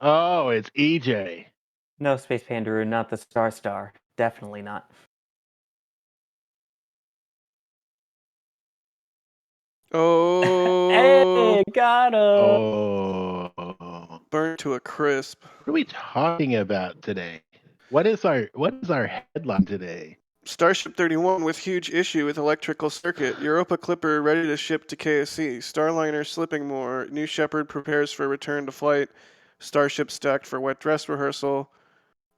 Oh, it's EJ. No, Space Pandaroo, not the Star Star. Definitely not. Oh, Hey, got him! Oh, what burnt to a crisp. are we talking about today? What is our headline today? Starship 31 with huge issue with electrical circuit. Europa Clipper ready to ship to KSC. Starliner slipping more. New Shepard prepares for return to flight. Starship stacked for wet dress rehearsal.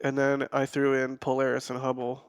And then I threw in Polaris and Hubble.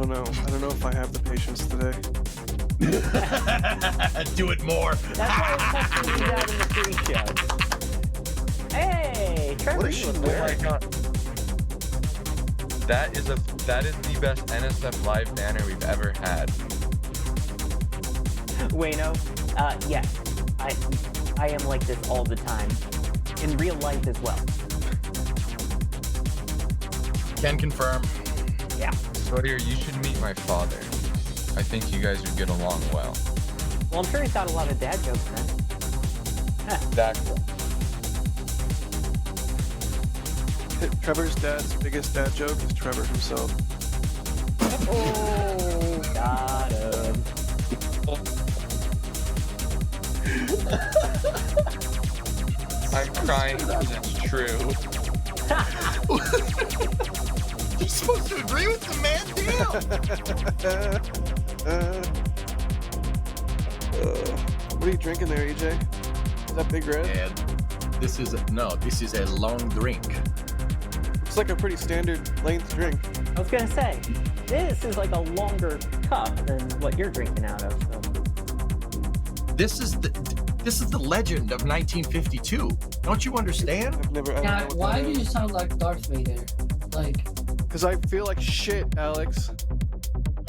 don't know. I don't know if I have the patience today. Do it more. That's why it's tough to do that in the pre-show. Hey, Trevor, What is you she look wearing? Oh my weird. god. That is the best NSF live banner we've ever had. Wayno, yes, I am like this all the time, in real life as well. Can confirm. Yeah. Sawyer, you should meet my father. I think you guys would get along well. Well, I'm sure he's got a lot of dad jokes then. Exactly. Trevor's dad's biggest dad joke is Trevor himself. Oh, got him. I'm crying because it's true. You're supposed to agree with the man, What are you drinking there, EJ? Is that Big Red? And this is a long drink. It's like a pretty standard length drink. I was gonna say, this is like a longer cup than what you're drinking out of. So. This is the legend of 1952. Don't you understand? I don't know Jack, what why that do is. you sound like Darth Vader? Like, Because I feel like shit, Alex.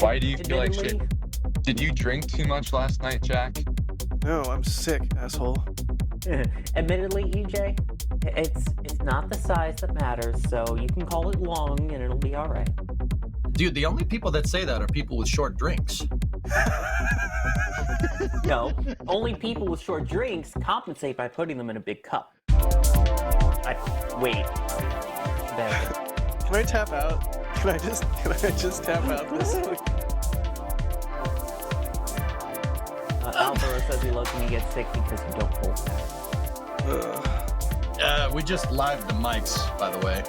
Why do you feel like shit? Admittedly, Did you drink too much last night, Jack? No, I'm sick, asshole. Admittedly, EJ, it's not the size that matters, so you can call it long and it'll be all right. Dude, the only people that say that are people with short drinks. No, only people with short drinks compensate by putting them in a big cup. Wait. Better. Can I tap out? Can I just tap out this? Alvaro says he loves when you get sick because you don't pull. We just live the mics, by the way,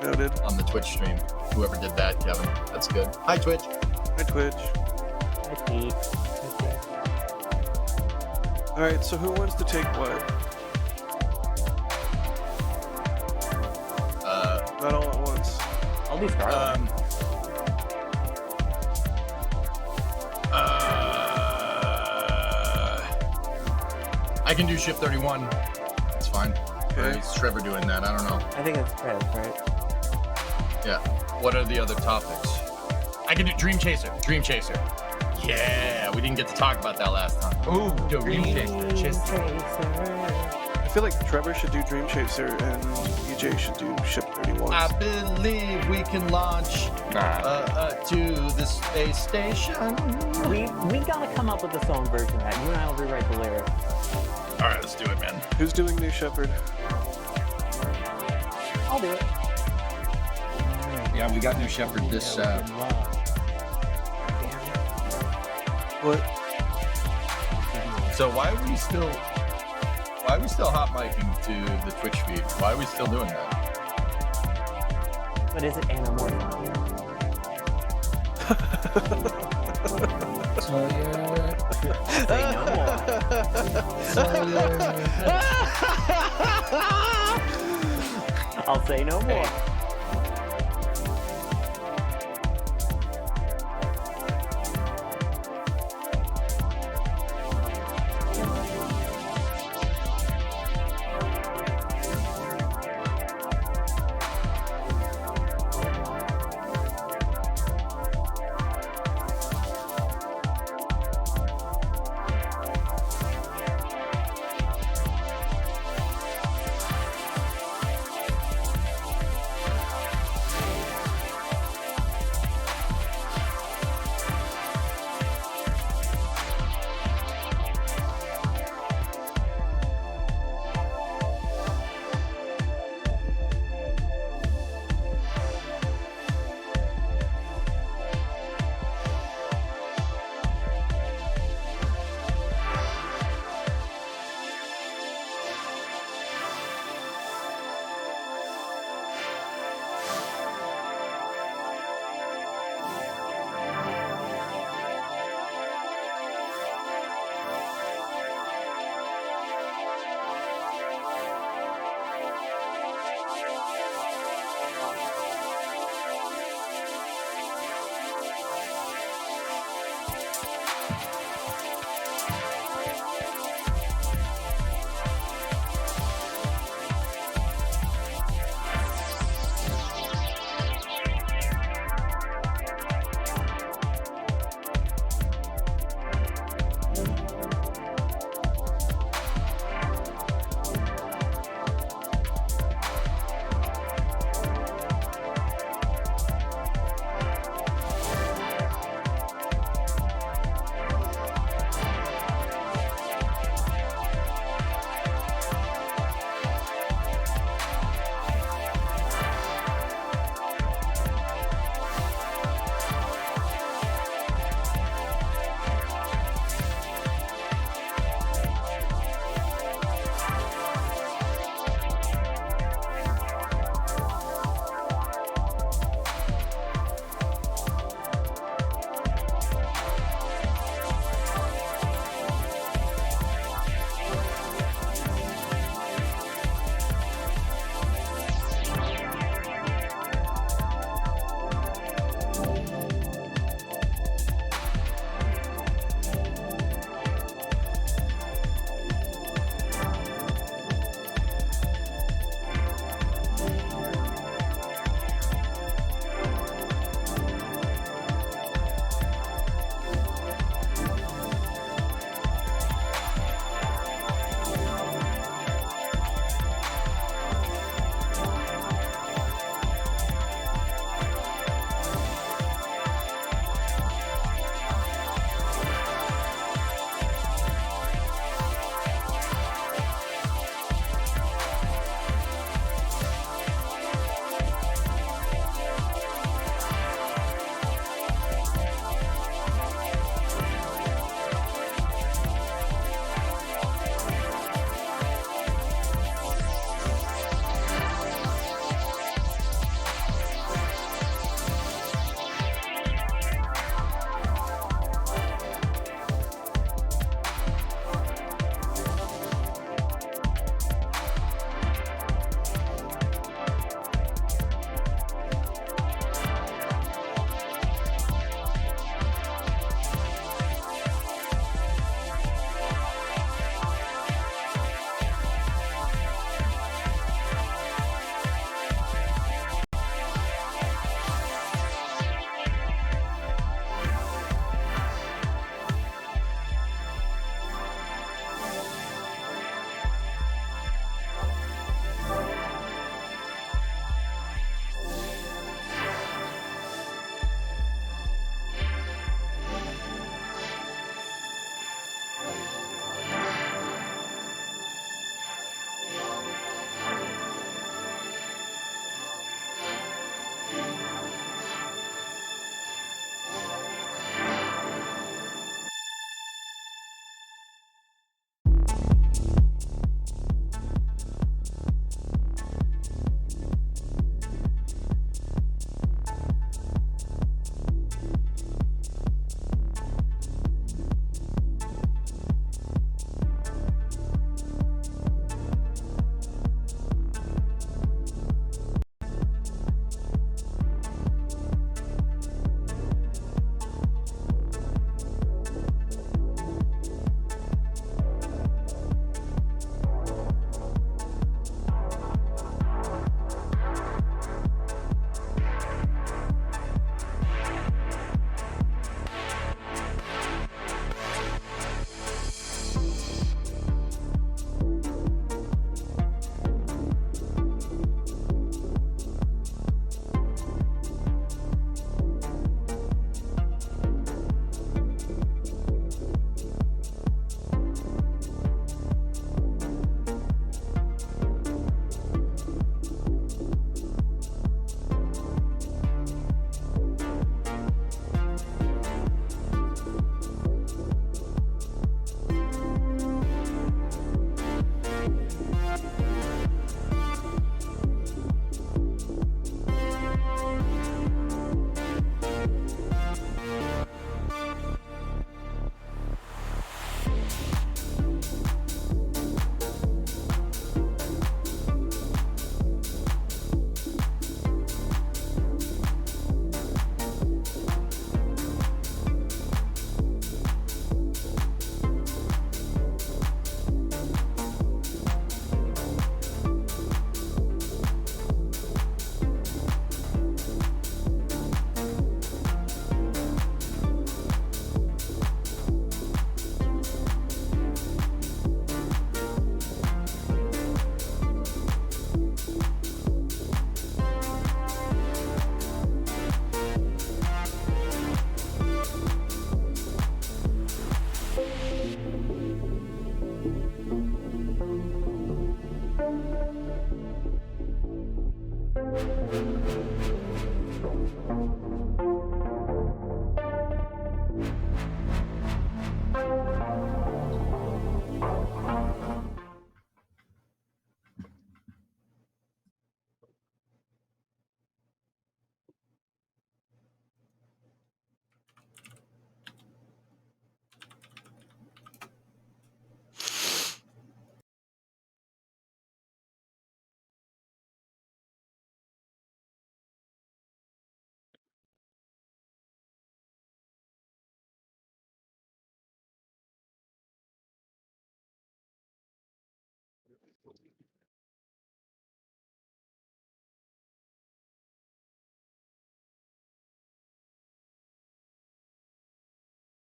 Noted. on the Twitch stream. Whoever did that, Kevin. That's good. Hi, Twitch. Hi, Twitch. I Pete. Alright, so who wants to take what? Not all at once. I'll be starting. I can do shift 31. It's fine. Or Okay. is Trevor doing that? I don't know. I think it's Trev, right? Yeah. What are the other topics? I can do Dream Chaser. Dream Chaser. Yeah, we didn't get to talk about that last time. Ooh, Dream Chaser. I feel like Trevor should do Dream Chaser and EJ should do Ship 31. I believe we can launch Nah. to the space station. We gotta come up with a song version of that. You and I will rewrite the lyrics. All right, let's do it, man. Who's doing New Shepherd? I'll do it. Yeah, we got New Shepherd this. What? So why are we still hot micing to the Twitch feed? Why are we still doing that? But is it anamorphic? so you're. Say no more. So you're. I'll say no more.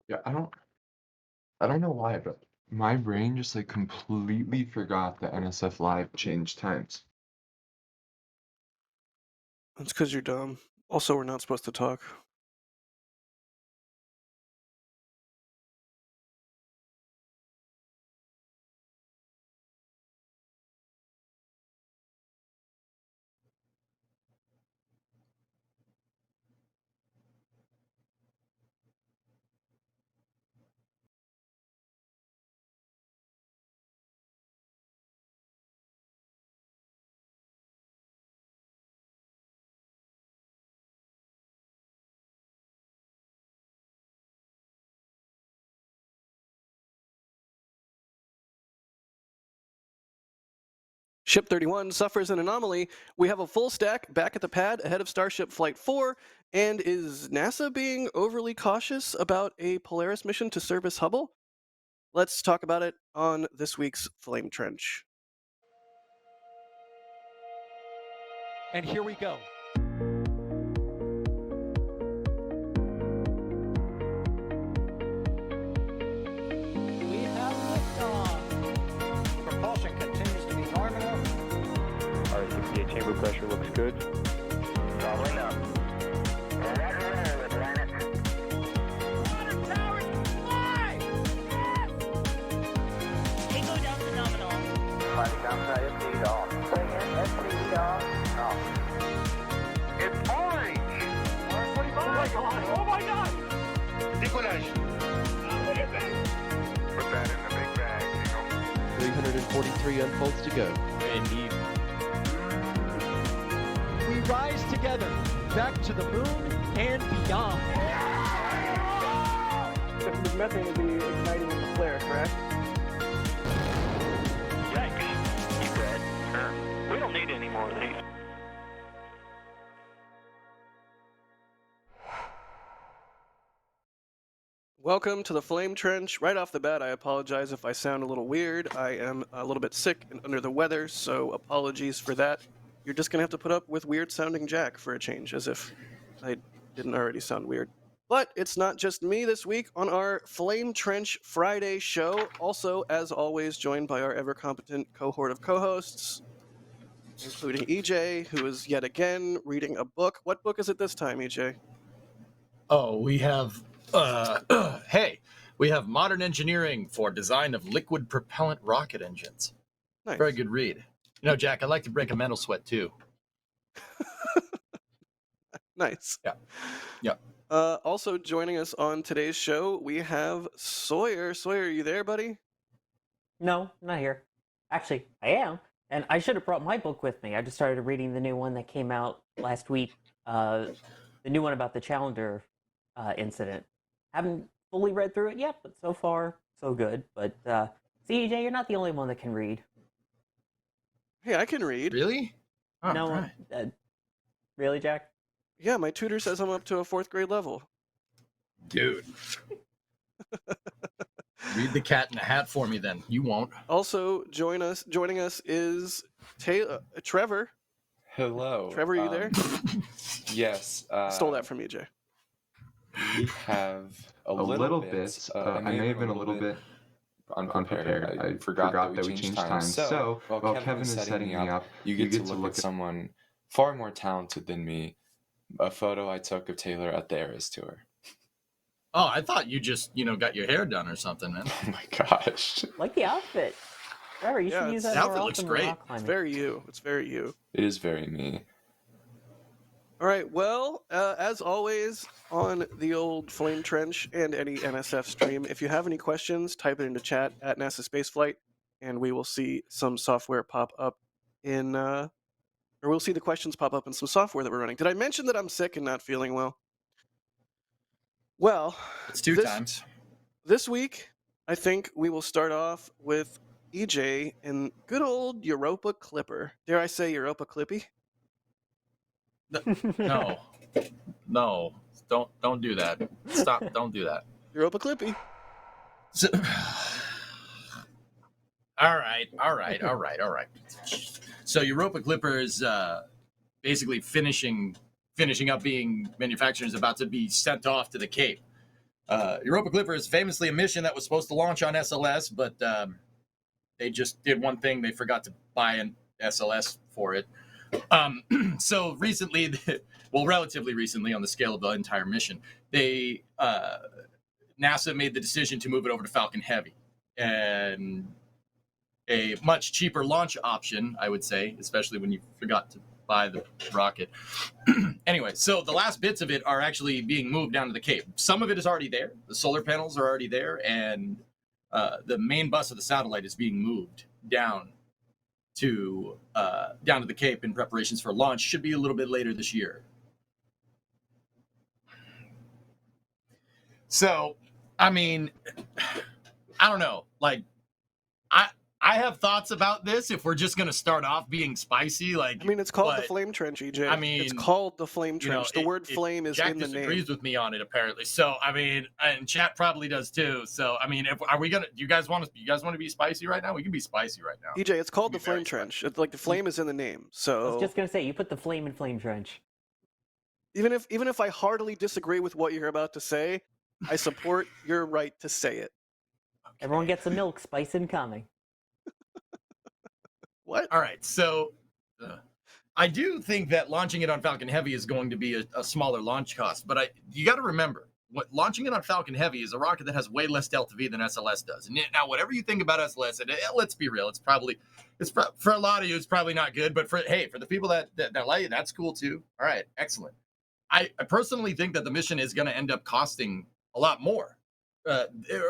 Yeah, I don't know why, but my brain just like completely forgot that NSF Live changed times. It's because you're dumb. Also, we're not supposed to talk. Ship 31 suffers an anomaly. We have a full stack back at the pad ahead of Starship Flight 4. And is NASA being overly cautious about a Polaris mission to service Hubble? Let's talk about it on this week's Flame Trench. And here we go. We have liftoff. Propulsion continues to be nominal. RCPA chamber pressure looks good. Doubling up. Water towers, fly! Yes! Tango down to nominal. Flighting down to SC off. SC off. It's orange! Oh my god! Decollage. Look at this! Put that in the big bag, Jingle. 343 unfolds to go. Indeed. We rise together, back to the moon and beyond. This methane would be igniting in the flare, correct? Yikes. You good? Sure. We don't need any more of these. Welcome to the Flame Trench. Right off the bat, I apologize if I sound a little weird. I am a little bit sick and under the weather, so apologies for that. You're just going to have to put up with weird sounding Jack for a change, as if I didn't already sound weird. But it's not just me this week on our Flame Trench Friday show. Also, as always, joined by our ever competent cohort of co-hosts, including EJ, who is yet again reading a book. What book is it this time, EJ? Oh, we have, hey, we have Modern Engineering for Design of Liquid Propellant Rocket Engines. Nice. Very good read. You know, Jack, I like to break a mental sweat, too. Nice. Yeah. Yeah. Also joining us on today's show, we have Sawyer. Sawyer, are you there, buddy? No, I'm not here. Actually, I am. And I should have brought my book with me. I just started reading the new one that came out last week. The new one about the Challenger incident. Haven't fully read through it yet, but so far, so good. But CJ, you're not the only one that can read. Hey, I can read. Really? Oh, No, right. really, Jack? Yeah, my tutor says I'm up to a 4th grade level. Dude. Read The Cat in the Hat for me, then. You won't. Also, joining us is Trevor. Hello. Trevor, are you there? Yes. Stole that from EJ. We have a little bit. I may have been a little bit unprepared. I forgot that we changed times. So, while Kevin is setting me up, you get to look at someone far more talented than me. A photo I took of Taylor at the Eras tour. Oh, I thought you just, got your hair done or something, man. Oh my gosh. Like the outfit. Trevor, you should use that the more outfit looks often great. than rock It's climbing. very you. It's very you. It is very me. All right. Well, as always, on the old Flame Trench and any NSF stream, if you have any questions, type it into chat at NASA Spaceflight, and we will see some software pop up in, or we'll see the questions pop up in some software that we're running. Did I mention that I'm sick and not feeling well? Well, It's two times. This week, I think we will start off with EJ and good old Europa Clipper. Dare I say Europa Clippy? No. No. Don't do that. Stop. Don't do that. Europa Clippy. So, all right. So Europa Clipper is basically finishing up being manufactured, is about to be sent off to the Cape. Europa Clipper is famously a mission that was supposed to launch on SLS, but they just did one thing. They forgot to buy an SLS for it. So recently, well, relatively recently on the scale of the entire mission, NASA made the decision to move it over to Falcon Heavy. And a much cheaper launch option, I would say, especially when you forgot to buy the rocket. Anyway, so the last bits of it are actually being moved down to the Cape. Some of it is already there. The solar panels are already there, and the main bus of the satellite is being moved down to the Cape in preparations for launch. Should be a little bit later this year. So, I mean, I don't know. Like, I have thoughts about this. If we're just going to start off being spicy, like, I mean, it's called the flame trench, EJ. I mean, it's called the flame trench. The word flame is Jack in the name. disagrees with me on it, apparently. So, I mean, and chat probably does too. So, I mean, are we gonna? Do you guys want to be spicy right now? We can be spicy right now. EJ, it's called the flame trench. It's like the flame is in the name. So I was just gonna say, you put the flame in flame trench. Even if I heartily disagree with what you're about to say, I support your right to say it. Okay. Everyone gets a milk, spice incoming. What? All right, so I do think that launching it on Falcon Heavy is going to be a smaller launch cost, but you got to remember, launching it on Falcon Heavy is a rocket that has way less delta V than SLS does. And now, whatever you think about SLS, and let's be real, for a lot of you, it's probably not good, but for the people that like it, that's cool too. All right, excellent. I personally think that the mission is going to end up costing a lot more,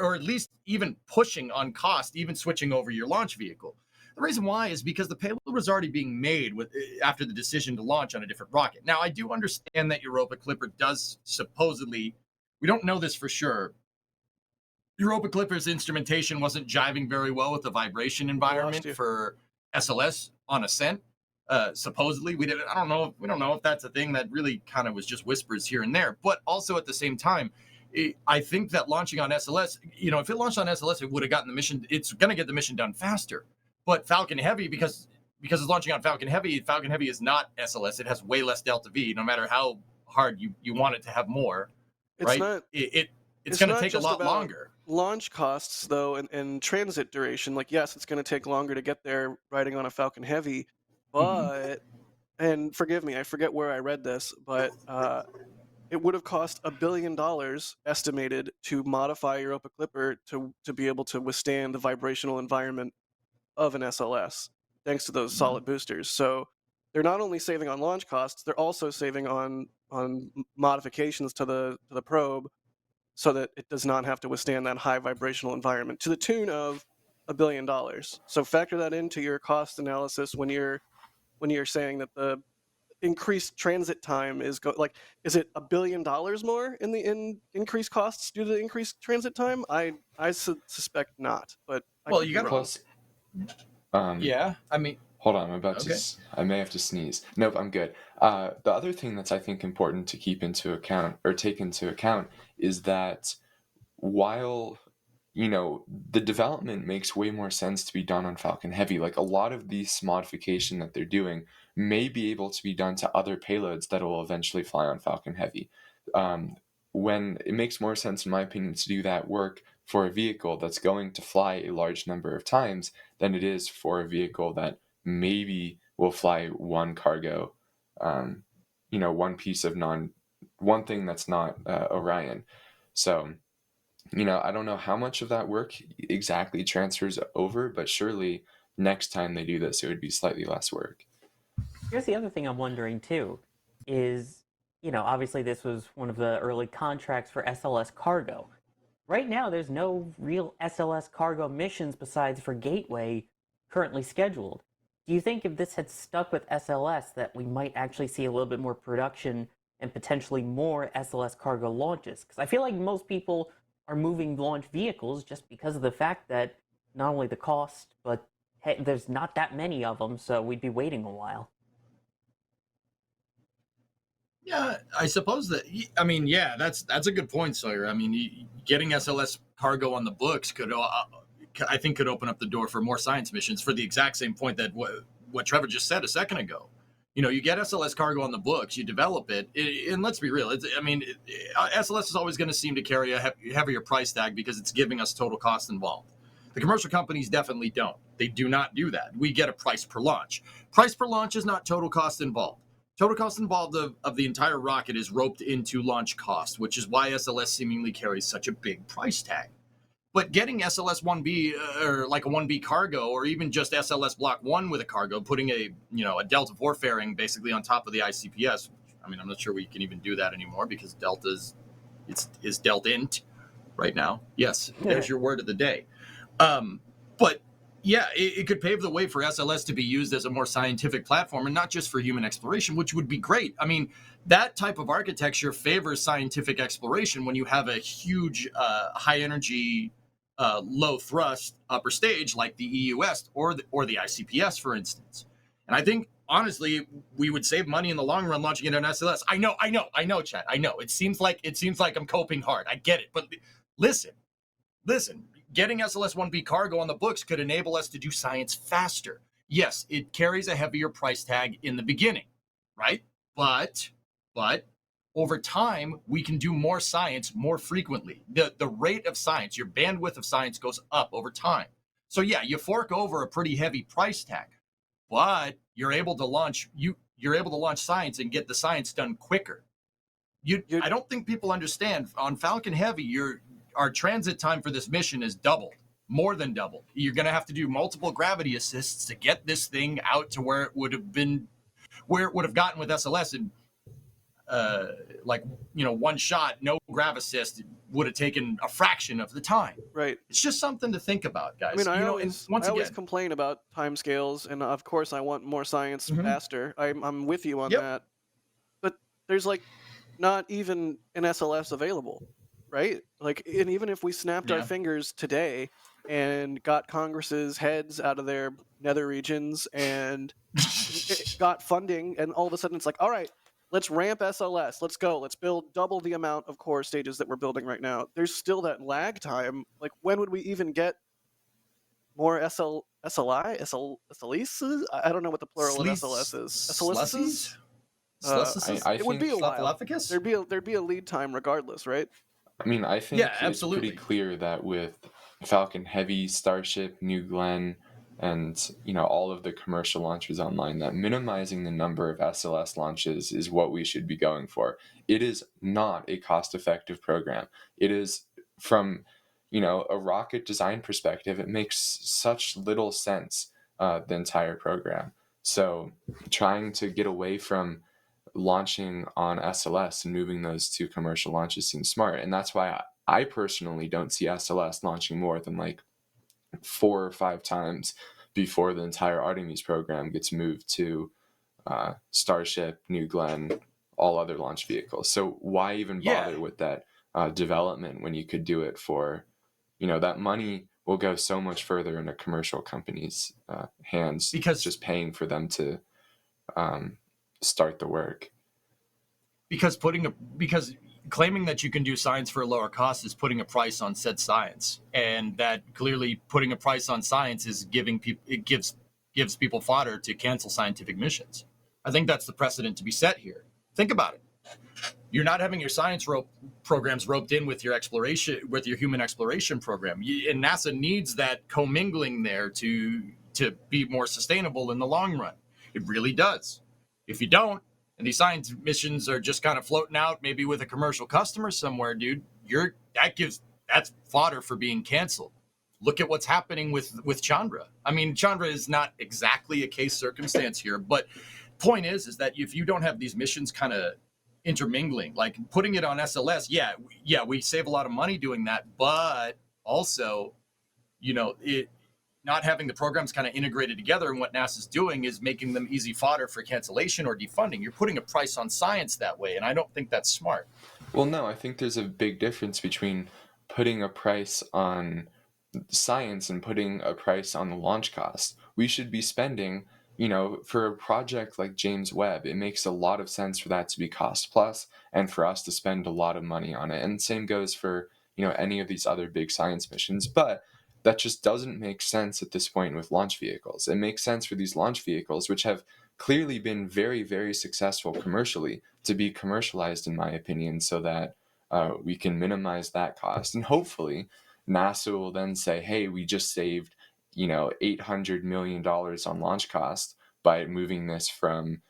or at least even pushing on cost, even switching over your launch vehicle. The reason why is because the payload was already being made after the decision to launch on a different rocket. Now, I do understand that Europa Clipper does supposedly, we don't know this for sure, Europa Clipper's instrumentation wasn't jiving very well with the vibration environment for SLS on ascent. Supposedly, we don't know if that's a thing. That really kind of was just whispers here and there. But also at the same time, I think that launching on SLS, if it launched on SLS, it would have gotten the mission. It's going to get the mission done faster. But Falcon Heavy, because it's launching on Falcon Heavy is not SLS. It has way less delta V, no matter how hard you want it to have more. It's right? It's going to take a lot longer. Launch costs, though, and transit duration. Like, yes, it's going to take longer to get there riding on a Falcon Heavy, but and forgive me, I forget where I read this, but it would have cost $1 billion estimated to modify Europa Clipper to be able to withstand the vibrational environment of an SLS, thanks to those solid boosters. So they're not only saving on launch costs, they're also saving on modifications to the probe, so that it does not have to withstand that high vibrational environment, to the tune of $1 billion. So factor that into your cost analysis when you're saying that the increased transit time is is it $1 billion more in increased costs due to the increased transit time? I suspect not, but you got plus. Yeah, I mean, hold on, I may have to sneeze. Nope, I'm good. The other thing that's I think important to take into account is that while the development makes way more sense to be done on Falcon Heavy, like a lot of these modification that they're doing may be able to be done to other payloads that will eventually fly on Falcon Heavy. When it makes more sense, in my opinion, to do that work for a vehicle that's going to fly a large number of times than it is for a vehicle that maybe will fly one cargo, one piece of one thing that's not Orion. So, I don't know how much of that work exactly transfers over, but surely next time they do this, it would be slightly less work. Here's the other thing I'm wondering too, is, obviously this was one of the early contracts for SLS cargo. Right now, there's no real SLS cargo missions besides for Gateway currently scheduled. Do you think if this had stuck with SLS that we might actually see a little bit more production and potentially more SLS cargo launches? Because I feel like most people are moving launch vehicles just because of the fact that not only the cost, but hey, there's not that many of them, so we'd be waiting a while. Yeah, I suppose that's a good point, Sawyer. I mean, getting SLS cargo on the books could open up the door for more science missions for the exact same point that what Trevor just said a second ago. You get SLS cargo on the books, you develop it, and let's be real. SLS is always going to seem to carry a heavier price tag because it's giving us total cost involved. The commercial companies definitely don't. They do not do that. We get a price per launch. Price per launch is not total cost involved. Total cost involved of the entire rocket is roped into launch cost, which is why SLS seemingly carries such a big price tag. But getting SLS 1B or like a 1B cargo, or even just SLS Block 1 with a cargo, putting a Delta 4 fairing basically on top of the ICPS. I mean, I'm not sure we can even do that anymore because Delta's is Delta-int right now. Yes, there's your word of the day. But yeah, it could pave the way for SLS to be used as a more scientific platform and not just for human exploration, which would be great. I mean, that type of architecture favors scientific exploration when you have a huge high energy low thrust upper stage like the EUS or the ICPS, for instance. And I think honestly we would save money in the long run launching it on SLS. I know, Chad. I know. It seems like I'm coping hard. I get it. But listen, getting SLS 1B cargo on the books could enable us to do science faster. Yes, it carries a heavier price tag in the beginning, right? But over time, we can do more science more frequently. The rate of science, your bandwidth of science goes up over time. So yeah, you fork over a pretty heavy price tag, but you're able to launch science and get the science done quicker. I don't think people understand on Falcon Heavy, our transit time for this mission is doubled, more than doubled. You're going to have to do multiple gravity assists to get this thing out to where it would have gotten with SLS. And one shot, no grav assist would have taken a fraction of the time. Right. It's just something to think about, guys. I always complain about timescales, and of course I want more science faster. I'm with you on that. But there's not even an SLS available, right? And even if we snapped our fingers today and got Congress's heads out of their nether regions and got funding, and all of a sudden it's like, all right, let's ramp SLS. Let's go. Let's build double the amount of core stages that we're building right now. There's still that lag time. When would we even get more SLEs? I don't know what the plural of SLS is. SLSs? It would be a while. There'd be a lead time regardless, right? I mean, I think it's pretty clear that with Falcon Heavy, Starship, New Glenn, and all of the commercial launchers online, that minimizing the number of SLS launches is what we should be going for. It is not a cost-effective program. It is, from a rocket design perspective, it makes such little sense, the entire program. So trying to get away from launching on SLS and moving those to commercial launches seems smart, and that's why I personally don't see SLS launching more than 4 or 5 times before the entire Artemis program gets moved to Starship, New Glenn, all other launch vehicles. So why even bother with that development when you could do it for, that money will go so much further in a commercial company's hands, because just paying for them to start the work. Because claiming that you can do science for a lower cost is putting a price on said science, and that clearly putting a price on science is gives people fodder to cancel scientific missions. I think that's the precedent to be set here. Think about it. You're not having your science programs roped in with your human exploration program, and NASA needs that commingling there to be more sustainable in the long run. It really does. If you don't, and these science missions are just kind of floating out, maybe with a commercial customer somewhere, dude, that's fodder for being canceled. Look at what's happening with Chandra. I mean, Chandra is not exactly a case circumstance here, but point is that if you don't have these missions kind of intermingling, like putting it on SLS, we save a lot of money doing that, but also, not having the programs kind of integrated together, and what NASA's doing is making them easy fodder for cancellation or defunding. You're putting a price on science that way, and I don't think that's smart. Well, no, I think there's a big difference between putting a price on science and putting a price on the launch cost. We should be spending, for a project like James Webb, it makes a lot of sense for that to be cost plus and for us to spend a lot of money on it. And same goes for, any of these other big science missions. But that just doesn't make sense at this point with launch vehicles. It makes sense for these launch vehicles, which have clearly been very, very successful commercially, to be commercialized, in my opinion, so that we can minimize that cost. And hopefully, NASA will then say, hey, we just saved, $800 million on launch cost by moving this from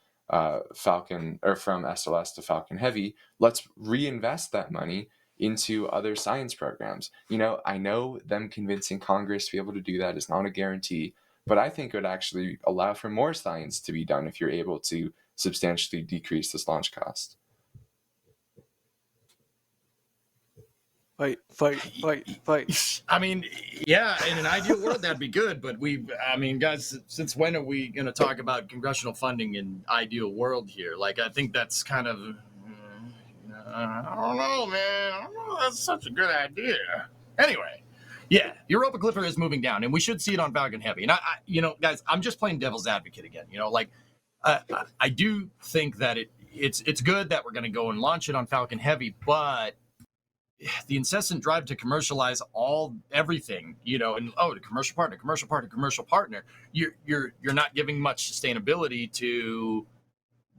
Falcon or from SLS to Falcon Heavy. Let's reinvest that money into other science programs. I know them convincing Congress to be able to do that is not a guarantee, but I think it would actually allow for more science to be done if you're able to substantially decrease this launch cost. Fight. I mean, yeah, in an ideal world, that'd be good. But guys, since when are we going to talk about congressional funding in ideal world here? Like, I think that's kind of, I don't know, man. I don't know. That's such a good idea. Anyway, yeah, Europa Clipper is moving down, and we should see it on Falcon Heavy. And guys, I'm just playing devil's advocate again. I do think that it's good that we're going to go and launch it on Falcon Heavy, but the incessant drive to commercialize everything, and to commercial partner, you're not giving much sustainability to.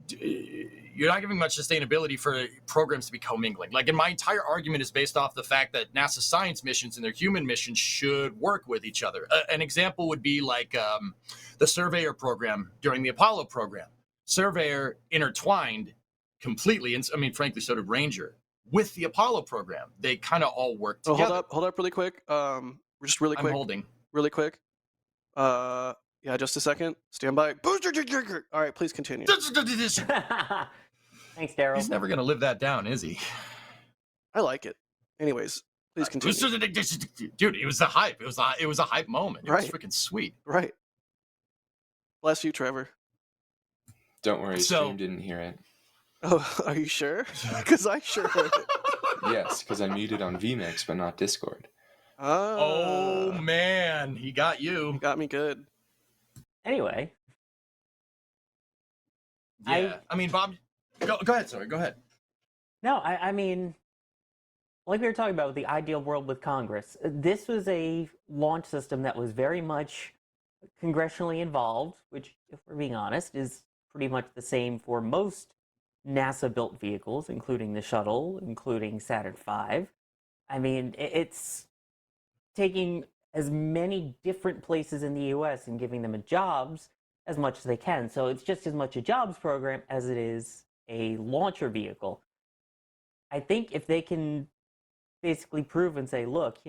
You're not giving much sustainability for programs to be commingling. Like, and my entire argument is based off the fact that NASA science missions and their human missions should work with each other. An example would be like the Surveyor program during the Apollo program. Surveyor intertwined completely, and frankly, so did Ranger, with the Apollo program. They kind of all work together. Hold up really quick. Just really quick. I'm holding. Really quick. Yeah, just a second. Stand by. Booster. All right, please continue. Thanks, Daryl. He's never going to live that down, is he? I like it. Anyways, please continue. Dude, it was a hype. It was a hype moment. It was freaking sweet. Right. Bless you, Trevor. Don't worry, Stream didn't hear it. Oh, are you sure? Because I sure heard it. Yes, because I muted on vMix, but not Discord. Oh, man. He got you. He got me good. Anyway. Yeah. Bob, go ahead. Sorry, go ahead. No, I mean, like we were talking about with the ideal world with Congress, this was a launch system that was very much congressionally involved, which, if we're being honest, is pretty much the same for most NASA-built vehicles, including the shuttle, including Saturn V. It's taking as many different places in the U.S. and giving them jobs as much as they can. So it's just as much a jobs program as it is a launcher vehicle. I think if they can basically prove and say, look,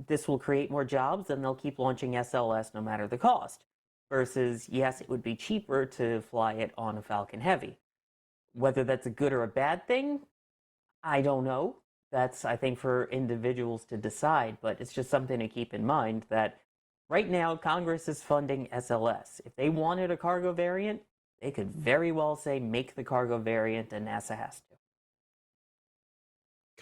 this will create more jobs, then they'll keep launching SLS no matter the cost. Versus, yes, it would be cheaper to fly it on a Falcon Heavy. Whether that's a good or a bad thing, I don't know. That's, I think, for individuals to decide, but it's just something to keep in mind that right now Congress is funding SLS. If they wanted a cargo variant, they could very well say make the cargo variant, and NASA has to.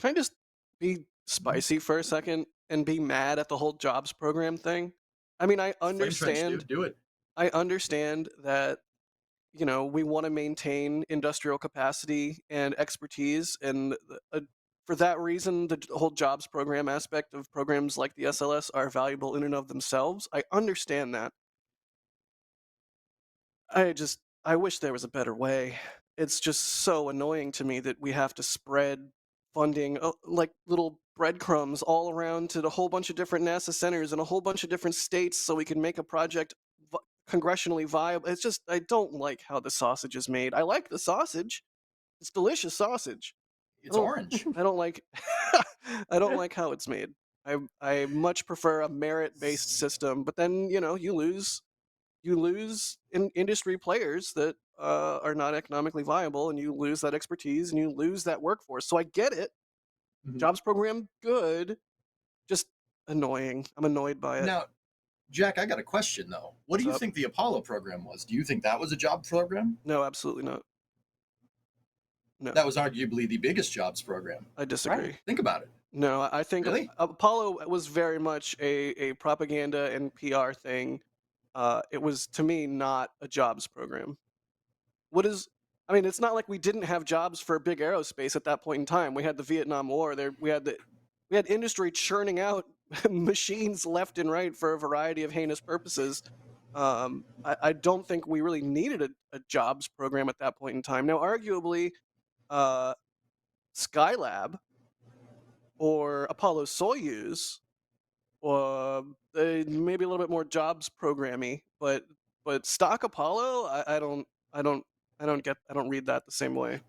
Can I just be spicy for a second and be mad at the whole jobs program thing? I understand. Do it. I understand that we want to maintain industrial capacity and expertise, and for that reason, the whole jobs program aspect of programs like the SLS are valuable in and of themselves. I understand that. I wish there was a better way. It's just so annoying to me that we have to spread funding like little breadcrumbs all around to a whole bunch of different NASA centers and a whole bunch of different states so we can make a project congressionally viable. It's just, I don't like how the sausage is made. I like the sausage. It's delicious sausage. It's orange. I don't like I don't like how it's made. I much prefer a merit-based system, but then, you lose industry players that are not economically viable, and you lose that expertise and you lose that workforce. So I get it. Mm-hmm. Jobs program, good. Just annoying. I'm annoyed by it. Now, Jack, I got a question, though. What do you think the Apollo program was? Do you think that was a job program? No, absolutely not. No. That was arguably the biggest jobs program. I disagree. Right? Think about it. No, I think really? Apollo was very much a propaganda and PR thing. It was, to me, not a jobs program. It's not like we didn't have jobs for big aerospace at that point in time. We had the Vietnam War. We had industry churning out machines left and right for a variety of heinous purposes. I don't think we really needed a jobs program at that point in time. Now, arguably, Skylab or Apollo-Soyuz, maybe a little bit more jobs programmy, but stock Apollo, I don't read that the same way.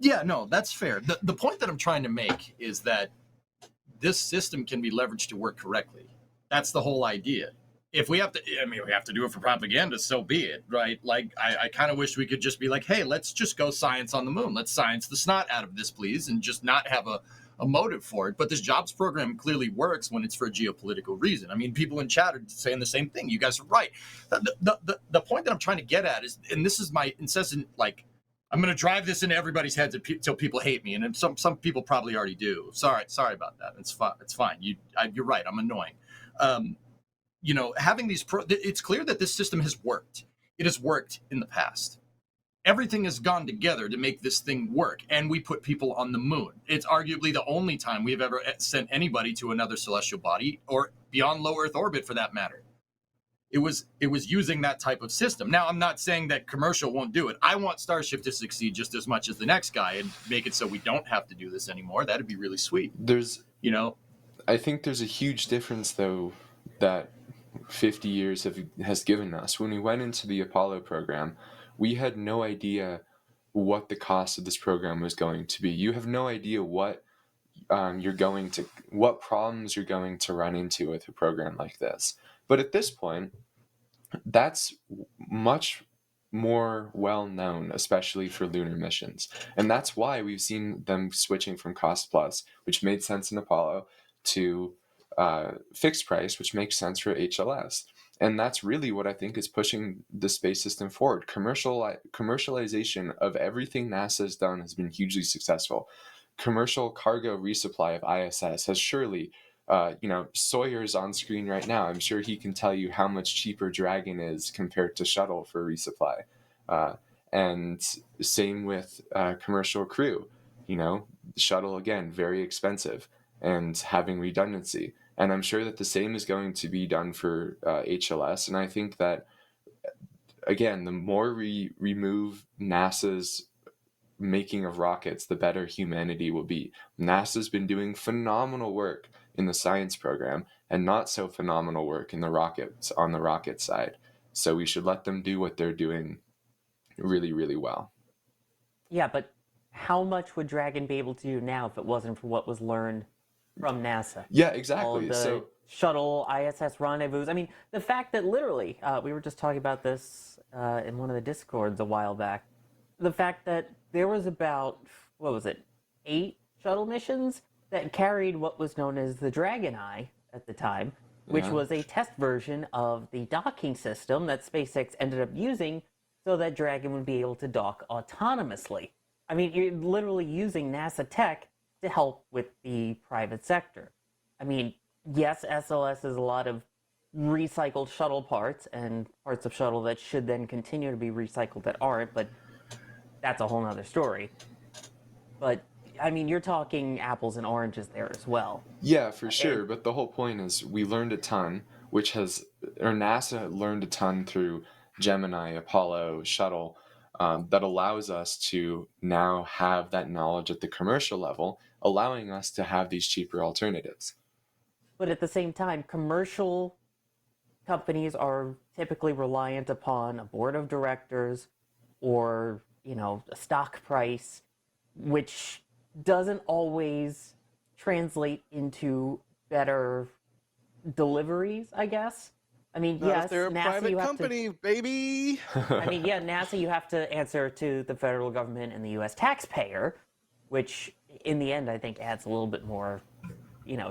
Yeah, no, that's fair. The point that I'm trying to make is that this system can be leveraged to work correctly. That's the whole idea. If we have to, I mean, we have to do it for propaganda, so be it, right? Like, I kind of wish we could just be like, hey, let's just go science on the moon. Let's science the snot out of this, please, and just not have a motive for it. But this jobs program clearly works when it's for a geopolitical reason. I mean, people in chat are saying the same thing. You guys are right. The point that I'm trying to get at is, and this is my incessant, like, I'm going to drive this into everybody's heads until people hate me, and some people probably already do. Sorry about that. It's fine. It's fine. You're right. I'm annoying. Having these it's clear that this system has worked. It has worked in the past. Everything has gone together to make this thing work, and we put people on the moon. It's arguably the only time we have ever sent anybody to another celestial body, or beyond low Earth orbit for that matter. It was using that type of system. Now, I'm not saying that commercial won't do it. I want Starship to succeed just as much as the next guy and make it so we don't have to do this anymore. That'd be really sweet. I think there's a huge difference, though, that 50 years has given us. When we went into the Apollo program, we had no idea what the cost of this program was going to be. You have no idea what problems you're going to run into with a program like this. But at this point, that's much more well known, especially for lunar missions. And that's why we've seen them switching from cost plus, which made sense in Apollo, to fixed price, which makes sense for HLS. And that's really what I think is pushing the space system forward. Commercialization of everything NASA has done has been hugely successful. Commercial cargo resupply of ISS has surely, Sawyer's on screen right now. I'm sure he can tell you how much cheaper Dragon is compared to Shuttle for resupply. And same with commercial crew. Shuttle, again, very expensive and having redundancy. And I'm sure that the same is going to be done for HLS. And I think that, again, the more we remove NASA's making of rockets, the better humanity will be. NASA's been doing phenomenal work in the science program and not so phenomenal work in the rockets on the rocket side. So we should let them do what they're doing really, really well. Yeah, but how much would Dragon be able to do now if it wasn't for what was learned from NASA? Yeah, exactly. All the so shuttle ISS rendezvous. I mean, the fact that literally, we were just talking about this in one of the Discords a while back. The fact that there was about, 8 shuttle missions that carried what was known as the Dragon Eye at the time, which was a test version of the docking system that SpaceX ended up using so that Dragon would be able to dock autonomously. I mean, you're literally using NASA tech to help with the private sector. I mean, yes, SLS is a lot of recycled shuttle parts and parts of shuttle that should then continue to be recycled that aren't, but that's a whole nother story. But I mean, you're talking apples and oranges there as well. Yeah, for sure. But the whole point is we learned a ton, NASA learned a ton through Gemini, Apollo, Shuttle, that allows us to now have that knowledge at the commercial level, allowing us to have these cheaper alternatives. But at the same time, commercial companies are typically reliant upon a board of directors or, a stock price, which doesn't always translate into better deliveries, I guess. I mean, Not yes, if they're a NASA, private you have company, baby. I mean, yeah, NASA, you have to answer to the federal government and the U.S. taxpayer, which in the end, I think adds a little bit more,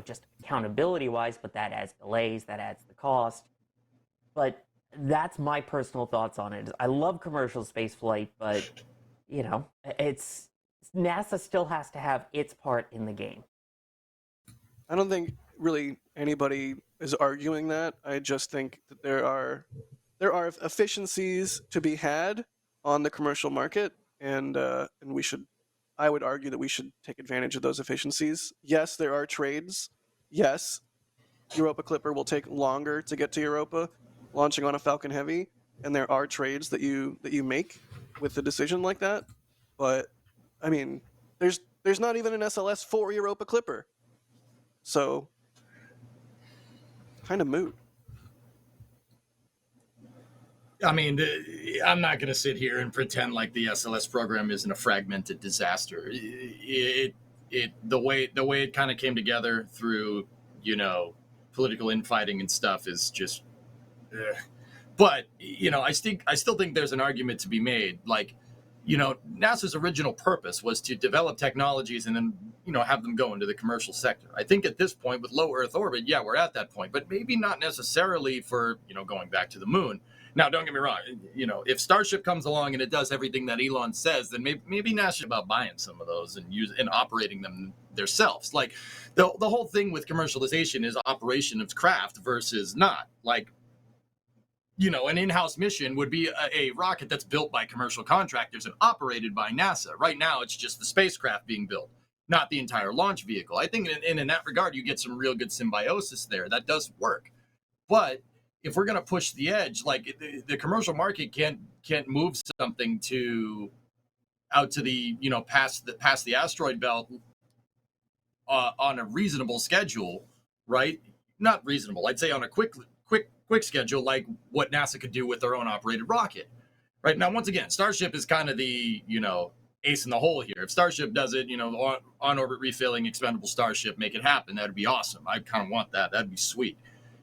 just accountability-wise, but that adds delays, that adds the cost. But that's my personal thoughts on it. I love commercial spaceflight, but, it's NASA still has to have its part in the game. I don't think really anybody is arguing that. I just think that there are efficiencies to be had on the commercial market, and I would argue that we should take advantage of those efficiencies. Yes, there are trades. Yes, Europa Clipper will take longer to get to Europa, launching on a Falcon Heavy, and there are trades that you make with a decision like that. But I mean, there's not even an SLS for Europa Clipper, so kind of moot. I mean, I'm not going to sit here and pretend like the SLS program isn't a fragmented disaster. The way it kind of came together through, you know, political infighting and stuff is just. But you know, I still think there's an argument to be made. Like, you know, NASA's original purpose was to develop technologies and then, you know, have them go into the commercial sector. I think at this point with low Earth orbit, yeah, we're at that point, but maybe not necessarily for, you know, going back to the moon. Now, don't get me wrong. You know, if Starship comes along and it does everything that Elon says, then maybe NASA about buying some of those and operating them themselves. Like the whole thing with commercialization is operation of craft versus not. Like, you know, an in-house mission would be a rocket that's built by commercial contractors and operated by NASA. Right now, it's just the spacecraft being built, not the entire launch vehicle. I think in that regard, you get some real good symbiosis there. That does work. But if we're going to push the edge, like the commercial market can't move something out to the, you know, past the asteroid belt on a reasonable schedule, right? Not reasonable. I'd say on a quick schedule, like what NASA could do with their own operated rocket. Right now, once again, Starship is kind of the, you know, ace in the hole here. If Starship does it, you know, on orbit refilling expendable Starship, make it happen. That'd be awesome. I kind of want that. That'd be sweet.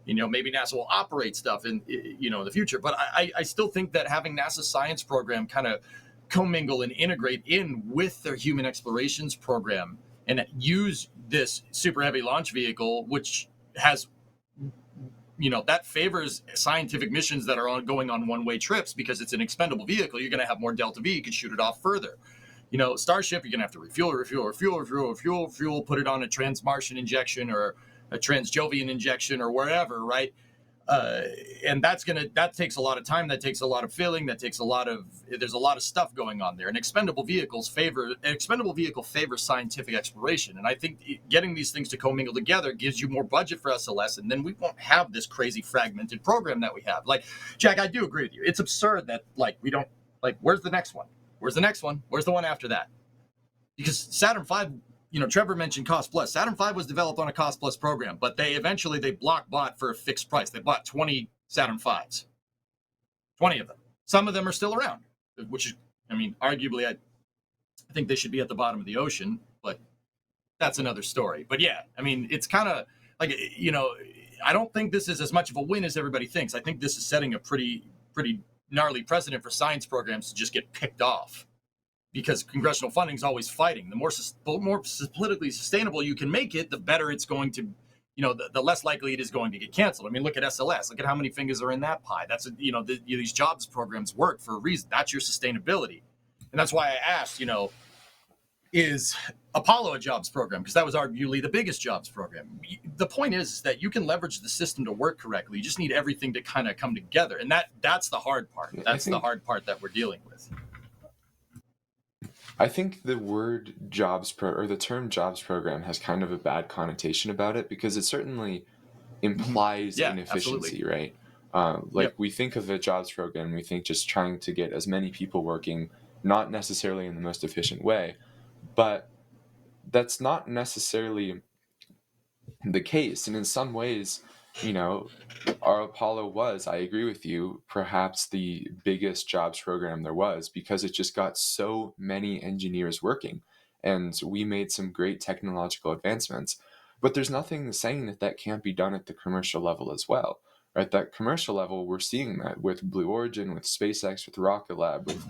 You know, maybe NASA will operate stuff in, you know, in the future. But I still think that having NASA's science program kind of commingle and integrate in with their human explorations program and use this super heavy launch vehicle, which has, you know, that favors scientific missions that are going on one-way trips because it's an expendable vehicle. You're going to have more delta V. You can shoot it off further. You know, Starship, you're going to have to refuel, put it on a trans-Martian injection or a trans-Jovian injection or wherever, right? And that takes a lot of time. That takes a lot of filling. There's a lot of stuff going on there. And expendable vehicle favors scientific exploration. And I think getting these things to commingle together gives you more budget for SLS, and then we won't have this crazy fragmented program that we have. Like, Jack, I do agree with you. It's absurd that, like, we don't, like, where's the next one? Where's the next one? Where's the one after that? Because Saturn V, you know, Trevor mentioned cost plus. Saturn V was developed on a cost plus program, but they block bought for a fixed price. They bought 20 Saturn Vs, 20 of them. Some of them are still around, which is, I mean, arguably, I think they should be at the bottom of the ocean, but that's another story. But yeah, I mean, it's kind of like, you know, I don't think this is as much of a win as everybody thinks. I think this is setting a pretty gnarly precedent for science programs to just get picked off, because congressional funding is always fighting. The more politically sustainable you can make it, the better it's going to, you know, the less likely it is going to get canceled. I mean, look at SLS. Look at how many fingers are in that pie. That's, you know, these jobs programs work for a reason. That's your sustainability. And that's why I asked, you know, is Apollo a jobs program? Because that was arguably the biggest jobs program. The point is that you can leverage the system to work correctly. You just need everything to kind of come together. And that's the hard part. That's the hard part that we're dealing with. I think the word the term jobs program has kind of a bad connotation about it, because it certainly implies inefficiency, absolutely. right? We think of a jobs program, we think just trying to get as many people working, not necessarily in the most efficient way, but that's not necessarily the case. And in some ways, you know, our Apollo was, I agree with you, perhaps the biggest jobs program there was, because it just got so many engineers working and we made some great technological advancements. But there's nothing saying that can't be done at the commercial level as well. Right, that commercial level, we're seeing that with Blue Origin, with SpaceX, with Rocket Lab, with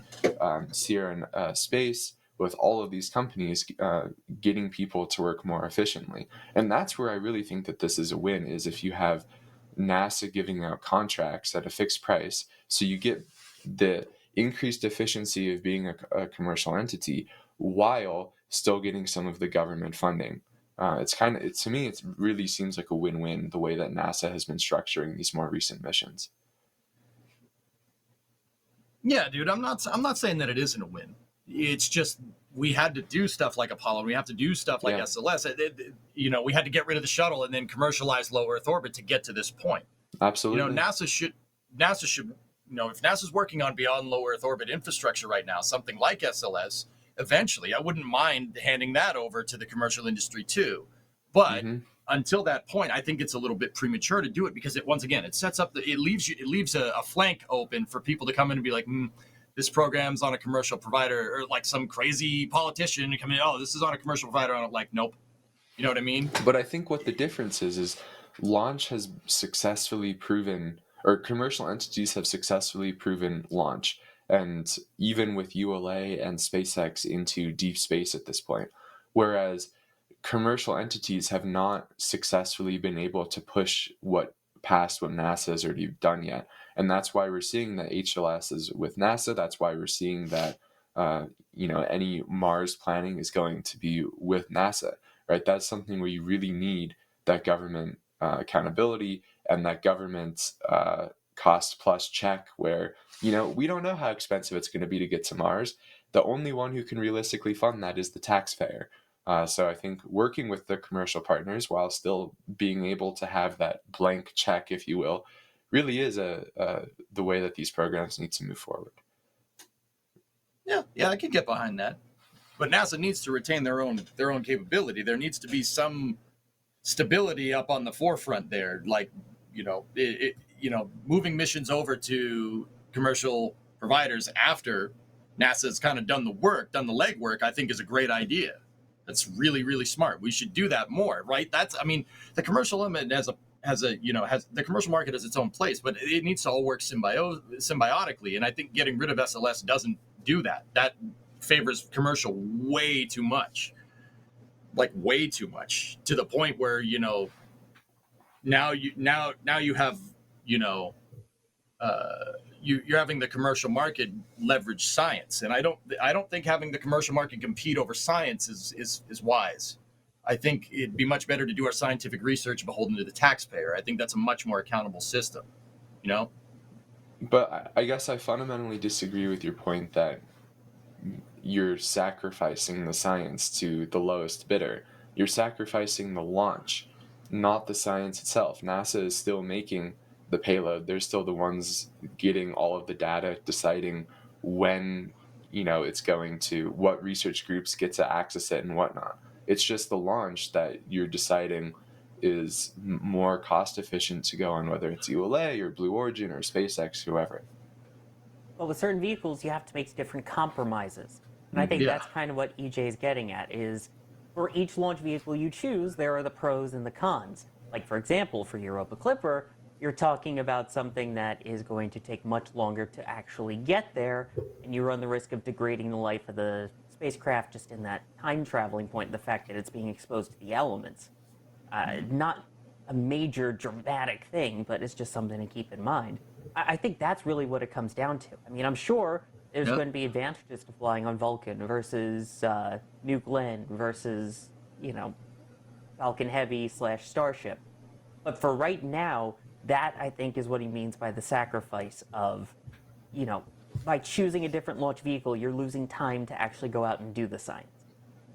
Sierra Space, with all of these companies getting people to work more efficiently. And that's where I really think that this is a win, is if you have NASA giving out contracts at a fixed price, so you get the increased efficiency of being a commercial entity while still getting some of the government funding. To me, it really seems like a win-win, the way that NASA has been structuring these more recent missions. Yeah, dude, I'm not saying that it isn't a win. It's just we had to do stuff like Apollo. We have to do stuff like SLS. You know, we had to get rid of the shuttle and then commercialize low Earth orbit to get to this point. Absolutely. You know, NASA NASA should, if NASA's working on beyond low Earth orbit infrastructure right now, something like SLS, eventually, I wouldn't mind handing that over to the commercial industry too. But until that point, I think it's a little bit premature to do it because once again, it sets up it leaves a flank open for people to come in and be like, this program's on a commercial provider, or like some crazy politician to come in, oh, this is on a commercial provider. I'm like, nope. You know what I mean? But I think what the difference is launch has successfully proven, or commercial entities have successfully proven launch, and even with ULA and SpaceX into deep space at this point. Whereas commercial entities have not successfully been able to push past what NASA has already done yet. And that's why we're seeing that HLS is with NASA. That's why we're seeing that any Mars planning is going to be with NASA, right? That's something where you really need that government accountability and that government cost plus check where, we don't know how expensive it's going to be to get to Mars. The only one who can realistically fund that is the taxpayer. So I think working with the commercial partners while still being able to have that blank check, if you will, really is the way that these programs need to move forward. Yeah, I can get behind that. But NASA needs to retain their own capability. There needs to be some stability up on the forefront there, like moving missions over to commercial providers after NASA's kind of done the legwork. I think is a great idea. That's really, really smart. We should do that more, right? The commercial element has the commercial market has its own place, but it needs to all work symbiotically. And I think getting rid of SLS doesn't do that. That favors commercial way too much, to the point where now you have you're having the commercial market leverage science, and I don't think having the commercial market compete over science is wise. I think it'd be much better to do our scientific research beholden to the taxpayer. I think that's a much more accountable system, But I guess I fundamentally disagree with your point that you're sacrificing the science to the lowest bidder. You're sacrificing the launch, not the science itself. NASA is still making the payload. They're still the ones getting all of the data, deciding when it's going to, what research groups get to access it and whatnot. It's just the launch that you're deciding is more cost efficient to go on, whether it's ULA or Blue Origin or SpaceX, whoever. Well, with certain vehicles, you have to make different compromises. And I think that's kind of what EJ is getting at, is for each launch vehicle you choose, there are the pros and the cons. Like, for example, for Europa Clipper, you're talking about something that is going to take much longer to actually get there, and you run the risk of degrading the life of the spacecraft just in that time traveling point, the fact that it's being exposed to the elements. Not a major dramatic thing, but it's just something to keep in mind. I think that's really what it comes down to. I mean, I'm sure there's going to be advantages to flying on Vulcan versus New Glenn versus, Falcon Heavy / Starship. But for right now, that I think is what he means by the sacrifice of, by choosing a different launch vehicle, you're losing time to actually go out and do the science.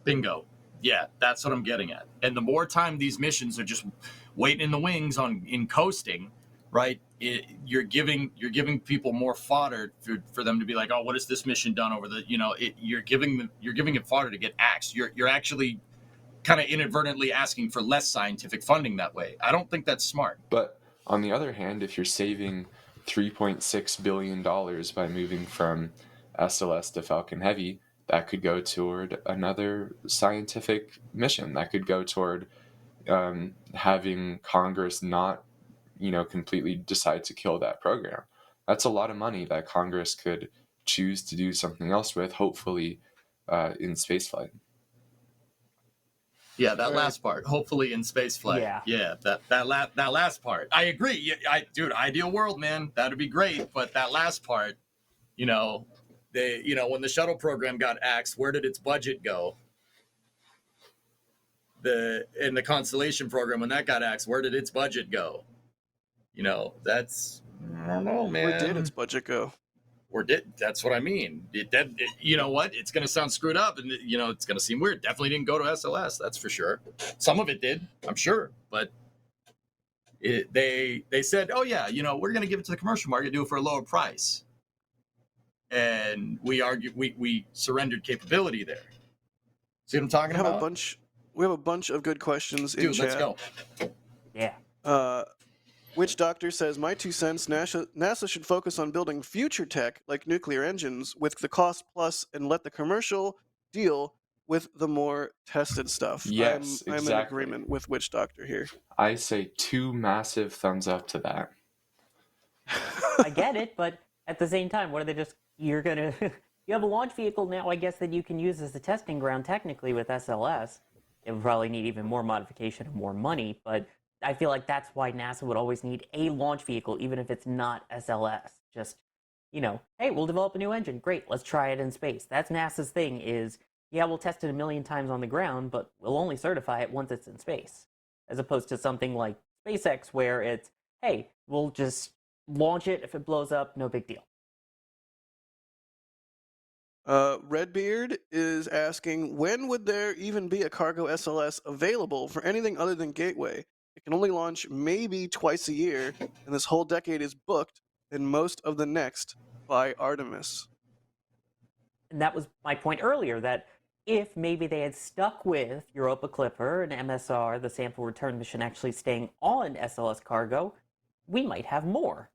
Bingo. Yeah, that's what I'm getting at. And the more time these missions are just waiting in the wings in coasting, right? You're giving people more fodder for them to be like, oh, what has this mission done over the, you're giving it fodder to get axed. You're actually kind of inadvertently asking for less scientific funding that way. I don't think that's smart. But on the other hand, if you're saving $3.6 billion by moving from SLS to Falcon Heavy, that could go toward another scientific mission. That could go toward having Congress not, completely decide to kill that program. That's a lot of money that Congress could choose to do something else with, hopefully in spaceflight. Yeah, that last part. Hopefully in spaceflight. Yeah, that last part. I agree. Dude, ideal world, man. That'd be great. But that last part, when the shuttle program got axed, where did its budget go? In the Constellation program, when that got axed, where did its budget go? That's, I don't know, man. Where did its budget go? That's what I mean. You know what? It's going to sound screwed up, and it's going to seem weird. Definitely didn't go to SLS. That's for sure. Some of it did, I'm sure, but They said, oh yeah, we're going to give it to the commercial market, do it for a lower price, and we surrendered capability there. See what I'm talking about? We have a bunch of good questions in Dude, chat. let's go. Yeah. Witch Doctor says, my 2 cents, NASA should focus on building future tech like nuclear engines with the cost plus and let the commercial deal with the more tested stuff. Yes, I'm in exactly. agreement with Witch Doctor here. I say 2 massive thumbs up to that. I get it, but at the same time, what are they just, you're gonna, you have a launch vehicle now, I guess, that you can use as a testing ground technically with SLS. It would probably need even more modification and more money, but I feel like that's why NASA would always need a launch vehicle, even if it's not SLS. Just, hey, we'll develop a new engine. Great, let's try it in space. That's NASA's thing is, yeah, we'll test it a million times on the ground, but we'll only certify it once it's in space. As opposed to something like SpaceX where it's, hey, we'll just launch it. If it blows up, no big deal. Redbeard is asking, when would there even be a cargo SLS available for anything other than Gateway? It can only launch maybe twice a year, and this whole decade is booked, and most of the next by Artemis. And that was my point earlier, that if maybe they had stuck with Europa Clipper and MSR, the sample return mission actually staying on SLS cargo, we might have more.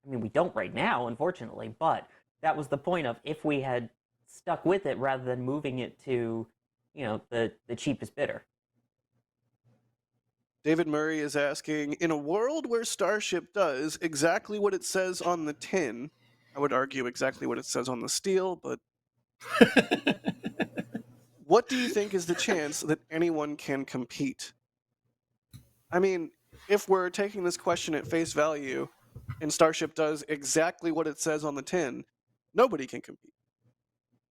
I mean, we don't right now, unfortunately, but that was the point of if we had stuck with it rather than moving it to, the cheapest bidder. David Murray is asking, in a world where Starship does exactly what it says on the tin, I would argue exactly what it says on the steel, but what do you think is the chance that anyone can compete? I mean, if we're taking this question at face value, and Starship does exactly what it says on the tin, nobody can compete.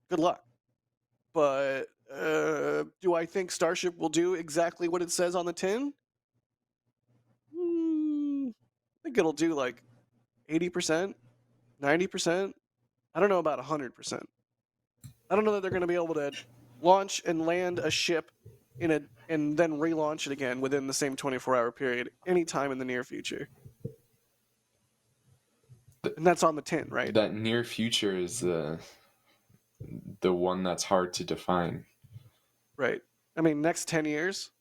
Good luck. But do I think Starship will do exactly what it says on the tin? I think it'll do like 80%, 90%. I don't know about 100%. I don't know that they're going to be able to launch and land a ship and then relaunch it again within the same 24-hour period anytime in the near future. And that's on the tin, right? That near future is the one that's hard to define. Right. I mean, next 10 years?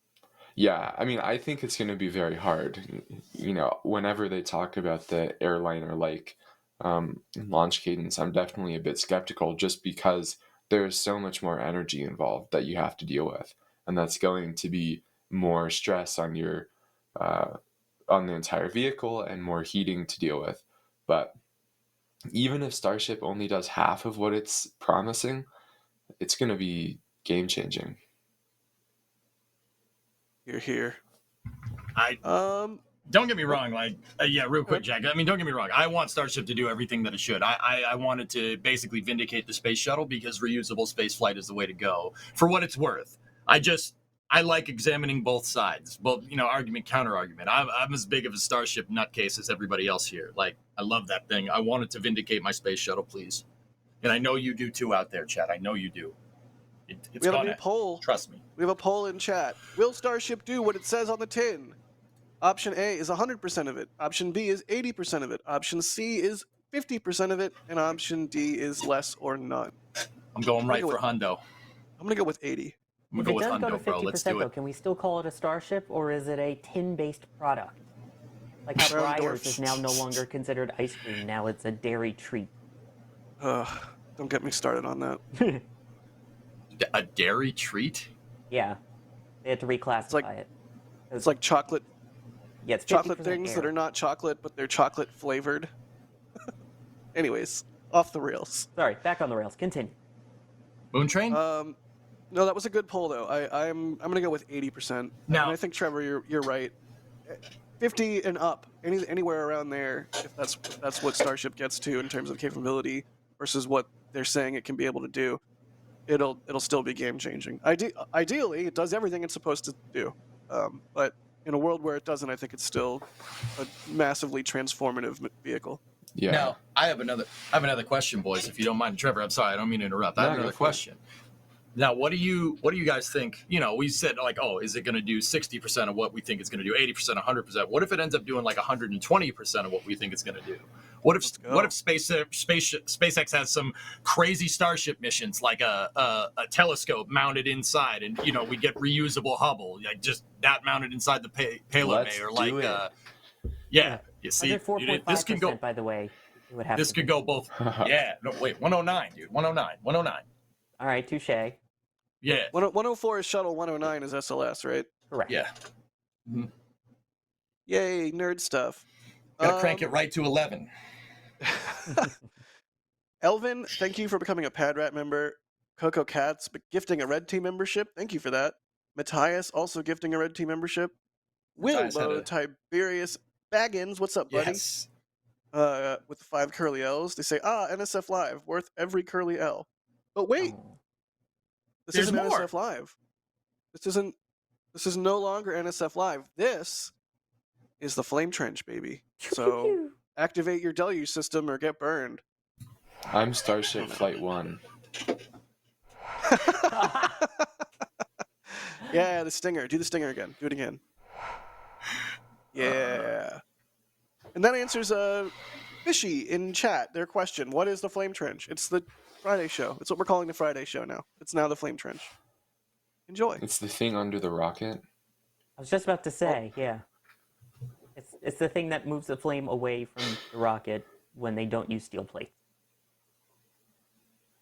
Yeah, I mean, I think it's going to be very hard. Whenever they talk about the airliner-like launch cadence, I'm definitely a bit skeptical just because there's so much more energy involved that you have to deal with. And that's going to be more stress on your on the entire vehicle and more heating to deal with. But even if Starship only does half of what it's promising, it's going to be game-changing. You're here. Don't get me wrong, real quick, Jack. I mean, don't get me wrong. I want Starship to do everything that it should. I want it to basically vindicate the space shuttle because reusable space flight is the way to go. For what it's worth, I like examining both sides, both argument, counter argument. I'm as big of a Starship nutcase as everybody else here. Like, I love that thing. I want it to vindicate my space shuttle, please. And I know you do too out there, Chad. I know you do. We have a new poll. Trust me. We have a poll in chat. Will Starship do what it says on the tin? Option A is 100% of it. Option B is 80% of it. Option C is 50% of it. And option D is less or none. I'm going right for Hundo. I'm going to go with 80. If it does go to 50%, though, can we still call it a Starship, or is it a tin-based product? Like how Breyers is now no longer considered ice cream. Now it's a dairy treat. Don't get me started on that. A dairy treat? Yeah. They had to reclassify it. It's like chocolate. Yeah, it's chocolate things that are not chocolate, but they're chocolate flavored. Anyways, off the rails. Sorry, back on the rails. Continue. Moon Train? No, that was a good poll though. I'm gonna go with 80%. Now, and I think Trevor, you're right. 50 and up, anywhere around there, if that's what Starship gets to in terms of capability versus what they're saying it can be able to do, it'll still be game changing. Ideally, it does everything it's supposed to do, but in a world where it doesn't, I think it's still a massively transformative vehicle. Yeah. Now, I have another question, boys, if you don't mind. Trevor, I'm sorry, I don't mean to interrupt. I have another question. Now, what do you guys think? You know, we said like, oh, is it going to do 60% of what we think it's going to do, 80%, 100%? What if it ends up doing like 120% of what we think it's going to do? What if SpaceX has some crazy Starship missions, like a telescope mounted inside, and you know we get reusable Hubble, like just that mounted inside the payload bay, or like yeah, you see, this can go. 4.5%, by the way. It would have this to could be. go both. Yeah, no, wait, 109, dude, 109. All right, touche. Yeah. 104 is shuttle, 109 is SLS, right? Correct. Yeah. Mm-hmm. Yay, nerd stuff. Gotta crank it right to 11. Elvin, thank you for becoming a Pad Rat member. Coco Cats gifting a Red Team membership. Thank you for that. Matthias also gifting a Red Team membership. Willow Tiberius Baggins, what's up, buddy? Yes. With the 5 curly L's. They say, NSF Live, worth every curly L. But wait, this isn't NSF Live. This is no longer NSF Live. This is the Flame Trench, baby. So activate your deluge system or get burned. I'm Starship Flight 1. Yeah, the stinger. Do the stinger again. Do it again. Yeah. And that answers Fishy in chat, their question. What is the Flame Trench? It's the Friday show. It's what we're calling the Friday show now. It's now the Flame Trench. Enjoy. It's the thing under the rocket. I was just about to say, yeah. It's the thing that moves the flame away from the rocket when they don't use steel plates.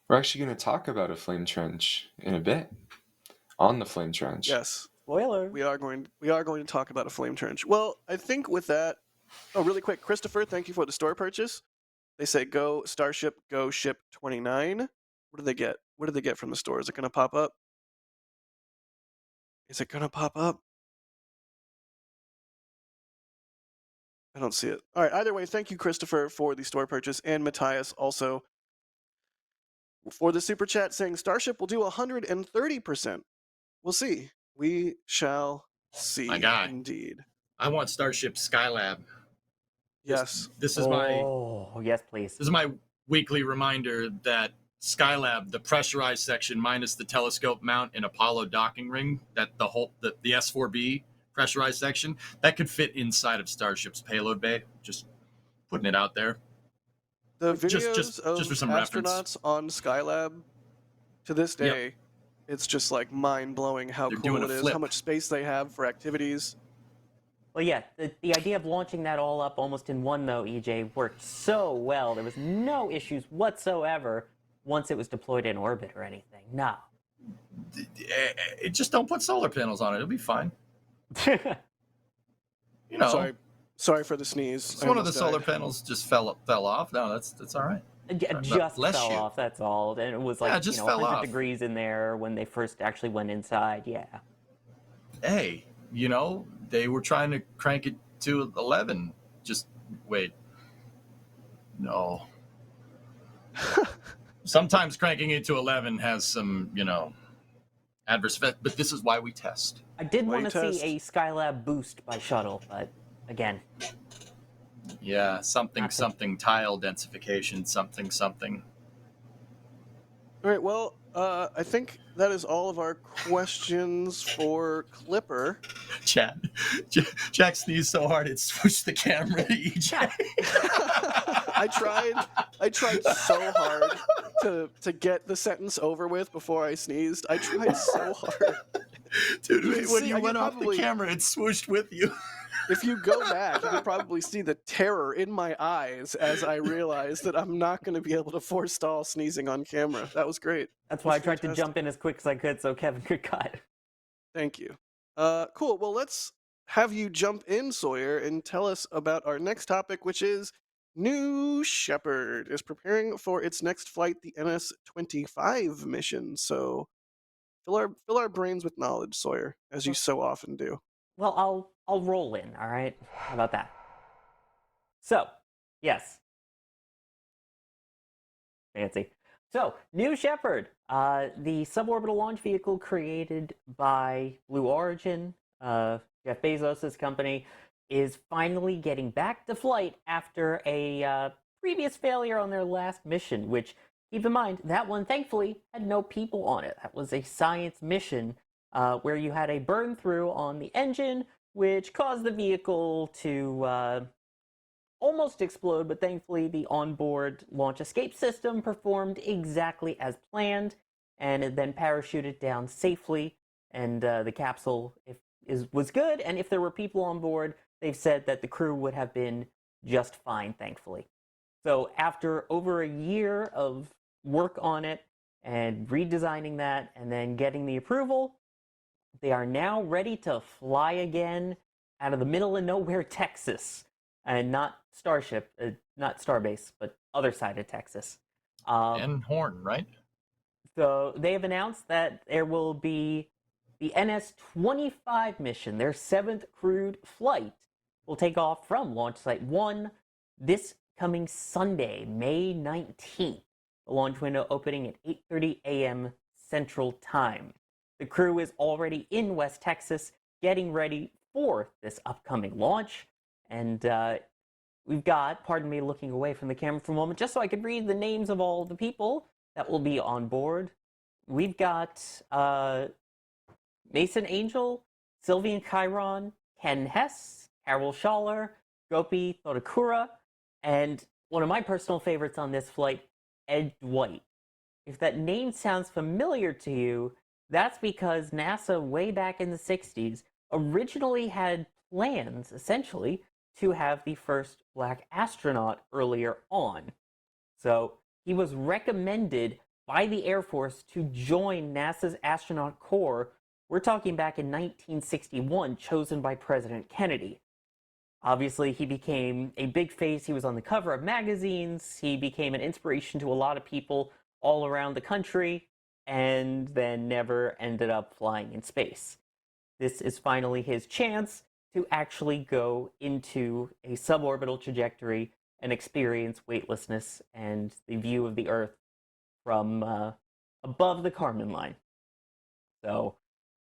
We're actually going to talk about a flame trench in a bit. On the flame trench. Yes. Spoiler. We are going to talk about a flame trench. Well, I think with that. Oh, really quick, Christopher, thank you for the store purchase. They say go Starship, go ship 29. What do they get? What do they get from the store? Is it going to pop up? Is it going to pop up? I don't see it. All right, either way, thank you, Christopher, for the store purchase, and Matthias also for the super chat saying Starship will do 130%. We'll see. We shall see. My guy. Indeed. I want Starship Skylab. Yes. This is my. Oh, yes, please. This is my weekly reminder that Skylab, the pressurized section minus the telescope mount and Apollo docking ring, that the S4B pressurized section, that could fit inside of Starship's payload bay. Just putting it out there. The videos just for some of astronauts reference. on Skylab to this day, it's just like mind-blowing how cool it is, how much space they have for activities. Well, yeah, the idea of launching that all up almost in one, though, EJ, worked so well. There was no issues whatsoever once it was deployed in orbit or anything. No. Just don't put solar panels on it. It'll be fine. You know. Sorry for the sneeze. One of the solar panels just fell off. No, that's all right. Just fell off, that's all. And it was like, 100 off. degrees in there when they first actually went inside, yeah. Hey, they were trying to crank it to 11. Just wait. No. Sometimes cranking it to 11 has some, adverse effect, but this is why we test. I did want to see a Skylab boost by shuttle, but again. Yeah, something tile densification, something. All right, well, I think that is all of our questions for Clipper. Jack sneezed so hard it swooshed the camera to EJ. I tried so hard to get the sentence over with before I sneezed. I tried so hard. Dude, when you went off the camera, it swooshed with you. If you go back, you can probably see the terror in my eyes as I realized that I'm not going to be able to forestall sneezing on camera. That was great. That's why I tried to jump in as quick as I could so Kevin could cut. Thank you. Cool. Well, let's have you jump in, Sawyer, and tell us about our next topic, which is New Shepard is preparing for its next flight, the NS-25 mission. So fill our brains with knowledge, Sawyer, as you so often do. Well, I'll roll in, all right? How about that? So, yes. Fancy. So, New Shepard, the suborbital launch vehicle created by Blue Origin, Jeff Bezos' company, is finally getting back to flight after a previous failure on their last mission, which keep in mind, that one thankfully had no people on it. That was a science mission where you had a burn through on the engine, which caused the vehicle to almost explode, but thankfully the onboard launch escape system performed exactly as planned, and it then parachuted down safely. And the capsule was good, and if there were people on board, they've said that the crew would have been just fine, thankfully. So after over a year of work on it and redesigning that and then getting the approval, they are now ready to fly again out of the middle of nowhere, Texas, and not Starship, not Starbase, but other side of Texas. And Horn, right? So they have announced that there will be the NS-25 mission, their 7th crewed flight, will take off from Launch Site 1 this coming Sunday, May 19th. The launch window opening at 8:30 a.m. Central Time. The crew is already in West Texas getting ready for this upcoming launch. And we've got, pardon me looking away from the camera for a moment, just so I could read the names of all the people that will be on board. We've got Mason Angel, Sylvian Chiron, Ken Hess, Carol Schaller, Gopi Thodakura, and one of my personal favorites on this flight, Ed Dwight. If that name sounds familiar to you, that's because NASA, way back in the 60s, originally had plans, essentially, to have the first black astronaut earlier on. So he was recommended by the Air Force to join NASA's astronaut corps. We're talking back in 1961, chosen by President Kennedy. Obviously, he became a big face. He was on the cover of magazines. He became an inspiration to a lot of people all around the country, and then never ended up flying in space. This is finally his chance to actually go into a suborbital trajectory and experience weightlessness and the view of the Earth from above the Kármán line. So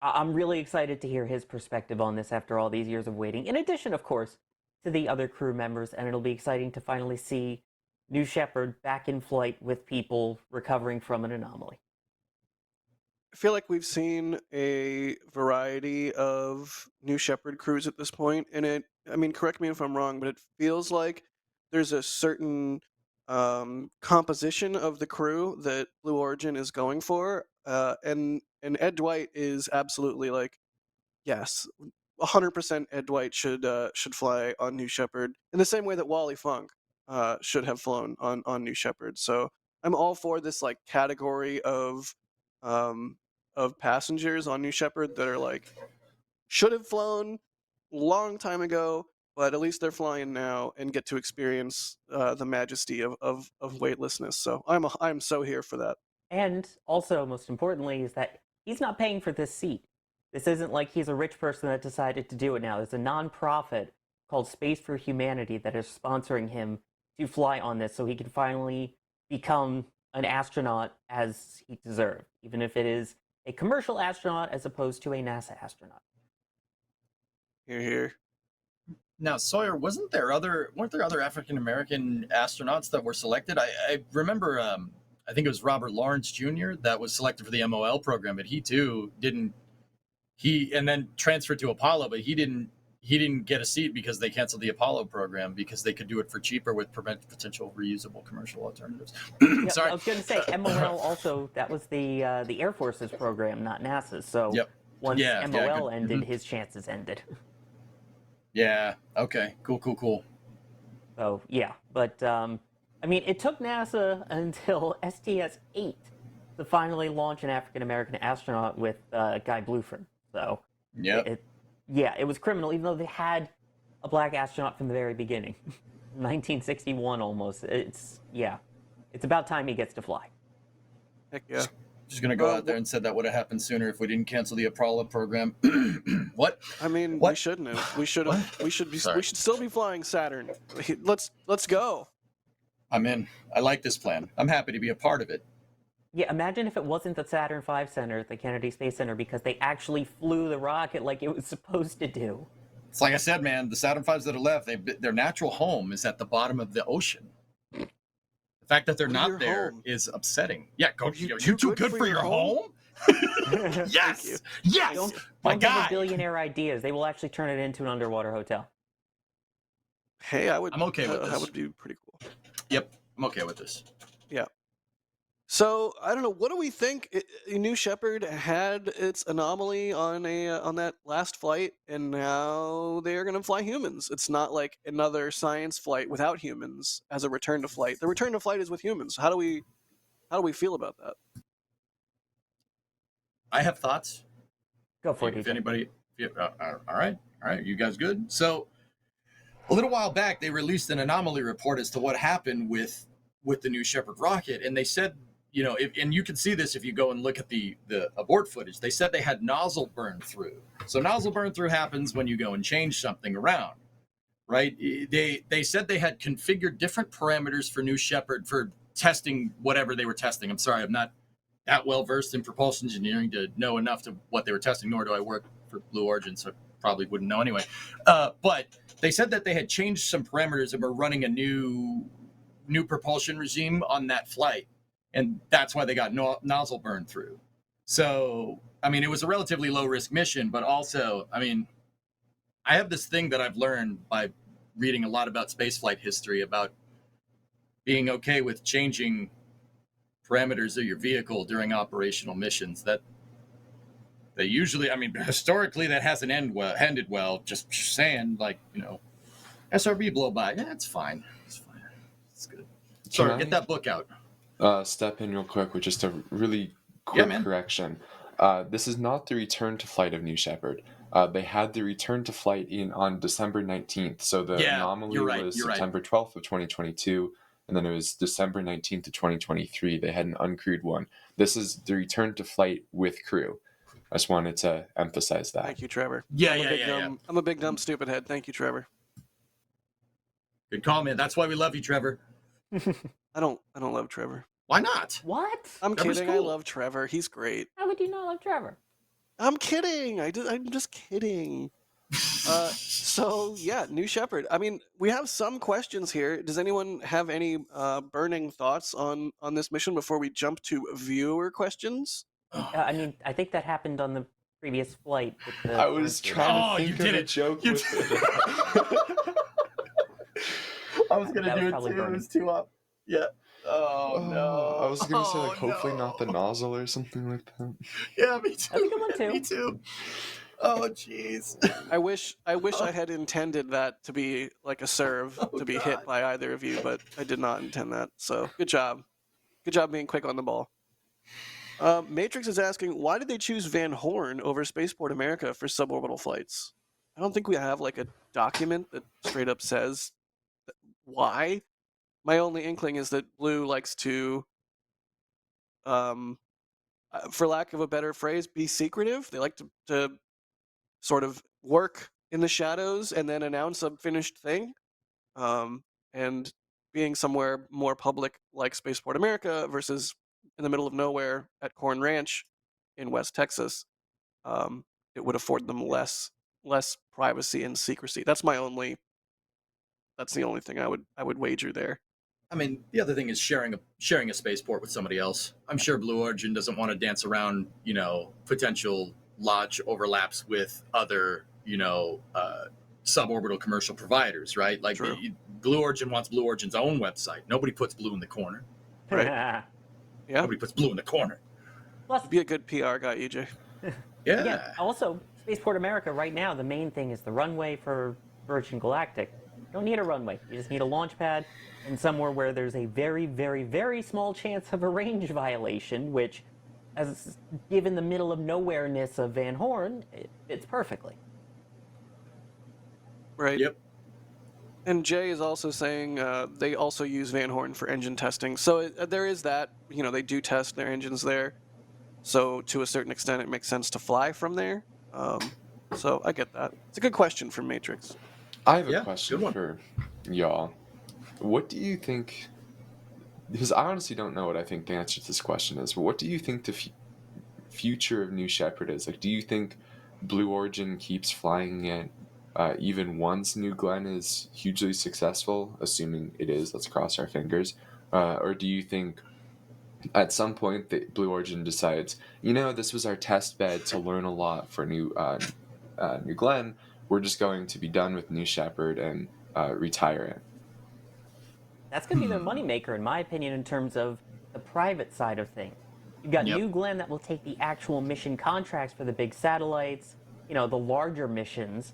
I'm really excited to hear his perspective on this after all these years of waiting, in addition, of course, to the other crew members, and it'll be exciting to finally see New Shepard back in flight with people recovering from an anomaly. I feel like we've seen a variety of New Shepard crews at this point, and I mean, correct me if I'm wrong, but it feels like there's a certain composition of the crew that Blue Origin is going for, and Ed Dwight is absolutely like, yes, 100% Ed Dwight should fly on New Shepard in the same way that Wally Funk should have flown on New Shepard. So I'm all for this like category of passengers on New Shepard that are like should have flown long time ago, but at least they're flying now and get to experience the majesty of weightlessness. So I'm so here for that. And also, most importantly, is that he's not paying for this seat. This isn't like he's a rich person that decided to do it now. There's a nonprofit called Space for Humanity that is sponsoring him to fly on this so he can finally become an astronaut as he deserved, even if it is a commercial astronaut as opposed to a NASA astronaut. Here, here. Now, Sawyer, weren't there other African American astronauts that were selected? I remember, I think it was Robert Lawrence Jr. that was selected for the MOL program, but he too didn't. And then transferred to Apollo, but he didn't get a seat because they canceled the Apollo program because they could do it for cheaper with potential reusable commercial alternatives. Yeah, Sorry, I was going to say MOL also, that was the Air Force's program, not NASA's. So once MOL ended, his chances ended. Yeah. Okay. Cool. So yeah, but I mean, it took NASA until STS-8 to finally launch an African American astronaut with Guy Bluford. So it was criminal, even though they had a black astronaut from the very beginning, 1961 almost. It's about time he gets to fly. Heck yeah. Just gonna go out there and said that would have happened sooner if we didn't cancel the Apollo program. What? I mean, we shouldn't have. We should have. We should still be flying Saturn. Let's go. I'm in. I like this plan. I'm happy to be a part of it. Yeah, imagine if it wasn't the Saturn V Center at the Kennedy Space Center because they actually flew the rocket like it was supposed to do. It's like I said, man, the Saturn V's that are left, their natural home is at the bottom of the ocean. The fact that they're Go to not your there home. is upsetting. Yeah, go. You You're too good for your home. Yes, yes. Don't My don't give guy. a billionaire ideas. They will actually turn it into an underwater hotel. Hey, I'm okay with that this. would be pretty cool. Yep, I'm okay with this. Yeah. So I don't know. What do we think? New Shepard had its anomaly on on that last flight, and now they are going to fly humans. It's not like another science flight without humans as a return to flight. The return to flight is with humans. How do we feel about that? I have thoughts. Go for it, If EJ. anybody, all right, you guys good? So, a little while back, they released an anomaly report as to what happened with the New Shepard rocket, and they said, and you can see this if you go and look at the abort footage. They said they had nozzle burn through. So nozzle burn through happens when you go and change something around, right? They said they had configured different parameters for New Shepard for testing whatever they were testing. I'm sorry, I'm not that well versed in propulsion engineering to know enough to what they were testing, nor do I work for Blue Origin, so I probably wouldn't know anyway. But they said that they had changed some parameters and were running a new propulsion regime on that flight, and that's why they got nozzle burn through. So, I mean, it was a relatively low risk mission, but also, I mean, I have this thing that I've learned by reading a lot about spaceflight history about being okay with changing parameters of your vehicle during operational missions. That they usually, I mean, historically that hasn't ended well. Just saying, like, SRB blow by. Yeah, it's fine. It's fine. It's good. Sorry, get that book out. Step in real quick with just a really Yeah, quick man. correction. This is not the return to flight of New Shepard. They had the return to flight on December 19th. So the anomaly you're right, was you're right. September 12th of 2022, and then it was December 19th of 2023. They had an uncrewed one. This is the return to flight with crew. I just wanted to emphasize that. Thank you, Trevor. Yeah, I'm a big dumb stupid head. Thank you, Trevor. Good call, man. That's why we love you, Trevor. I don't love Trevor. Why not? What? I'm Trevor's kidding. I cool. love Trevor. He's great. How would you not love Trevor? I'm kidding. I'm just kidding. So yeah, New Shepard. I mean, we have some questions here. Does anyone have any burning thoughts on this mission before we jump to viewer questions? I mean, I think that happened on the previous flight. With the I was trying to think of a joke with it. I was gonna That was do it probably too. burning. It was too up. Yeah. Oh no. I was gonna say like hopefully no. not the nozzle or something like that. Yeah, me too. That's a good one too. Me too. Oh jeez. I wish I had intended that to be like a serve to be hit by either of you, but I did not intend that. So good job being quick on the ball. Matrix is asking, why did they choose Van Horn over Spaceport America for suborbital flights? I don't think we have like a document that straight up says why. My only inkling is that Blue likes to, for lack of a better phrase, be secretive. They like to sort of work in the shadows and then announce a finished thing. And being somewhere more public like Spaceport America versus in the middle of nowhere at Corn Ranch in West Texas, it would afford them less privacy and secrecy. That's the only thing I would wager there. I mean, the other thing is sharing a spaceport with somebody else. I'm sure Blue Origin doesn't want to dance around, potential launch overlaps with other, suborbital commercial providers, right? Like Blue Origin wants Blue Origin's own website. Nobody puts Blue in the corner. Right. Yeah. Nobody puts Blue in the corner. Plus, be a good PR guy, EJ. Yeah. Again, also, Spaceport America right now, the main thing is the runway for Virgin Galactic. You don't need a runway. You just need a launch pad and somewhere where there's a very, very, very small chance of a range violation, which, as given the middle of nowhere-ness of Van Horn, it fits perfectly. Right. Yep. And Jay is also saying they also use Van Horn for engine testing. So there is that. They do test their engines there. So to a certain extent, it makes sense to fly from there. So I get that. It's a good question from Matrix. I have a question for y'all. What do you think? Because I honestly don't know what I think the answer to this question is. But what do you think the future of New Shepard is? Like, do you think Blue Origin keeps flying it even once New Glenn is hugely successful, assuming it is? Let's cross our fingers. Or do you think at some point the Blue Origin decides, this was our test bed to learn a lot for New Glenn. We're just going to be done with New Shepard and retire it. That's going to be their moneymaker, in my opinion, in terms of the private side of things. You've got New Glenn that will take the actual mission contracts for the big satellites, the larger missions,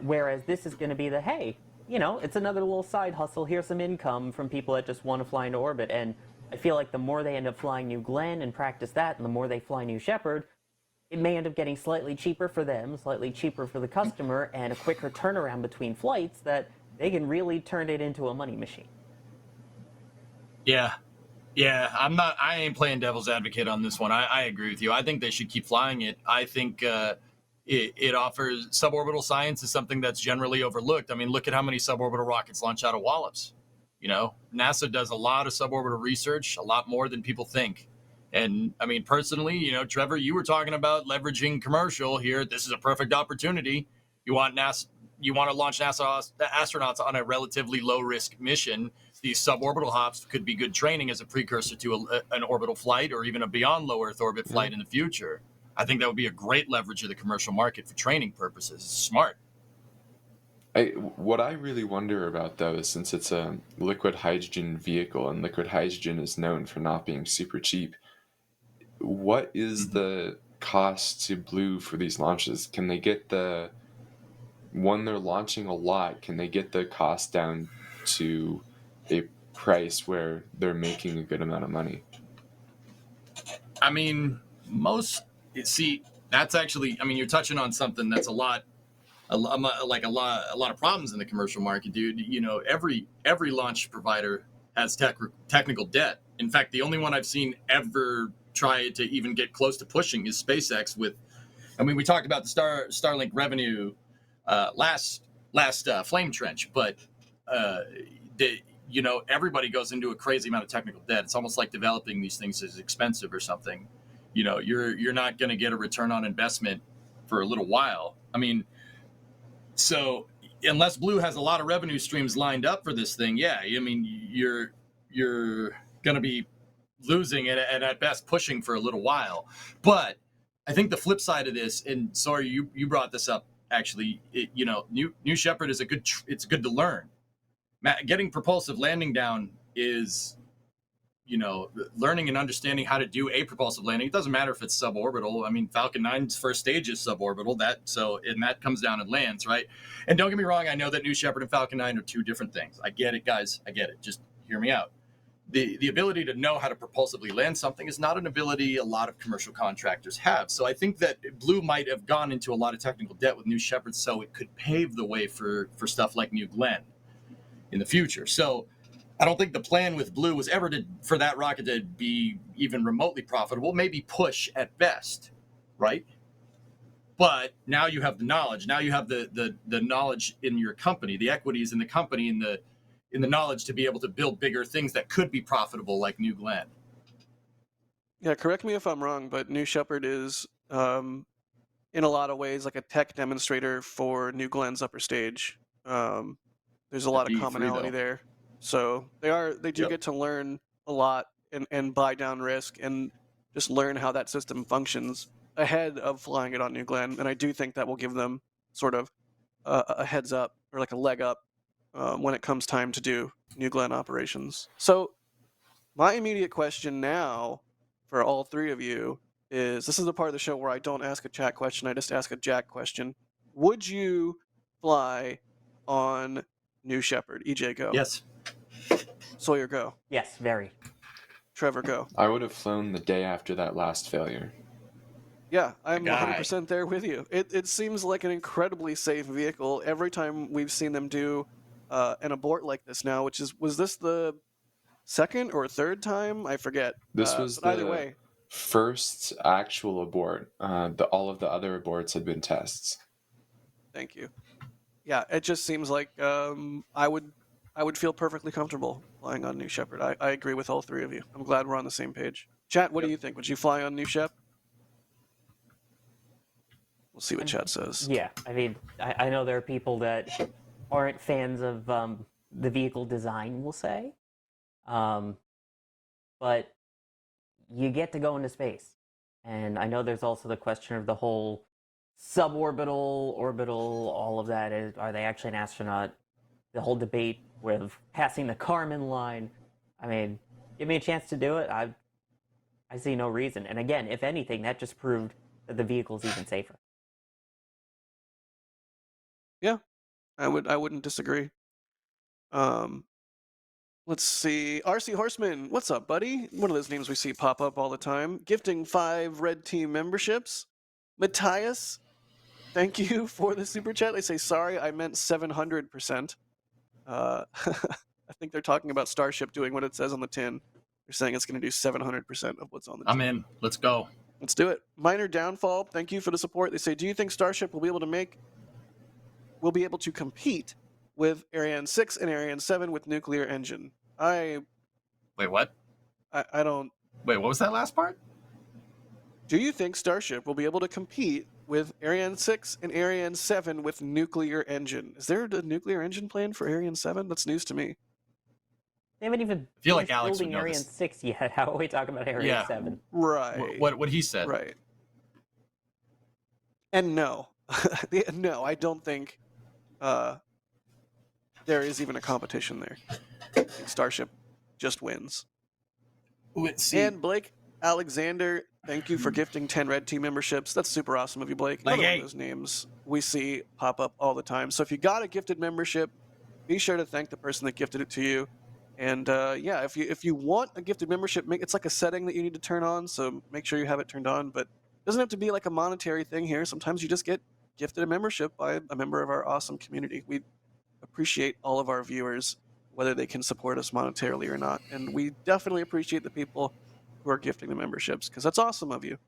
whereas this is going to be the, hey, it's another little side hustle. Here's some income from people that just want to fly into orbit. And I feel like the more they end up flying New Glenn and practice that, and the more they fly New Shepard, it may end up getting slightly cheaper for them, slightly cheaper for the customer, and a quicker turnaround between flights that they can really turn it into a money machine. Yeah. I ain't playing devil's advocate on this one. I agree with you. I think they should keep flying it. I think it offers suborbital science is something that's generally overlooked. I mean, look at how many suborbital rockets launch out of Wallops. NASA does a lot of suborbital research, a lot more than people think. And I mean, personally, Trevor, you were talking about leveraging commercial here. This is a perfect opportunity. You want to launch NASA astronauts on a relatively low risk mission. These suborbital hops could be good training as a precursor to an orbital flight or even a beyond low Earth orbit flight in the future. I think that would be a great leverage of the commercial market for training purposes. It's smart. What I really wonder about, though, is since it's a liquid hydrogen vehicle and liquid hydrogen is known for not being super cheap, what is the cost to Blue for these launches? Can they get when they're launching a lot, can they get the cost down to a price where they're making a good amount of money? I mean, that's actually, you're touching on something that's a lot of problems in the commercial market, dude. Every launch provider has technical debt. In fact, the only one I've seen ever try to even get close to pushing is SpaceX. We talked about the Starlink revenue last Flame Trench, but everybody goes into a crazy amount of technical debt. It's almost like developing these things is expensive or something. You're not going to get a return on investment for a little while. So unless Blue has a lot of revenue streams lined up for this thing, you're going to be losing and at best pushing for a little while. But I think the flip side of this, and sorry, you brought this up actually, New Shepard is it's good to learn. Getting propulsive landing down is, learning and understanding how to do a propulsive landing. It doesn't matter if it's suborbital. Falcon 9's first stage is suborbital. And that comes down and lands, right? And don't get me wrong, I know that New Shepard and Falcon 9 are two different things. I get it, guys. I get it. Just hear me out. The ability to know how to propulsively land something is not an ability a lot of commercial contractors have. So I think that Blue might have gone into a lot of technical debt with New Shepard so it could pave the way for stuff like New Glenn in the future. So I don't think the plan with Blue was ever for that rocket to be even remotely profitable, maybe push at best, right? But now you have the knowledge. Now you have the knowledge in your company, the equities in the company, in the knowledge to be able to build bigger things that could be profitable, like New Glenn. Yeah, correct me if I'm wrong, but New Shepard is, in a lot of ways, like a tech demonstrator for New Glenn's upper stage. There's a lot of commonality there. So they do get to learn a lot and buy down risk and just learn how that system functions ahead of flying it on New Glenn. And I do think that will give them sort of a heads up or like a leg up when it comes time to do New Glenn operations. So my immediate question now for all three of you is, this is the part of the show where I don't ask a chat question, I just ask a Jack question. Would you fly on New Shepard? EJ, go. Yes. Sawyer, go. Yes, very. Trevor, go. I would have flown the day after that last failure. Yeah, I'm 100% there with you. It seems like an incredibly safe vehicle. Every time we've seen them do an abort like this now, was this the second or third time? I forget. This was either way, first actual abort. All of the other aborts had been tests. Thank you. Yeah, it just seems like I would feel perfectly comfortable flying on New Shepard. I agree with all three of you. I'm glad we're on the same page. Chat, what do you think? Would you fly on New Shep? We'll see what chat says. Yeah, I know there are people that aren't fans of the vehicle design, we'll say. But you get to go into space. And I know there's also the question of the whole suborbital, orbital, all of that. Are they actually an astronaut? The whole debate with passing the Kármán line. I mean, give me a chance to do it. I see no reason. And again, if anything, that just proved that the vehicle's even safer. Yeah, I wouldn't disagree. Let's see. RC Horseman, what's up, buddy? One of those names we see pop up all the time. Gifting 5 Red Team memberships. Matthias, thank you for the super chat. They say, sorry, I meant 700%. I think they're talking about Starship doing what it says on the tin. They're saying it's going to do 700% of what's on the tin. I'm in. Let's go. Let's do it. Minor Downfall, thank you for the support. They say, do you think Starship will be able to compete with Ariane 6 and Ariane 7 with nuclear engine? Wait, what? I don't. Wait, what was that last part? Do you think Starship will be able to compete with Ariane 6 and Ariane 7 with nuclear engine? Is there a nuclear engine planned for Ariane 7? That's news to me. They haven't even feel like finished Alex would building know Ariane this. 6 yet. How are we talking about Ariane Yeah. 7? Right. What he said. Right. And no. No, I don't think there is even a competition there. I think Starship just wins. Let's see. And Blake Alexander, thank you for gifting 10 Red Team memberships. That's super awesome of you, Blake. Another one of those names we see pop up all the time. So if you got a gifted membership, be sure to thank the person that gifted it to you. And yeah, if you want a gifted membership, it's like a setting that you need to turn on. So make sure you have it turned on. But it doesn't have to be like a monetary thing here. Sometimes you just get gifted a membership by a member of our awesome community. We appreciate all of our viewers, whether they can support us monetarily or not. And we definitely appreciate the people who are gifting the memberships, because that's awesome of you.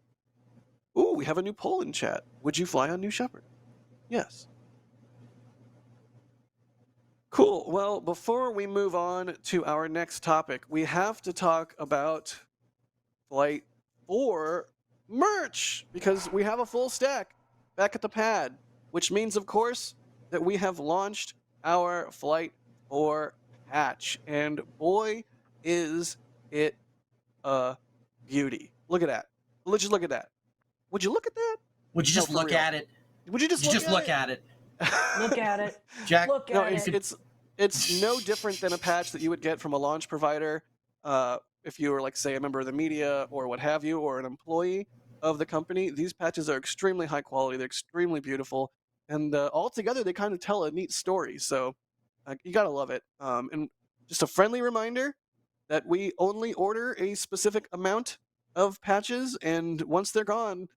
Ooh, we have a new poll in chat. Would you fly on New Shepard? Yes. Cool. Well, before we move on to our next topic, we have to talk about Flight 4 merch, because we have a full stack back at the pad, which means, of course, that we have launched our Flight 4 patch. And boy, is it a beauty. Look at that. Let's just look at that. Would you look at that? Would you just look at it? Would you just look at it? Look at it. Jack, Look at it. It's no different than a patch that you would get from a launch provider if you were, like, say, a member of the media or what have you, or an employee of the company. These patches are extremely high quality. They're extremely beautiful. And altogether, they kind of tell a neat story. So you got to love it. And just a friendly reminder that we only order a specific amount of patches, and once they're gone,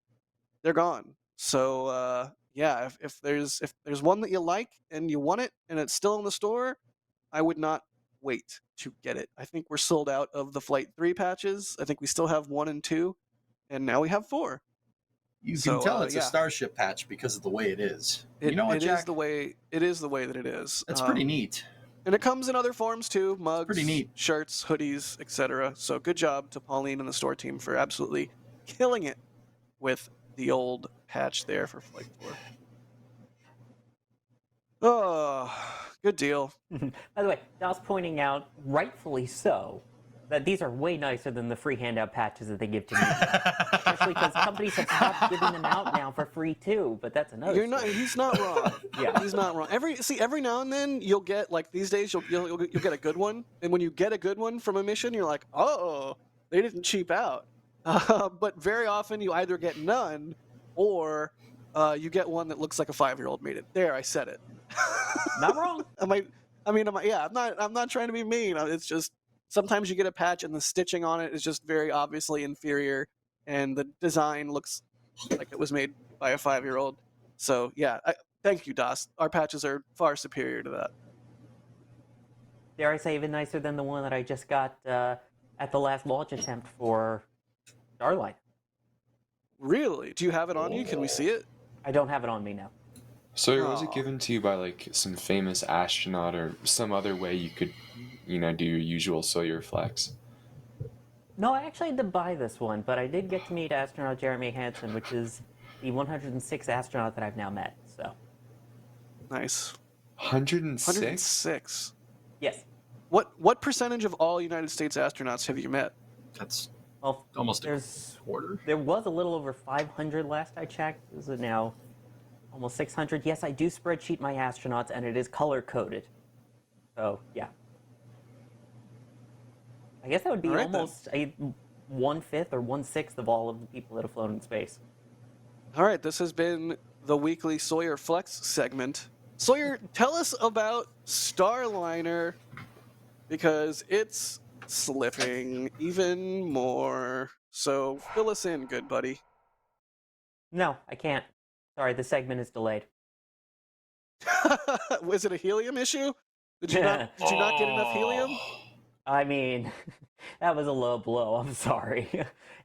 they're gone. So yeah, if there's one that you like and you want it and it's still in the store, I would not wait to get it. I think we're sold out of the Flight 3 patches. I think we still have 1 and 2, and now we have 4. You can tell it's yeah. a Starship patch because of the way it is. You know what, Jack? It is the way that it is. That's pretty neat. And it comes in other forms too, mugs, pretty neat. Shirts, hoodies, etc. So good job to Pauline and the store team for absolutely killing it with the old patch there for Flight 4. Oh, good deal. By the way, Dal's pointing out, rightfully so, that these are way nicer than the free handout patches that they give to me. Especially because companies have stopped giving them out now for free too, but that's another story. He's not wrong. Yeah. He's not wrong. Every now and then you'll get, like, these days you'll get a good one, and when you get a good one from a mission, you're like, oh, they didn't cheap out. But very often you either get none, or you get one that looks like a 5-year-old made it. There, I said it. Not wrong. I'm not trying to be mean. It's just sometimes you get a patch and the stitching on it is just very obviously inferior, and the design looks like it was made by a 5-year-old. So yeah, thank you, Das. Our patches are far superior to that. Dare I say even nicer than the one that I just got at the last launch attempt for Starlight. Really? Do you have it on you? Can we see it? I don't have it on me now. So was it given to you by, like, some famous astronaut or some other way you could, do your usual solar flex? No, I actually had to buy this one, but I did get to meet astronaut Jeremy Hansen, which is the 106th astronaut that I've now met. So nice. 106? 106. Yes. What percentage of all United States astronauts have you met? That's Well, almost a there's quarter. there was a little over 500 last I checked. Is it now almost 600? Yes, I do spreadsheet my astronauts, and it is color coded. So yeah, I guess that would be All right, then. almost a 1/5 or 1/6 of all of the people that have flown in space. All right, this has been the weekly Sawyer Flex segment. Sawyer, tell us about Starliner, because it's slipping even more. So fill us in, good buddy. No, I can't. Sorry, the segment is delayed. Was it a helium issue? Did you not get enough helium? I mean, that was a low blow. I'm sorry.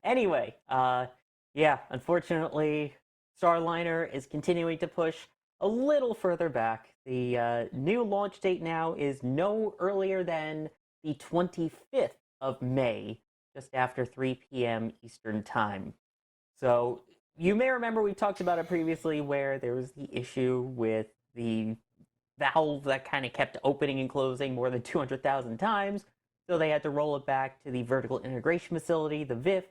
Anyway, yeah, unfortunately, Starliner is continuing to push a little further back. The new launch date now is no earlier than the 25th of May, just after 3 p.m. Eastern Time. So you may remember we talked about it previously where there was the issue with the valve that kind of kept opening and closing more than 200,000 times. So they had to roll it back to the vertical integration facility, the VIF,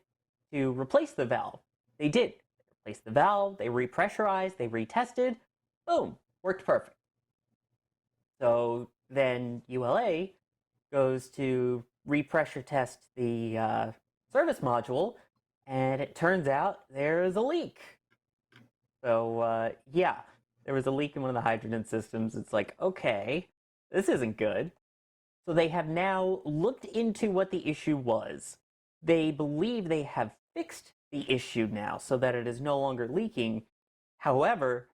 to replace the valve. They did. They replaced the valve, they repressurized, they retested. Boom, worked perfect. So then ULA goes to repressure test the service module, and it turns out there is a leak. So yeah, there was a leak in one of the hydrogen systems. It's like, okay, this isn't good. So they have now looked into what the issue was. They believe they have fixed the issue now so that it is no longer leaking. However,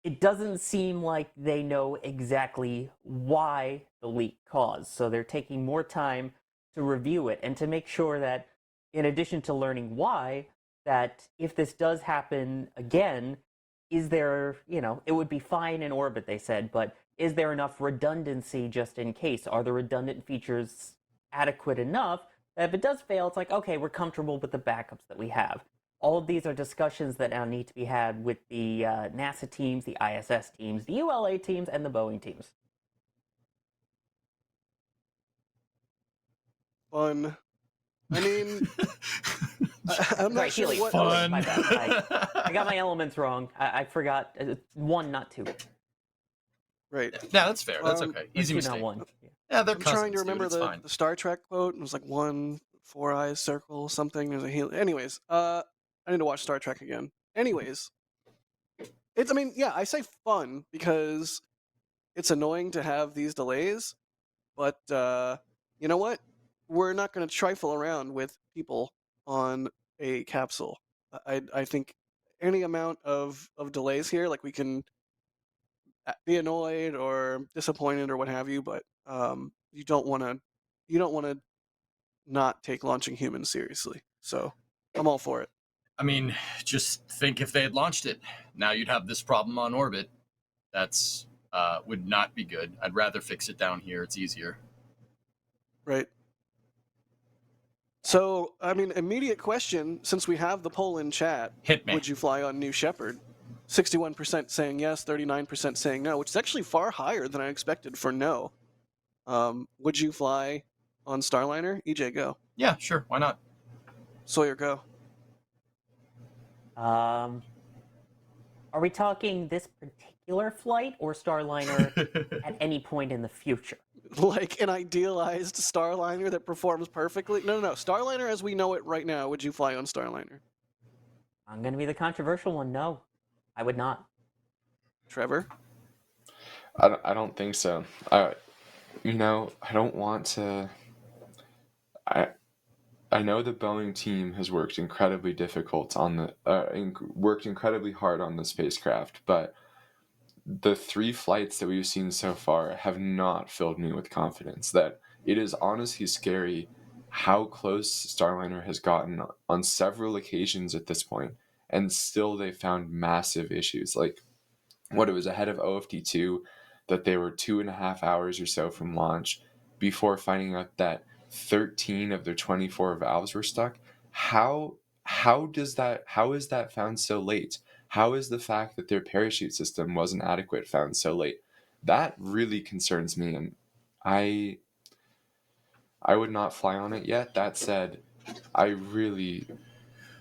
it doesn't seem like they know exactly why the leak caused. So they're taking more time to review it and to make sure that, in addition to learning why, that if this does happen again, is there, it would be fine in orbit, they said, but is there enough redundancy just in case? Are the redundant features adequate enough that if it does fail, it's like, okay, we're comfortable with the backups that we have. All of these are discussions that now need to be had with the NASA teams, the ISS teams, the ULA teams, and the Boeing teams. Fun. I mean, I'm not sure helium. what. Fun. My bad. I got my elements wrong. I forgot 1, not 2. Right. Yeah, that's fair. That's okay. Easy 2, mistake. not 1. Yeah, they're I'm trying to cousins, dude. remember It's fine. the Star Trek quote. It was like 1 4 eyes circle something. There's a helium. Anyways, I need to watch Star Trek again. Anyways, I mean, yeah, I say fun because it's annoying to have these delays, but you know what? We're not going to trifle around with people on a capsule. I think any amount of delays here, like we can be annoyed or disappointed or what have you, but you don't want to not take launching humans seriously. So I'm all for it. I mean, just think if they had launched it, now you'd have this problem on orbit. That's would not be good. I'd rather fix it down here. It's easier. Right. So, I mean, immediate question, since we have the poll in chat, Hit me. would you fly on New Shepard? 61% saying yes, 39% saying no, which is actually far higher than I expected for no. Would you fly on Starliner? EJ, go. Yeah, sure. Why not? Sawyer, go. Are we talking this particular flight or Starliner at any point in the future? Like an idealized Starliner that performs perfectly? No. Starliner as we know it right now, would you fly on Starliner? I'm going to be the controversial one. No, I would not. Trevor? I don't think so. I don't want to. I know the Boeing team has worked incredibly worked incredibly hard on the spacecraft, but the 3 flights that we've seen so far have not filled me with confidence. That it is honestly scary how close Starliner has gotten on several occasions at this point, and still they found massive issues. Like, it was ahead of OFD2, that they were 2.5 hours or so from launch before finding out that 13 of their 24 valves were stuck. How is that found so late? How is the fact that their parachute system wasn't adequate found so late? That really concerns me, and I would not fly on it yet. That said, I really,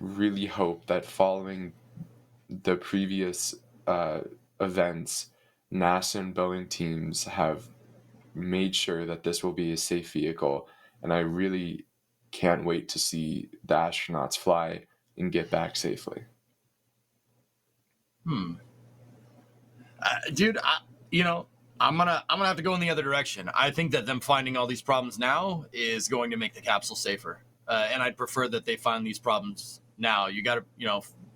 really hope that following the previous events, NASA and Boeing teams have made sure that this will be a safe vehicle, and I really can't wait to see the astronauts fly and get back safely. Dude, I'm gonna have to go in the other direction. I think that them finding all these problems now is going to make the capsule safer, and I'd prefer that they find these problems now. You got to,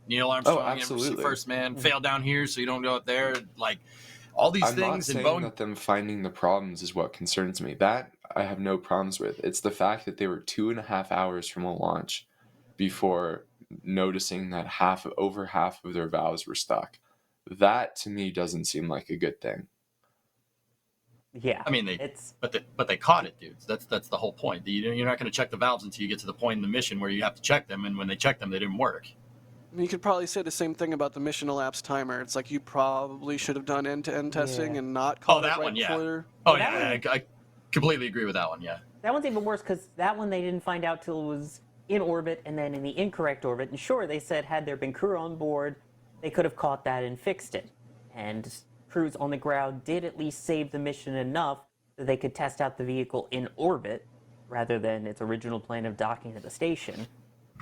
Neil Armstrong, absolutely. first man, fail down here so you don't go up there. Like all these I'm not things, and saying Boeing. that them finding the problems is what concerns me. That I have no problems with. It's the fact that they were 2.5 hours from a launch before noticing that over half of their valves were stuck. That to me doesn't seem like a good thing. Yeah, I mean, but they caught it, dudes. That's the whole point. You're not going to check the valves until you get to the point in the mission where you have to check them, and when they check them, they didn't work. I mean, you could probably say the same thing about the mission elapsed timer. It's like you probably should have done end-to-end testing and not called that it right one, yeah. before. Oh yeah, I completely agree with that one. Yeah. That one's even worse because that one they didn't find out till it was in orbit and then in the incorrect orbit. And sure, they said had there been crew on board, they could have caught that and fixed it. And crews on the ground did at least save the mission enough that they could test out the vehicle in orbit rather than its original plan of docking at the station.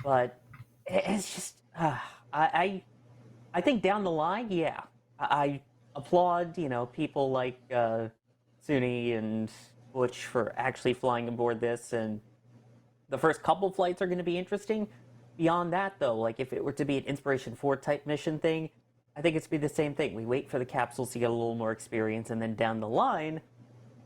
But it's just, I think down the line, yeah, I applaud, people like Suni and Butch for actually flying aboard this, and the first couple flights are going to be interesting. Beyond that, though, like if it were to be an Inspiration 4 type mission thing, I think it's be the same thing. We wait for the capsules to get a little more experience, and then down the line,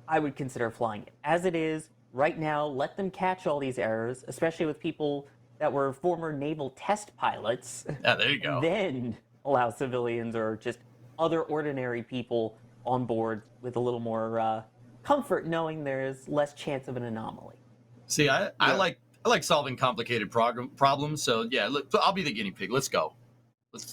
I would consider flying it. As it is, right now, let them catch all these errors, especially with people that were former naval test pilots. Yeah, there you go. And then allow civilians or just other ordinary people on board with a little more comfort knowing there's less chance of an anomaly. See, I like solving complicated problems. So yeah, look, I'll be the guinea pig. Let's go.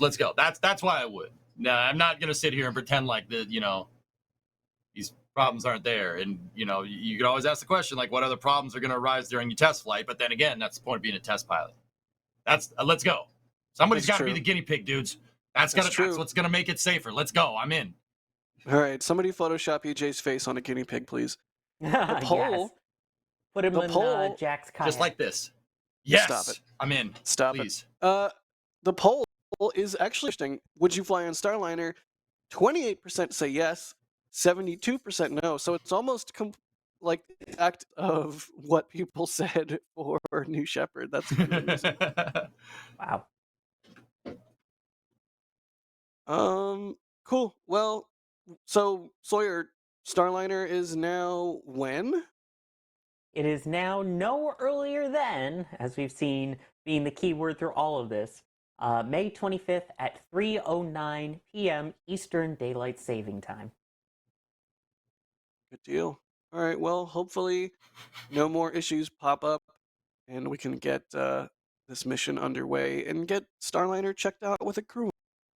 Let's go. That's why I would. No, I'm not gonna sit here and pretend like these problems aren't there. And you could always ask the question like, what other problems are gonna arise during your test flight? But then again, that's the point of being a test pilot. That's let's go. Somebody's got to be the guinea pig, dudes. That's what's gonna make it safer. Let's go. I'm in. All right, somebody Photoshop EJ's face on a guinea pig, please. The poll. Yes. Put him in Jack's kayak. Just like this. Yes. Stop it. I'm in. Stop Please. it. The poll is actually interesting. Would you fly on Starliner? 28% say yes, 72% no. So it's almost like the act of what people said for New Shepard. That's kind of amazing. Wow. Cool. Well, so Sawyer, Starliner is now when? It is now no earlier than, as we've seen being the key word through all of this, May 25th at 3:09 p.m. Eastern Daylight Saving Time. Good deal. All right. Well, hopefully no more issues pop up and we can get this mission underway and get Starliner checked out with a crew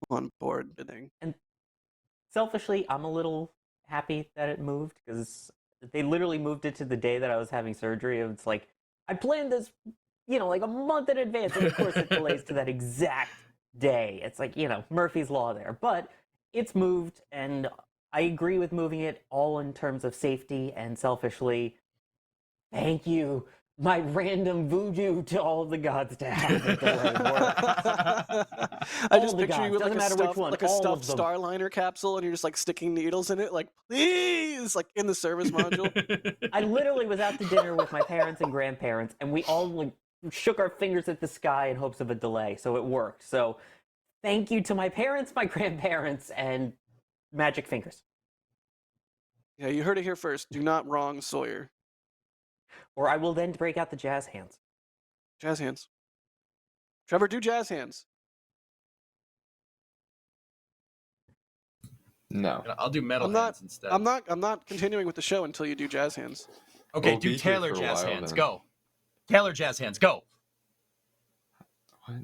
on board. And selfishly, I'm a little happy that it moved because they literally moved it to the day that I was having surgery. It's like, I planned this, like a month in advance. And of course it delays to that exact day. It's like, Murphy's Law there. But it's moved, and I agree with moving it all in terms of safety, and selfishly, thank you, my random voodoo to all of the gods to have the delay work. I just picture you with Doesn't like a stuffed them. Starliner capsule, and you're just like sticking needles in it, like please, like in the service module. I literally was out to dinner with my parents and grandparents, and we all like shook our fingers at the sky in hopes of a delay, so it worked. So thank you to my parents, my grandparents, and magic fingers. Yeah, you heard it here first. Do not wrong Sawyer. Or I will then break out the jazz hands. Jazz hands. Trevor, do jazz hands. No. I'll do metal hands instead. I'm not continuing with the show until you do jazz hands. Okay, We'll do Taylor jazz hands. Then. Go. Taylor jazz hands. Go. What?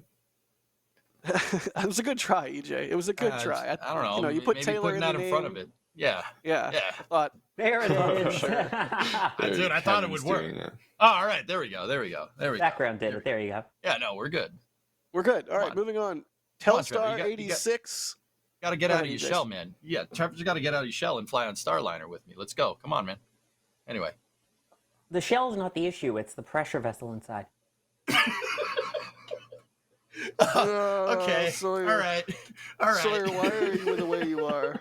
It was a good try, EJ. It was a good try. I don't know. You put maybe Taylor putting in that the in name. front of it. Yeah. Yeah. Yeah. I thought. There it is. Sure. Dude, I thought it would Kevin's work. doing it. Oh, all right. There we go. There we go. There we go. Background did it. There you go. Yeah, no, we're good. We're good. All Come right, on. moving on. Come on, Trevor, Telstar you got- 86. Got to get Go out ahead, of your EJ. shell, man. Yeah, Trevor's got to get out of your shell and fly on Starliner with me. Let's go. Come on, man. Anyway. The shell's not the issue, it's the pressure vessel inside. Okay. Sawyer. All right. All right. Sawyer, why are you the way you are?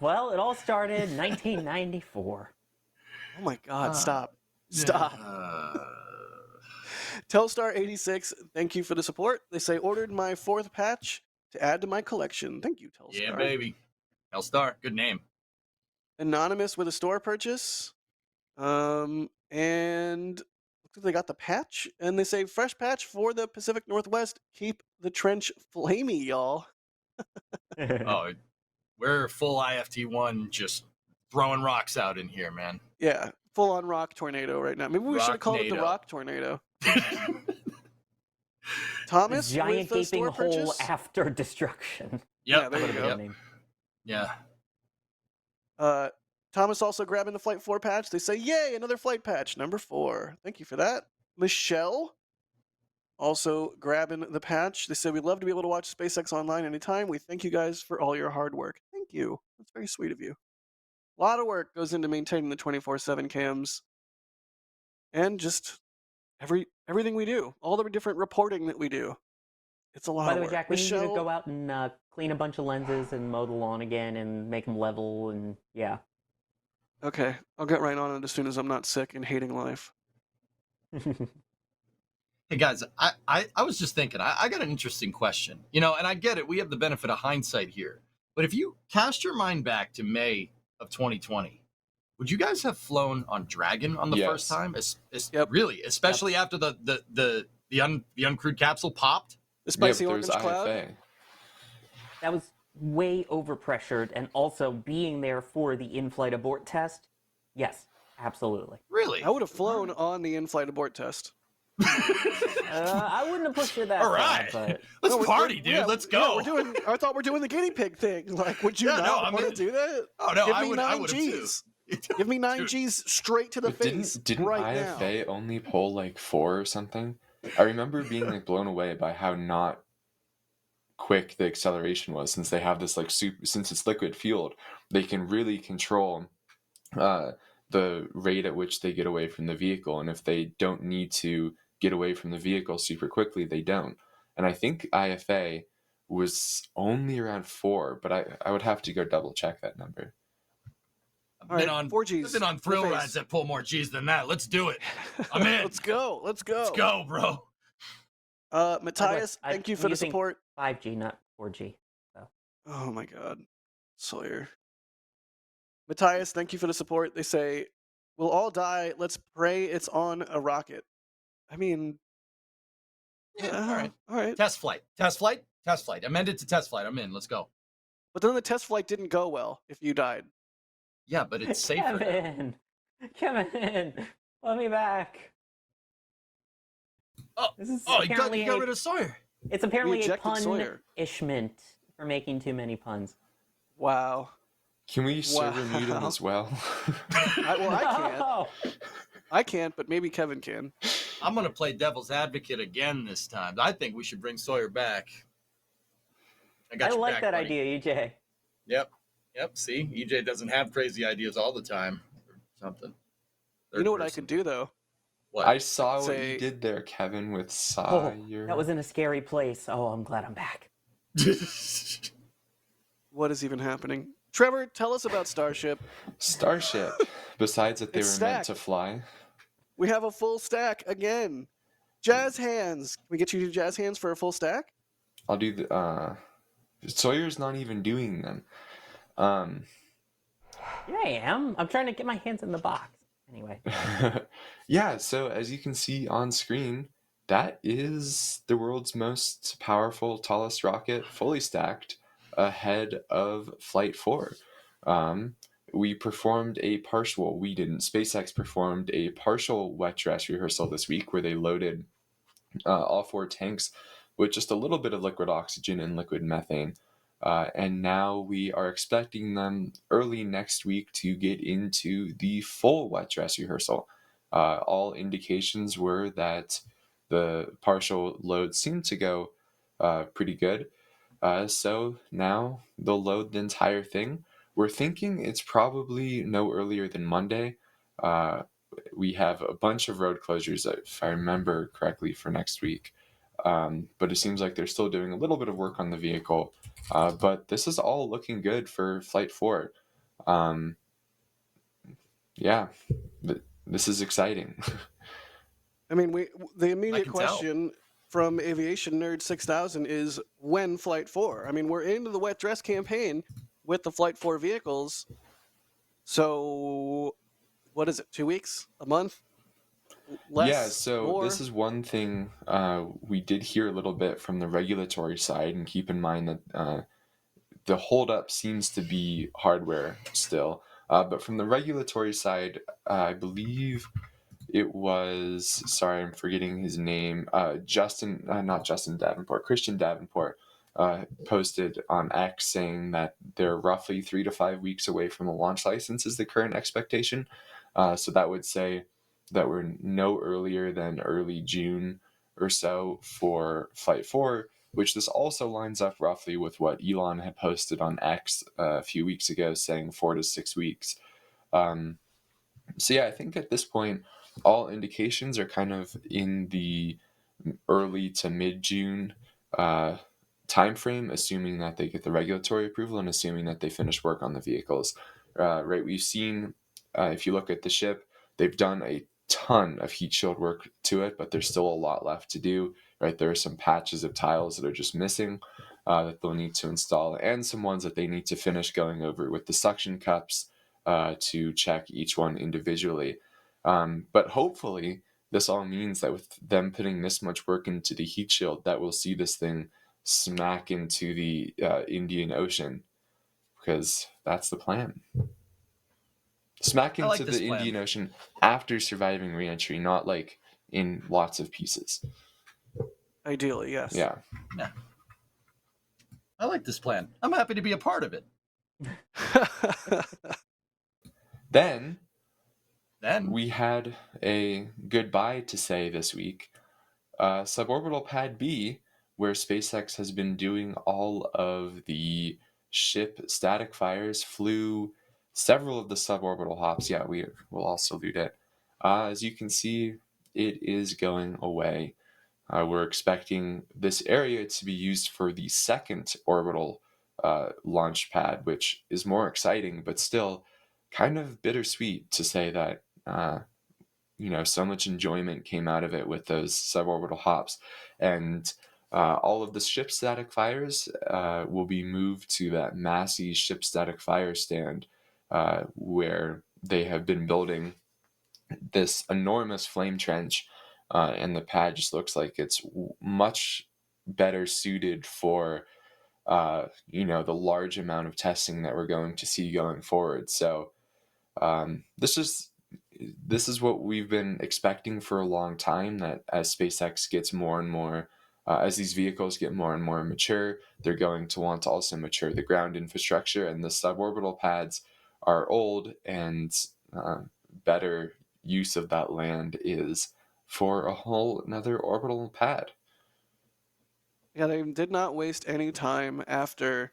Well, it all started in 1994. Oh my God! Stop! Stop! Telstar 86. Thank you for the support. They say ordered my 4th patch to add to my collection. Thank you, Telstar. Yeah, baby. Hellstar. Good name. Anonymous with a store purchase. And looks like they got the patch, and they say fresh patch for the Pacific Northwest. Keep the trench flamey, y'all. Oh, we're full IFT1 just throwing rocks out in here, man. Yeah, full on rock tornado right now. Maybe we should have called it the Rocknado. rock tornado. Thomas Giant with a gaping store hole purchase. after destruction. Yeah, there you Would've been go. the name. Yeah. Thomas also grabbing the Flight 4 patch. They say, yay, another flight patch, number 4. Thank you for that. Michelle also grabbing the patch. They say, we'd love to be able to watch SpaceX online anytime. We thank you guys for all your hard work. Thank you. That's very sweet of you. A lot of work goes into maintaining the 24/7 cams. And just everything we do. All the different reporting that we do. It's a lot By of the way, work. Jack, we need you to Michelle, go out and clean a bunch of lenses and mow the lawn again and make them level and yeah. okay, I'll get right on it as soon as I'm not sick and hating life. Hey guys, I was just thinking, I got an interesting question. You know, and I get it, we have the benefit of hindsight here. But if you cast your mind back to May of 2020, would you guys have flown on Dragon on the Yes. first time? Yep. Really, especially after the uncrewed capsule popped? The Yeah, spicy but there's orange cloud. IFA. That was way overpressured, and also being there for the in-flight abort test. Yes, absolutely. Really? I would have flown on the in-flight abort test. I wouldn't have pushed it that All far, right. but Let's No, party, dude. Let's go. I thought we're doing the guinea pig thing. Like, would you Yeah, no, not I'm want to in. do that? Oh no, Give I me would. 9 I would have too. Gs. Give me 9 Dude. Gs straight to the But face didn't right now. IFA only pull like 4 or something? I remember being like blown away by how not quick the acceleration was, since they have this like since it's liquid fueled, they can really control the rate at which they get away from the vehicle, and if they don't need to get away from the vehicle super quickly, they don't. And I think IFA was only around 4, but I would have to go double check that number. All right, 4 Gs. I've been on thrill to the rides face. that pull more G's than that. Let's do it. I'm in. Let's go. Let's go. Let's go, bro. Matthias, I'm thank you for the using support. 5G, not 4G. Oh my God, Sawyer. Matthias, thank you for the support. They say, we'll all die. Let's pray it's on a rocket. I mean, Yeah, all right. All right. Test flight. Test flight. Test flight. Amended to test flight. I'm in. Let's go. But then the test flight didn't go well if you died. Yeah, but it's safer. Kevin, let me back. Oh, This is oh, you got apparently rid of Sawyer. It's apparently a ejected Sawyer. punishment for making too many puns. Wow. Can we server mute him Wow. as well? I can't. I can't, but maybe Kevin can. I'm gonna play devil's advocate again this time. I think we should bring Sawyer back. I got I your like back, that buddy. idea, EJ. Yep. See, EJ doesn't have crazy ideas all the time. Or something. You know what I could do though? What? I saw what Say- you did there, Kevin, with Oh, Sawyer. that was in a scary place. Oh, I'm glad I'm back. What is even happening? Trevor, tell us about Starship. Starship. Besides that they It's were meant stacked. to fly. We have a full stack again. Jazz hands. Can we get you to jazz hands for a full stack? I'll do the Sawyer's not even doing them. Yeah, I am. I'm trying to get my hands in the box. Anyway. Yeah, so as you can see on screen, that is the world's most powerful, tallest rocket, fully stacked, ahead of Flight 4. We performed a partial, we didn't, SpaceX performed a partial wet dress rehearsal this week where they loaded all 4 tanks with just a little bit of liquid oxygen and liquid methane And now we are expecting them early next week to get into the full wet dress rehearsal. All indications were that the partial load seemed to go pretty good. So now they'll load the entire thing. We're thinking it's probably no earlier than Monday. We have a bunch of road closures, if I remember correctly, for next week. But it seems like they're still doing a little bit of work on the vehicle. But this is all looking good for Flight 4. Yeah, this is exciting. I mean, the immediate can tell. question from Aviation Nerd 6000 is when Flight 4? I mean, we're into the wet dress campaign with the Flight 4 vehicles. So, what is it? 2 weeks? A month? Less? Yeah, so more? this is one thing we did hear a little bit from the regulatory side, and keep in mind that the holdup seems to be hardware still. But from the regulatory side, I believe it was, sorry, I'm forgetting his name, not Justin Davenport, Christian Davenport, posted on X saying that they're roughly 3 to 5 weeks away from a launch license is the current expectation. So that would say that we're no earlier than early June or so for Flight 4, which this also lines up roughly with what Elon had posted on X a few weeks ago, saying 4 to 6 weeks. So yeah, I think at this point, all indications are kind of in the early to mid-June timeframe, assuming that they get the regulatory approval and assuming that they finish work on the vehicles. Right, we've seen, if you look at the ship, they've done a ton of heat shield work to it, but there's still a lot left to do. Right, there are some patches of tiles that are just missing that they'll need to install, and some ones that they need to finish going over with the suction cups to check each one individually. But hopefully, this all means that with them putting this much work into the heat shield, that we'll see this thing smack into the Indian Ocean, because that's the plan. Smack into the Indian Ocean after surviving reentry, not like in lots of pieces. Ideally, yes. Yeah. I like this plan. I'm happy to be a part of it. Then we had a goodbye to say this week. Suborbital Pad B, where SpaceX has been doing all of the ship static fires, flew several of the suborbital hops. Yeah, we will also do that. As you can see, it is going away. We're expecting this area to be used for the second orbital launch pad, which is more exciting, but still kind of bittersweet to say that so much enjoyment came out of it with those suborbital hops. And all of the ship static fires will be moved to that Massey ship static fire stand where they have been building this enormous flame trench. And the pad just looks like it's much better suited for the large amount of testing that we're going to see going forward. So this is what we've been expecting for a long time, that as SpaceX gets more and more, as these vehicles get more and more mature, they're going to want to also mature the ground infrastructure, and the suborbital pads are old, and better use of that land is for a whole another orbital pad. Yeah, they did not waste any time after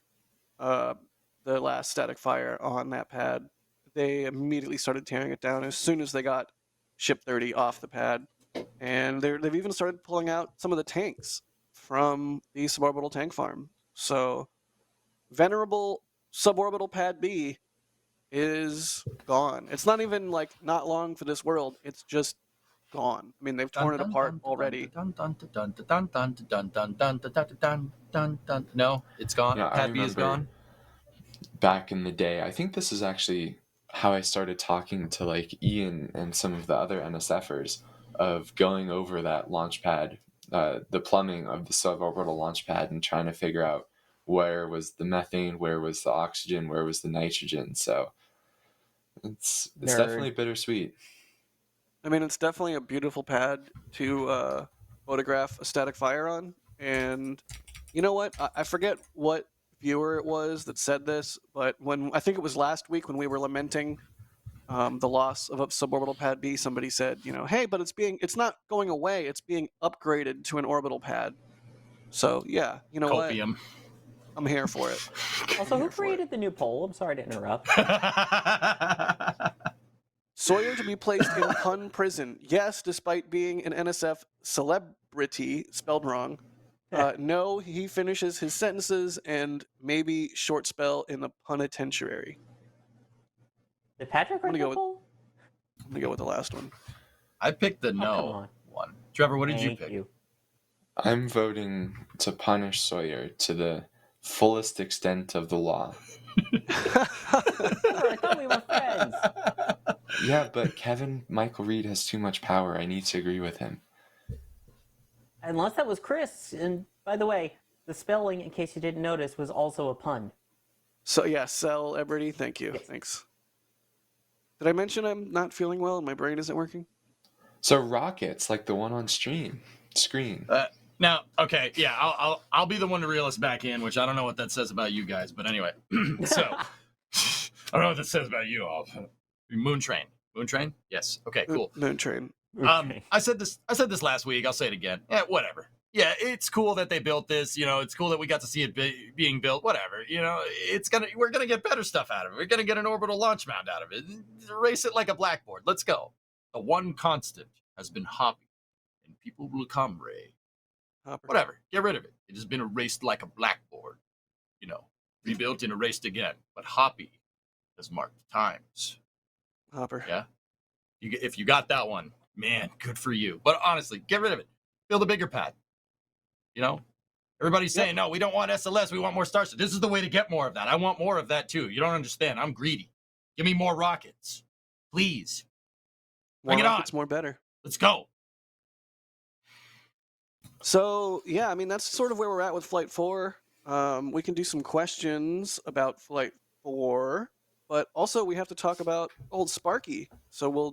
the last static fire on that pad. They immediately started tearing it down as soon as they got Ship 30 off the pad. And they've even started pulling out some of the tanks from the suborbital tank farm. So, venerable suborbital pad B is gone. It's not even like not long for this world. It's just gone. I mean, they've torn it apart already. No, it's gone. Yeah, Pad B is gone. Back in the day, I think this is actually how I started talking to like Ian and some of the other NSFers of going over that launch pad, the plumbing of the suborbital launch pad, and trying to figure out where was the methane, where was the oxygen, where was the nitrogen. So it's definitely bittersweet. I mean, it's definitely a beautiful pad to photograph a static fire on. And you know what? I forget what viewer it was that said this, but I think it was last week when we were lamenting the loss of suborbital pad B, somebody said, hey, but it's not going away, it's being upgraded to an orbital pad. So yeah, you know Copium. what? I'm here for it. Also, who created the new poll? I'm sorry to interrupt. Sawyer to be placed in pun prison. Yes, despite being an NSF celebrity, spelled wrong. No, he finishes his sentences and maybe short spell in the penitentiary. Did Patrick write the poll? I'm going to go with the last one. I picked the come no on. one. Trevor, what did you Thank pick? you. I'm voting to punish Sawyer to the fullest extent of the law. I thought we were friends. Yeah, but Kevin Michael Reed has too much power. I need to agree with him. Unless that was Chris. And by the way, the spelling, in case you didn't notice, was also a pun. So yeah, celebrity. Thank you. Yes. Thanks. Did I mention I'm not feeling well and my brain isn't working? So rockets, like the one on screen. Now, okay, yeah, I'll be the one to reel us back in, which I don't know what that says about you guys, but anyway. So I don't know what that says about you all. Moon Train. Yes. Okay. Cool. Moon Train. I said this last week. I'll say it again. Yeah. Whatever. Yeah. It's cool that they built this. It's cool that we got to see it being built. Whatever. We're gonna get better stuff out of it. We're gonna get an orbital launch mount out of it. Erase it like a blackboard. Let's go. The one constant has been Hoppy, and people will come, Ray. Hopper. Whatever. Get rid of it. It has been erased like a blackboard. Rebuilt and erased again. But Hoppy has marked the times. Hopper. Yeah. If you got that one, man, good for you. But honestly, get rid of it. Build a bigger pad. Everybody's saying, no, we don't want SLS. We want more Starship. This is the way to get more of that. I want more of that too. You don't understand. I'm greedy. Give me more rockets. Please. Bring it on. It's more better. Let's go. So, yeah, I mean, that's sort of where we're at with Flight 4. We can do some questions about Flight 4, but also we have to talk about old Sparky. So we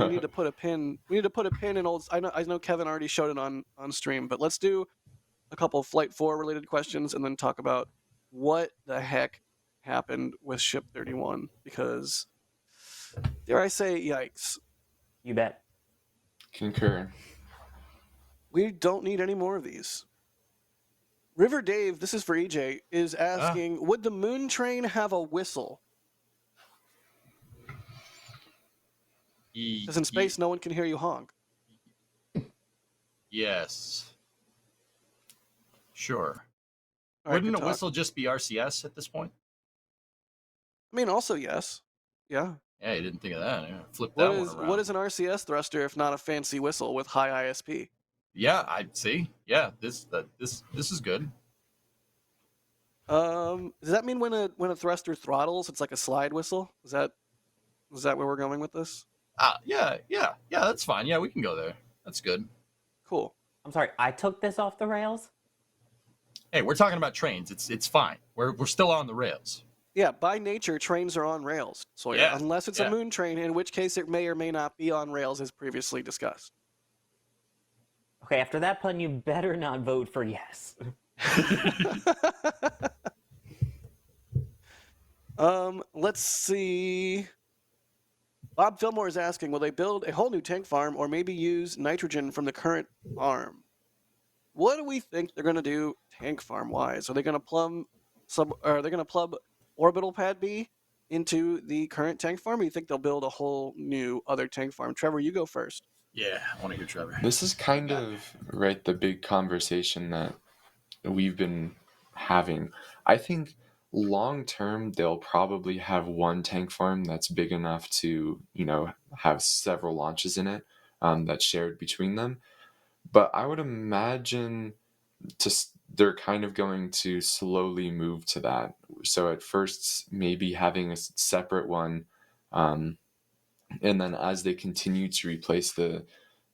need to put a pin. We need to put a pin in old. I know Kevin already showed it on stream, but let's do a couple of Flight 4 related questions and then talk about what the heck happened with Ship 31, because dare I say, yikes. You bet. Concur. We don't need any more of these. River Dave, this is for EJ, is asking, would the Moon Train have a whistle? Because in space, no one can hear you honk. Yes. Sure. All right, Wouldn't good a talk. whistle just be RCS at this point? I mean, also yes. Yeah. Yeah, you didn't think of that. Yeah, flip that one around. What is an RCS thruster if not a fancy whistle with high ISP? Yeah, I see. Yeah, this is good. Does that mean when a thruster throttles, it's like a slide whistle? Is that where we're going with this? Yeah, that's fine. Yeah, we can go there. That's good. Cool. I'm sorry, I took this off the rails? Hey, we're talking about trains. It's fine. We're still on the rails. Yeah, by nature, trains are on rails, Sawyer. Yeah, Unless it's a moon train, in which case it may or may not be on rails, as previously discussed. Okay, after that pun, you better not vote for yes. Let's see. Bob Fillmore is asking, will they build a whole new tank farm or maybe use nitrogen from the current farm? What do we think they're going to do tank farm wise? Are they going to plumb orbital pad B into the current tank farm, or you think they'll build a whole new other tank farm? Trevor, you go first. Yeah, I want to hear Trevor. This is kind of the big conversation that we've been having. I think long term they'll probably have one tank farm that's big enough to have several launches in it that's shared between them. But I would imagine they're kind of going to slowly move to that. So at first maybe having a separate one, and then as they continue to replace the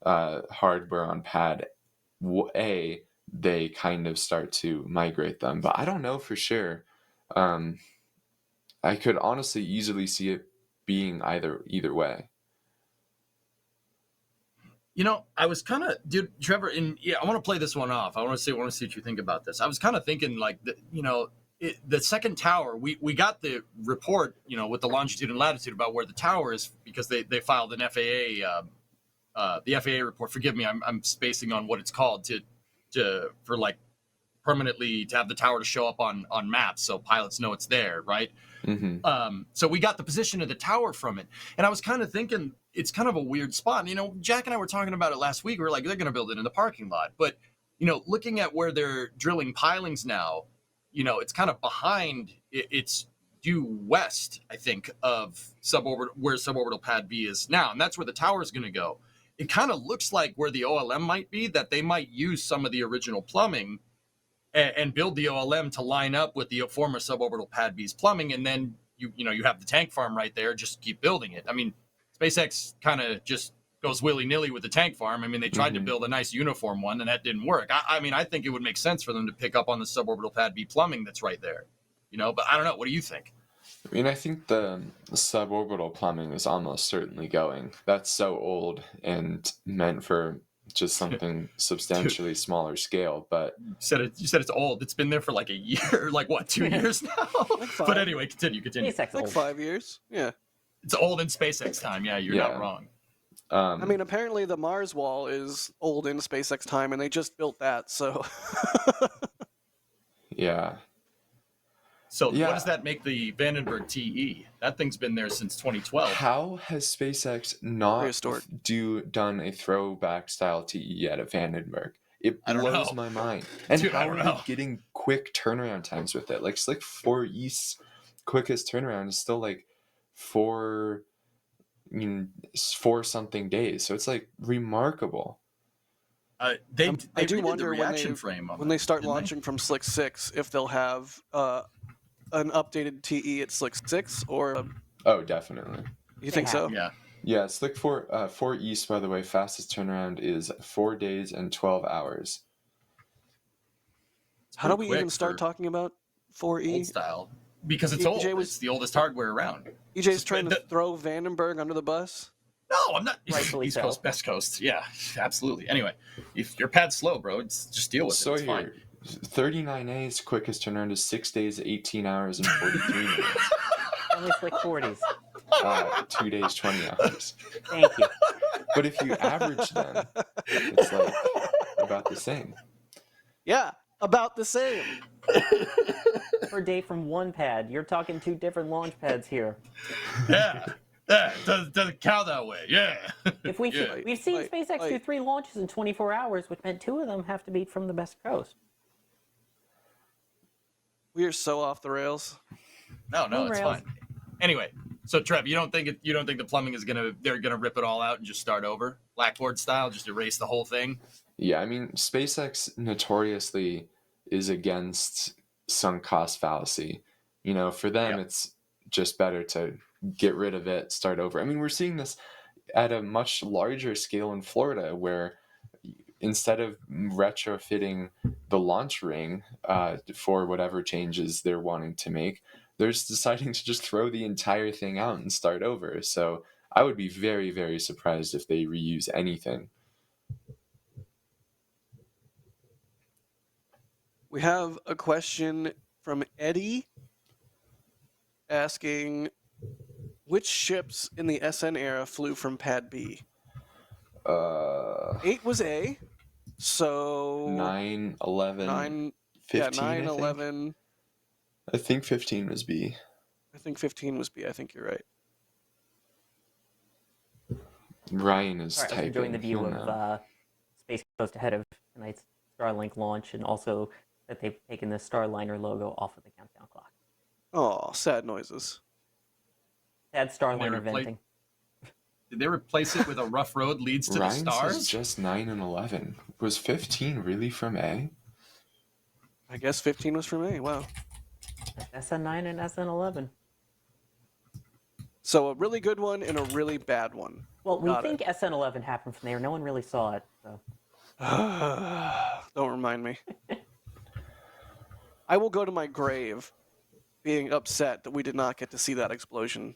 hardware on pad A, they kind of start to migrate them. But I don't know for sure. I could honestly easily see it being either way. I was kind of, Trevor, I want to play this one off. I want to see what you think about this. I was kind of thinking the second tower, we got the report, with the longitude and latitude about where the tower is because they filed an FAA the FAA report. Forgive me, I'm spacing on what it's called for like permanently to have the tower to show up on maps so pilots know it's there, right? Mm-hmm. So we got the position of the tower from it, and I was kind of thinking it's kind of a weird spot. Jack and I were talking about it last week. We were like, they're going to build it in the parking lot, but looking at where they're drilling pilings now, it's kind of behind. It's due west, I think, of where suborbital pad B is now, and that's where the tower is going to go. It kind of looks like where the OLM might be, that they might use some of the original plumbing and build the OLM to line up with the former suborbital pad B's plumbing, and then you have the tank farm right there. Just keep building it. I mean, SpaceX kind of just goes willy-nilly with the tank farm. I mean, they tried to build a nice uniform one, and that didn't work. I mean, I think it would make sense for them to pick up on the suborbital pad B plumbing that's right there. But I don't know. What do you think? I mean, I think the suborbital plumbing is almost certainly going. That's so old and meant for just something substantially smaller scale. But you said it's old. It's been there for like a year, like what, 2 years now? But anyway, continue. SpaceX Like old. 5 years. Yeah. It's old in SpaceX time. Yeah, you're not wrong. I mean, apparently the Mars wall is old in SpaceX time, and they just built that. So. Yeah. So what does that make the Vandenberg TE? That thing's been there since 2012. How has SpaceX not done a throwback style TE yet at Vandenberg? It blows my mind. And Dude, how are they getting quick turnaround times with it? Like, it's like 4 East's quickest turnaround is still like 4 something days. So it's like remarkable. I do wonder when they start launching from Slick 6 if they'll have an updated TE at Slick 6 or. Oh, definitely. You think so? Yeah. Yeah, Slick 4 East, by the way, fastest turnaround is 4 days and 12 hours. How do we even start talking about 4E? Old style. Because it's old. It's the oldest hardware around. EJ's trying to throw Vandenberg under the bus? No, I'm not. Rightfully East so. Coast, West Coast. Yeah, absolutely. Anyway, if your pad's slow, bro, just deal with it. It's fine. 39A's quickest turnaround is 6 days, 18 hours, and 43 minutes. Only Slick 40s. 2 days, 20 hours. Thank you. But if you average them, it's like about the same. Yeah, about the same. Per day from one pad. You're talking 2 different launch pads here. Yeah. Yeah, doesn't count that way. Yeah. If we've seen SpaceX do 3 launches in 24 hours, which meant 2 of them have to be from the best coast. We are so off the rails. No, it's fine. Anyway, so Trev, you don't think the plumbing they're gonna rip it all out and just start over, Blackboard style, just erase the whole thing? Yeah, I mean, SpaceX notoriously is against sunk cost fallacy. For them, it's just better to get rid of it, start over. I mean, we're seeing this at a much larger scale in Florida, where instead of retrofitting the launch ring for whatever changes they're wanting to make, they're just deciding to just throw the entire thing out and start over. So I would be very, very surprised if they reuse anything. We have a question from Eddie asking, which ships in the SN era flew from Pad B? 8 was A, so 9, 11, 15, 9, 11. I think 15 was B. I think 15 was B. I think you're right. Ryan is I was enjoying the view of Space Coast ahead of tonight's Starlink launch, and also that they've taken the Starliner logo off of the countdown clock. Oh, sad noises. Sad Starliner venting. Did they replace it with a rough road leads to Ryan the stars? Says just 9 and 11. Was 15 really from A? I guess 15 was from A. Wow. SN9 and SN11. So a really good one and a really bad one. Well, we think SN11 happened from there. No one really saw it. So. Don't remind me. I will go to my grave being upset that we did not get to see that explosion.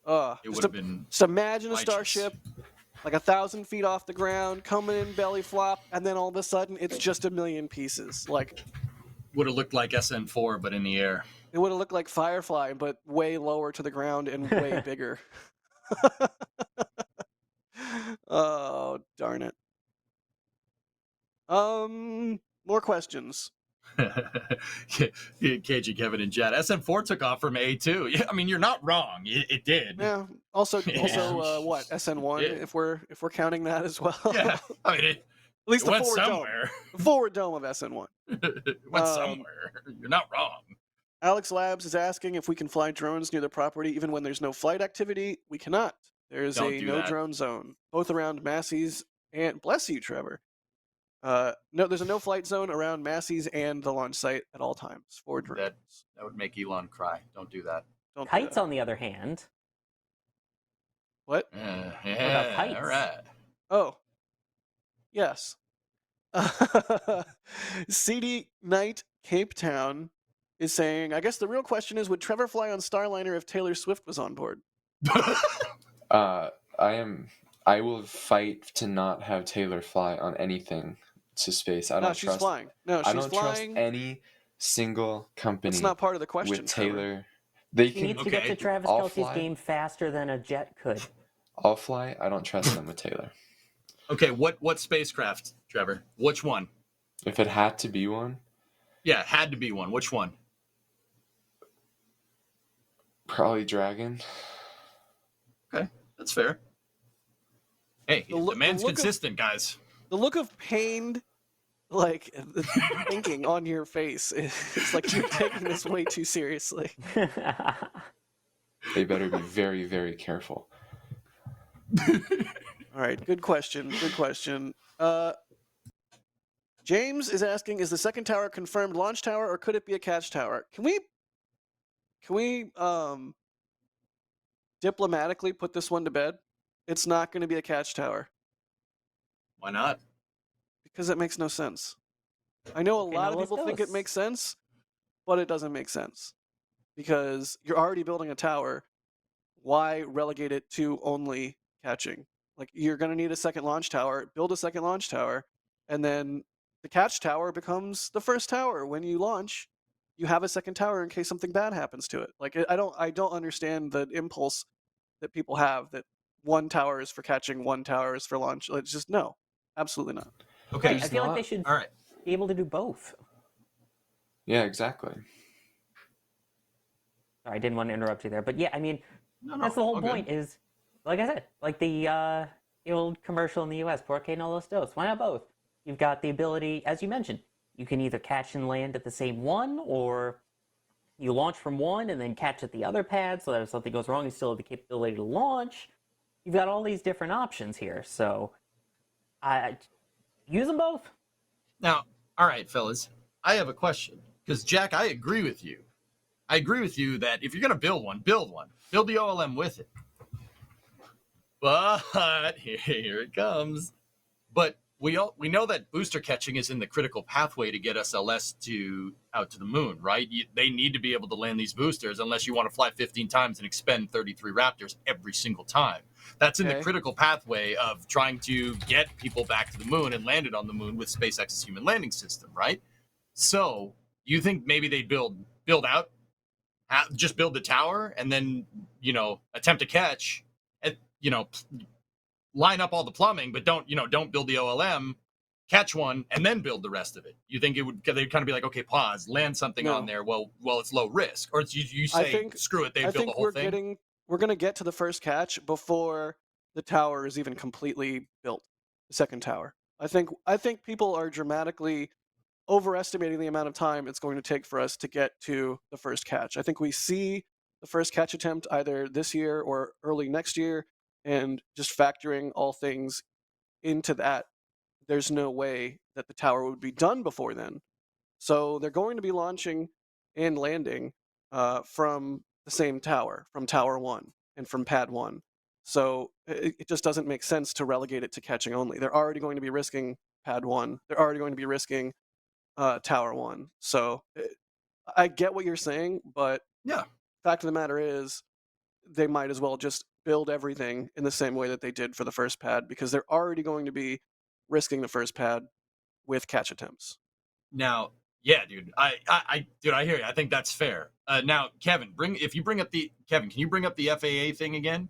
It would have been. Just imagine righteous. a starship like 1,000 feet off the ground, coming in belly flop, and then all of a sudden it's just a million pieces. Like, Would have looked like SN4, but in the air. It would have looked like Firefly, but way lower to the ground and way bigger. Oh, darn it. More questions. KG, Kevin, and Jet. SN4 took off from A2. Yeah, I mean, you're not wrong. It did. Yeah. Also, Yeah. what SN1? Yeah. If we're counting that as well. Yeah. I mean, At least it the went forward somewhere. dome. The forward dome of SN1. It went somewhere. You're not wrong. Alex Labs is asking if we can fly drones near the property even when there's no flight activity. We cannot. There is Don't a do no that. drone zone, both around Massey's and bless you, Trevor. No, there's a no flight zone around Massey's and the launch site at all times for drones. That would make Elon cry. Don't do that. Don't do Kites, that. on the other hand. What? Yeah, kites? all right. Oh, yes. CD Knight Cape Town is saying, I guess the real question is, would Trevor fly on Starliner if Taylor Swift was on board? I will fight to not have Taylor fly on anything to space. I don't she's trust. flying. No, I she's don't flying. trust any single company. It's not part of the question, with Trevor. Taylor. They He can. needs to get to Travis I'll Kelce's fly. game faster than a jet could. I'll fly. I don't trust them with Taylor. Okay, what spacecraft, Trevor? Which one? If it had to be one, Yeah, it had to be one. Which one? probably Dragon. Okay, that's fair. Hey, the man's consistent, guys. The look of pained, like, thinking on your face is like you're taking this way too seriously. They better be very, very careful. All right, good question. Good question. James is asking, is the second tower a confirmed launch tower or could it be a catch tower? Can we diplomatically put this one to bed? It's not going to be a catch tower. Why not? Because it makes no sense. I know a lot of people think it makes sense, but it doesn't make sense. Because you're already building a tower. Why relegate it to only catching? Like, you're going to need a second launch tower, build a second launch tower, and then the catch tower becomes the first tower. When you launch, you have a second tower in case something bad happens to it. Like, I don't understand the impulse that people have that one tower is for catching, one tower is for launch. It's just no, absolutely not. Okay, I feel like they should be able to do both. Yeah, exactly. Sorry, I didn't want to interrupt you there, but yeah, I mean, that's the whole point. Is like I said, like the old commercial in the U.S. Por qué no los dos? Why not both? You've got the ability, as you mentioned, you can either catch and land at the same one, or you launch from one and then catch at the other pad, so that if something goes wrong, you still have the capability to launch. You've got all these different options here, so I use them both. Now, all right, fellas, I have a question. Because, Jack, I agree with you. I agree with you that if you're going to build one. Build the OLM with it. But here it comes. But we know that booster catching is in the critical pathway to get SLS out to the moon, right? They need to be able to land these boosters unless you want to fly 15 times and expend 33 Raptors every single time. That's in the critical pathway of trying to get people back to the moon and landed on the moon with SpaceX's human landing system, right? So you think maybe they build out, just build the tower and then, attempt to catch and, line up all the plumbing, but don't build the OLM, catch one, and then build the rest of it. You think they'd kind of be like, okay, pause, land something on there. Well, it's low risk. Or you say, screw it, they build the whole thing. We're going to get to the first catch before the tower is even completely built, the second tower. I think people are dramatically overestimating the amount of time it's going to take for us to get to the first catch. I think we see the first catch attempt either this year or early next year, and just factoring all things into that, there's no way that the tower would be done before then. So they're going to be launching and landing from the same tower, from Tower 1 and from Pad 1. So it just doesn't make sense to relegate it to catching only. They're already going to be risking Pad 1. They're already going to be risking Tower 1. So I get what you're saying, but fact of the matter is they might as well just build everything in the same way that they did for the first pad, because they're already going to be risking the first pad with catch attempts. Now, Yeah, dude. Dude, I hear you. I think that's fair. Now, Kevin, can you bring up the FAA thing again?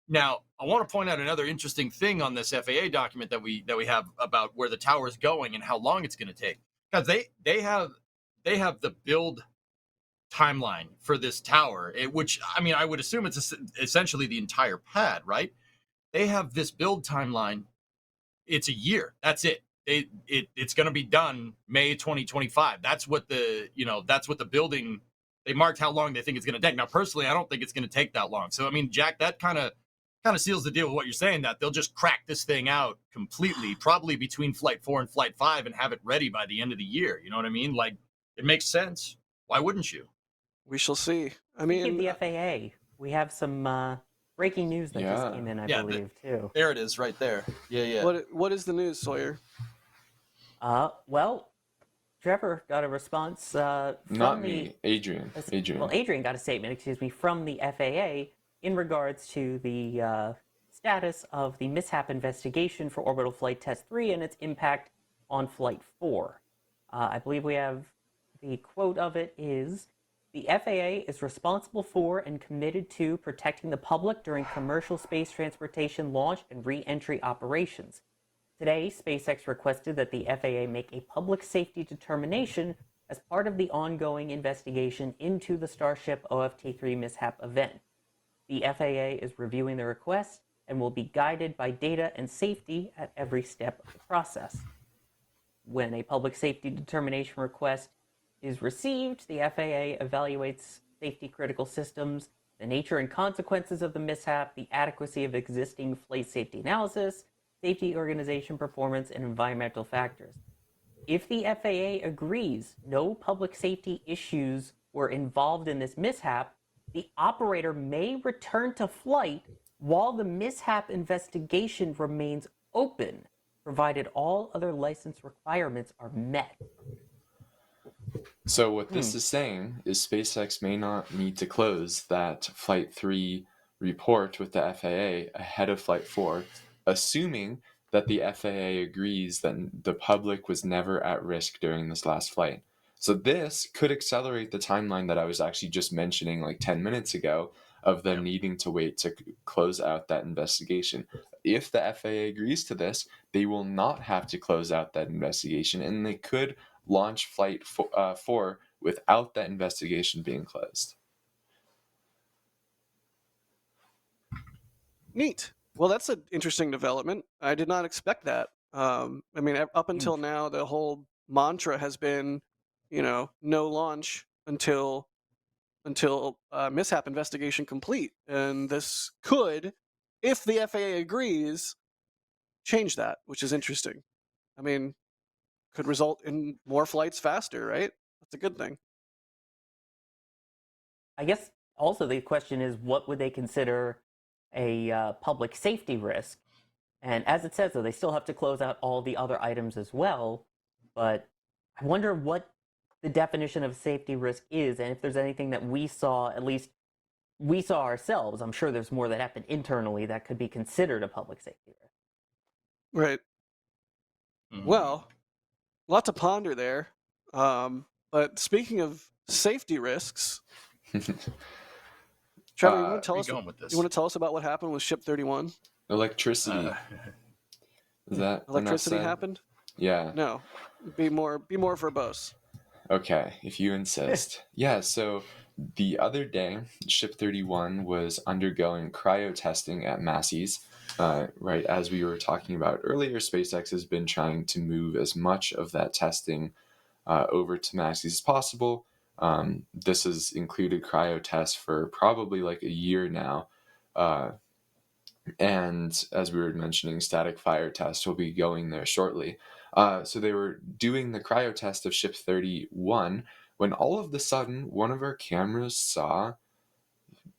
Now, I want to point out another interesting thing on this FAA document that we have about where the tower is going and how long it's going to take. Because they have the build timeline for this tower, which I mean, I would assume it's essentially the entire pad, right? They have this build timeline. It's a year. That's it. It's going to be done May 2025. That's what the building, they marked how long they think it's going to take. Now, personally, I don't think it's going to take that long. So, I mean, Jack, that kind of seals the deal with what you're saying, that they'll just crack this thing out completely, probably between Flight 4 and Flight 5, and have it ready by the end of the year. You know what I mean? Like, it makes sense. Why wouldn't you? We shall see. I Speaking mean, of the FAA, we have some breaking news that just Yeah. came in, I Yeah, believe, too. There it is, right there. Yeah. what is the news, Sawyer? Well, Trevor got a response Not from me, Adrian. Well, Adrian got a statement, excuse me, from the FAA in regards to the status of the mishap investigation for Orbital Flight Test 3 and its impact on Flight 4. I believe we have the quote of it is, "The FAA is responsible for and committed to protecting the public during commercial space transportation launch and re-entry operations. Today, SpaceX requested that the FAA make a public safety determination as part of the ongoing investigation into the Starship OFT-3 mishap event. The FAA is reviewing the request and will be guided by data and safety at every step of the process. When a public safety determination request is received, the FAA evaluates safety critical systems, the nature and consequences of the mishap, the adequacy of existing flight safety analysis, safety organization performance, and environmental factors. If the FAA agrees no public safety issues were involved in this mishap, the operator may return to flight while the mishap investigation remains open, provided all other license requirements are met." So what this is saying is SpaceX may not need to close that Flight 3 report with the FAA ahead of Flight 4, assuming that the FAA agrees that the public was never at risk during this last flight. So this could accelerate the timeline that I was actually just mentioning like 10 minutes ago of them needing to wait to close out that investigation. If the FAA agrees to this, they will not have to close out that investigation, and they could launch Flight 4 without that investigation being closed. Neat. Well, that's an interesting development. I did not expect that. I mean, up until now, the whole mantra has been, no launch until mishap investigation complete, and this could, if the FAA agrees, change that, which is interesting. I mean, could result in more flights faster, right? That's a good thing. I guess also the question is, what would they consider a public safety risk? And as it says, though, they still have to close out all the other items as well. But I wonder what the definition of safety risk is, and if there's anything that we saw, at least we saw ourselves. I'm sure there's more that happened internally that could be considered a public safety risk. Right. Well, lot to ponder there. But speaking of safety risks, Trevor, you want to tell us about what happened with Ship 31? Electricity. Is that electricity happened? Yeah. No. Be more verbose. Okay, if you insist. Yeah, so the other day, Ship 31 was undergoing cryo testing at Massey's. Right, as we were talking about earlier, SpaceX has been trying to move as much of that testing over to Massey's as possible. This has included cryo tests for probably like a year now. And as we were mentioning, static fire tests will be going there shortly. So they were doing the cryo test of Ship 31 when all of a sudden one of our cameras saw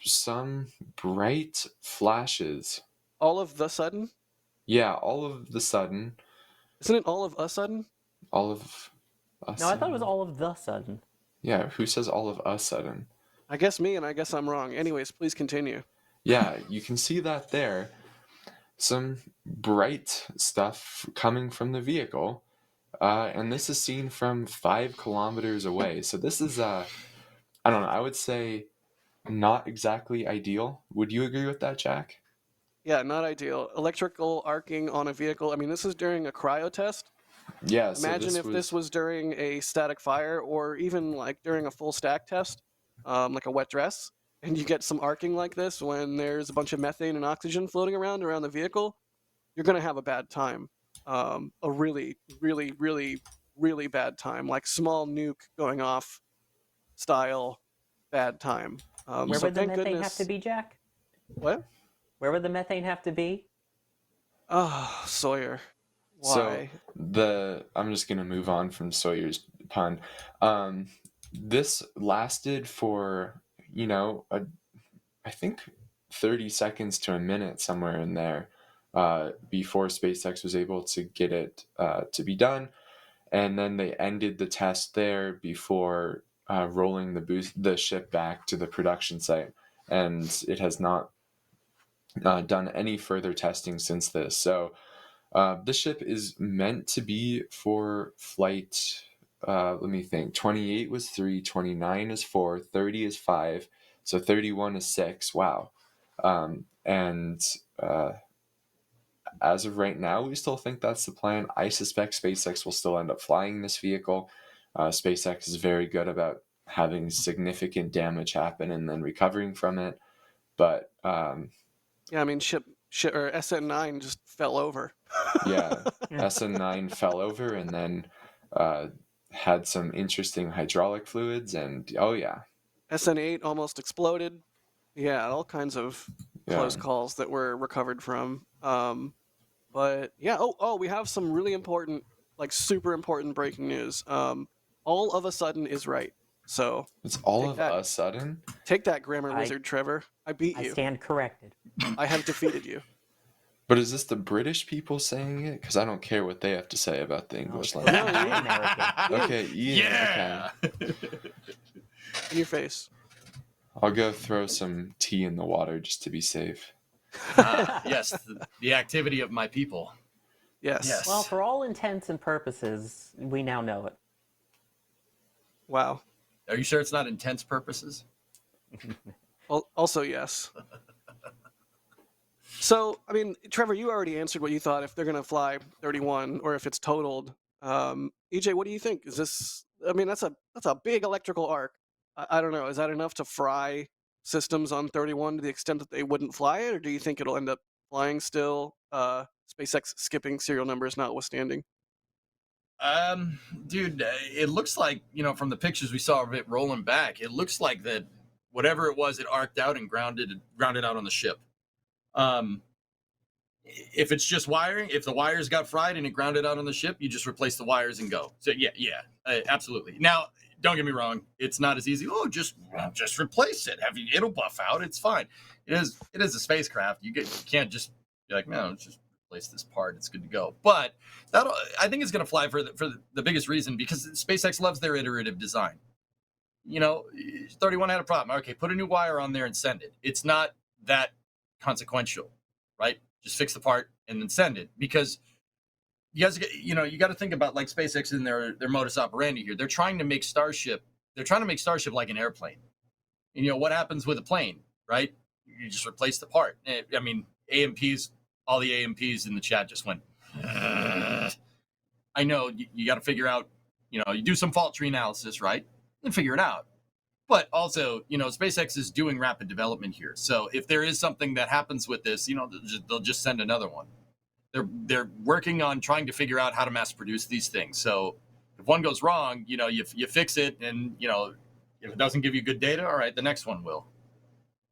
some bright flashes. All of the sudden? Yeah, all of the sudden. Isn't it all of a sudden? All of a No, I thought it was all of the sudden. Yeah, who says all of a sudden? I guess me, and I guess I'm wrong. Anyways, please continue. Yeah, you can see that there. Some bright stuff coming from the vehicle. And this is seen from 5 kilometers away. So this is, I don't know, I would say not exactly ideal. Would you agree with that, Jack? Yeah, not ideal. Electrical arcing on a vehicle. I mean, this is during a cryo test. Yeah, so Imagine if this was during a static fire or even like during a full stack test, like a wet dress, and you get some arcing like this when there's a bunch of methane and oxygen floating around the vehicle, you're going to have a bad time. A really, really, really, really bad time, like small nuke going off style bad time. Where So would the thank methane have goodness. to be, Jack? What? Where would the methane have to be? Oh, Sawyer. So Why? I'm just gonna move on from Sawyer's pun. This lasted for, I think 30 seconds to a minute, somewhere in there, before SpaceX was able to get it to be done, and then they ended the test there before rolling the ship back to the production site, and it has not done any further testing since this. So this ship is meant to be for flight. Let me think. 28 was 3, 29 is 4, 30 is 5, so 31 is 6. Wow. And as of right now, we still think that's the plan. I suspect SpaceX will still end up flying this vehicle. SpaceX is very good about having significant damage happen and then recovering from it. But yeah, I mean, ship or SN9 just fell over. Yeah, SN9 fell over and then had some interesting hydraulic fluids, and oh yeah, SN8 almost exploded. Yeah, all kinds of close calls that were recovered from. But yeah, we have some really important, like super important breaking news. All of a sudden is right. So it's all of a sudden. Take that, grammar wizard Trevor. I beat you. I stand corrected. I have defeated you. But is this the British people saying it? Because I don't care what they have to say about the English language. No, American. Okay, Ian. Yeah. Okay. In your face. I'll go throw some tea in the water just to be safe. Yes, the activity of my people. Yes. Well, for all intents and purposes, we now know it. Wow. Are you sure it's not intense purposes? Also, yes. So, I mean, Trevor, you already answered what you thought if they're going to fly 31 or if it's totaled. EJ, what do you think? Is this? I mean, that's a big electrical arc. I don't know. Is that enough to fry systems on 31 to the extent that they wouldn't fly it, or do you think it'll end up flying still? SpaceX skipping serial numbers notwithstanding. Dude, it looks like, from the pictures we saw of it rolling back, it looks like that whatever it was, it arced out and grounded out on the ship. If it's just wiring, if the wires got fried and it grounded out on the ship, you just replace the wires and go. So yeah, absolutely. Now, don't get me wrong, it's not as easy. Oh, just replace it. It'll buff out. It's fine. It is a spacecraft. You can't just be like, no, just replace this part. It's good to go. But I think it's going to fly for the biggest reason because SpaceX loves their iterative design. 31 had a problem. Okay, put a new wire on there and send it. It's not that consequential, right? Just fix the part and then send it, because you guys, you got to think about like SpaceX and their modus operandi here. They're trying to make Starship like an airplane. And what happens with a plane, right? You just replace the part. I mean, AMPs, all the AMPs in the chat just went, I know you got to figure out, you do some fault tree analysis, right? And figure it out. But also, SpaceX is doing rapid development here. So if there is something that happens with this, they'll just send another one. They're working on trying to figure out how to mass produce these things. So if one goes wrong, you fix it, and if it doesn't give you good data, all right, the next one will.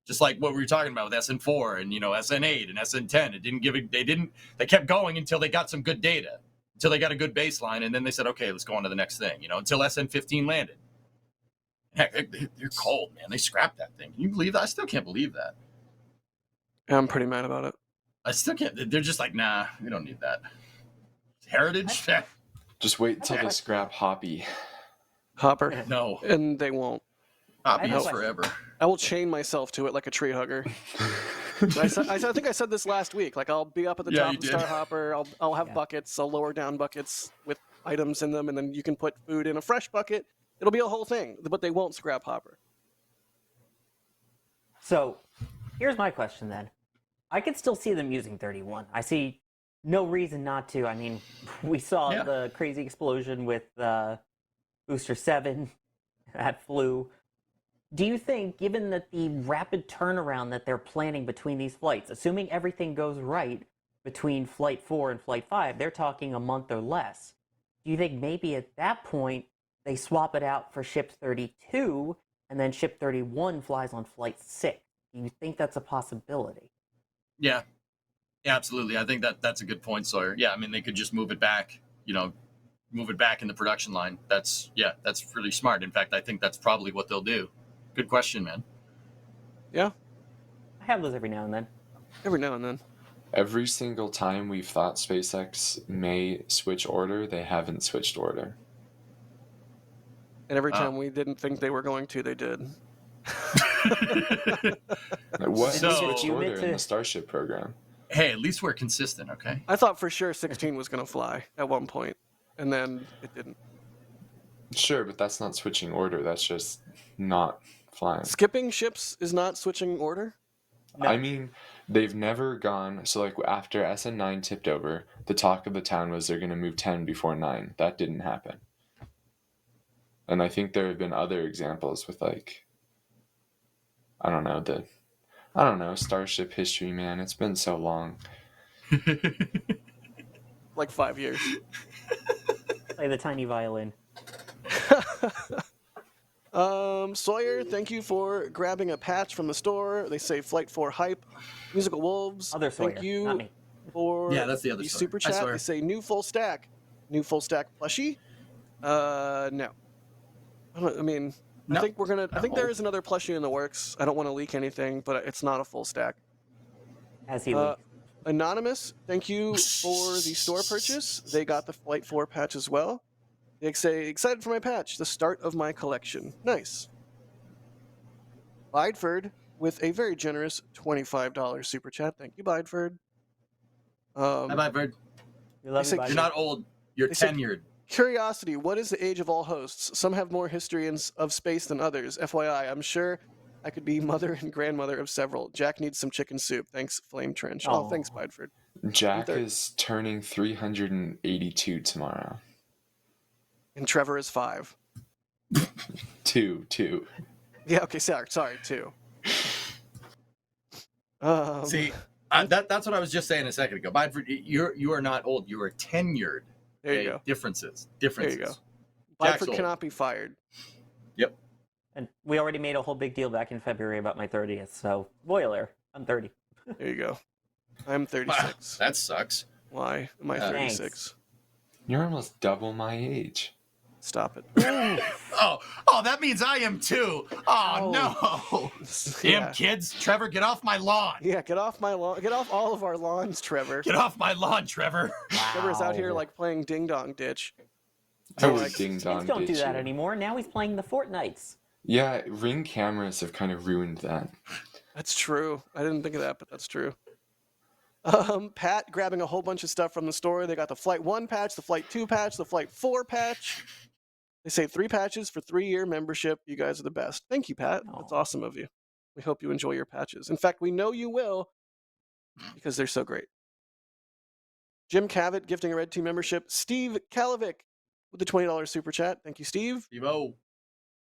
Just like what we were talking about with SN4 and SN8 and SN10, they kept going until they got some good data, until they got a good baseline, and then they said, okay, let's go on to the next thing. Until SN15 landed. Heck, they're cold, man. They scrapped that thing. Can you believe that? I still can't believe that. Yeah, I'm pretty mad about it. I still can't. They're just like, nah, we don't need that. Heritage? Just wait until they scrap Hopper. No. And they won't. Hoppy is forever. I will chain myself to it like a tree hugger. I think I said this last week. Like, I'll be up at the top of Star Hopper. I'll have buckets. I'll lower down buckets with items in them, and then you can put food in a fresh bucket. It'll be a whole thing, but they won't scrap hopper. So, here's my question then. I could still see them using 31. I see no reason not to. I mean, we saw the crazy explosion with Booster 7 that flew. Do you think, given that the rapid turnaround that they're planning between these flights, assuming everything goes right between Flight 4 and Flight 5, they're talking a month or less. Do you think maybe at that point they swap it out for Ship 32 and then Ship 31 flies on Flight 6? Do you think that's a possibility? Yeah, absolutely. I think that's a good point, Sawyer. Yeah, I mean, they could just move it back, move it back in the production line. That's really smart. In fact, I think that's probably what they'll do. Good question, man. Yeah. I have those every now and then. Every now and then. Every single time we've thought SpaceX may switch order, they haven't switched order. And every time we didn't think they were going to, they did. What So- switched order in the Starship program? Hey, at least we're consistent, okay? I thought for sure 16 was going to fly at one point, and then it didn't. Sure, but that's not switching order. That's just not flying. Skipping ships is not switching order? No. I mean, they've never gone. So, like, after SN9 tipped over, the talk of the town was they're going to move 10 before 9. That didn't happen. And I think there have been other examples with, like, I don't know, Starship history, man. It's been so long. Like 5 years. Play the tiny violin. Sawyer, thank you for grabbing a patch from the store. They say Flight 4 hype. Musical Wolves, Other Sawyer, thank you not me. for Yeah, that's the other Sawyer. super Hi, chat. Sawyer. They say new full stack. New full stack plushie? No. No. I think there is another plushie in the works. I don't want to leak anything, but it's not a full stack. As he leaked. Anonymous, thank you for the store purchase. They got the Flight 4 patch as well. They say, excited for my patch, the start of my collection. Nice. Bideford with a very generous $25 super chat. Thank you, Bideford. Hi, Bird. We love they you, say- buddy. You're not old. You're They said- tenured. Curiosity, what is the age of all hosts? Some have more history of space than others. FYI, I'm sure I could be mother and grandmother of several. Jack needs some chicken soup. Thanks, Flame Trench. Oh, Aw. thanks, Bideford. Jack They're- is turning 382 tomorrow. And Trevor is 5. Two. Yeah, okay, sorry, 2. See, that's what I was just saying a second ago. Bideford, you are not old. You are tenured. There you Okay? go. Differences. There you go. Jack's Bideford old. cannot be fired. Yep. And we already made a whole big deal back in February about my 30th, so spoiler, I'm 30. There you go. I'm 36. That sucks. Why am I Thanks. 36? You're almost double my age. Stop it. Oh, that means I am too. Oh, no. Damn Yeah. kids. Trevor, get off my lawn. Yeah, get off my lawn. Get off all of our lawns, Trevor. Get off my lawn, Trevor. Trevor's out here Wow. like playing Ding Dong Ditch. I would like- ding dong Kids don't do ditch that you. anymore. Now he's playing the Fortnites. Yeah, Ring cameras have kind of ruined that. That's true. I didn't think of that, but that's true. Pat grabbing a whole bunch of stuff from the store. They got the Flight 1 patch, the Flight 2 patch, the Flight 4 patch. They say 3 patches for 3-year membership. You guys are the best. Thank you, Pat. That's Aw. awesome of you. We hope you enjoy your patches. In fact, we know you will because they're so great. Jim Cavett gifting a Red Team membership. Steve Kalovic with the $20 super chat. Thank you, Steve. Evo.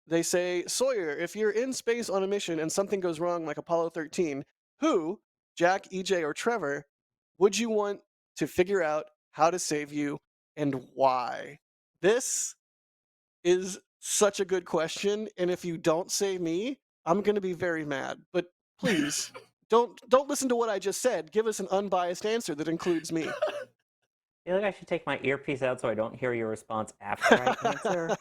They say, Sawyer, if you're in space on a mission and something goes wrong like Apollo 13, who, Jack, EJ, or Trevor, would you want to figure out how to save you and why? This is such a good question, and if you don't say me, I'm going to be very mad. But please, don't listen to what I just said. Give us an unbiased answer that includes me. I feel like I should take my earpiece out so I don't hear your response after I answer.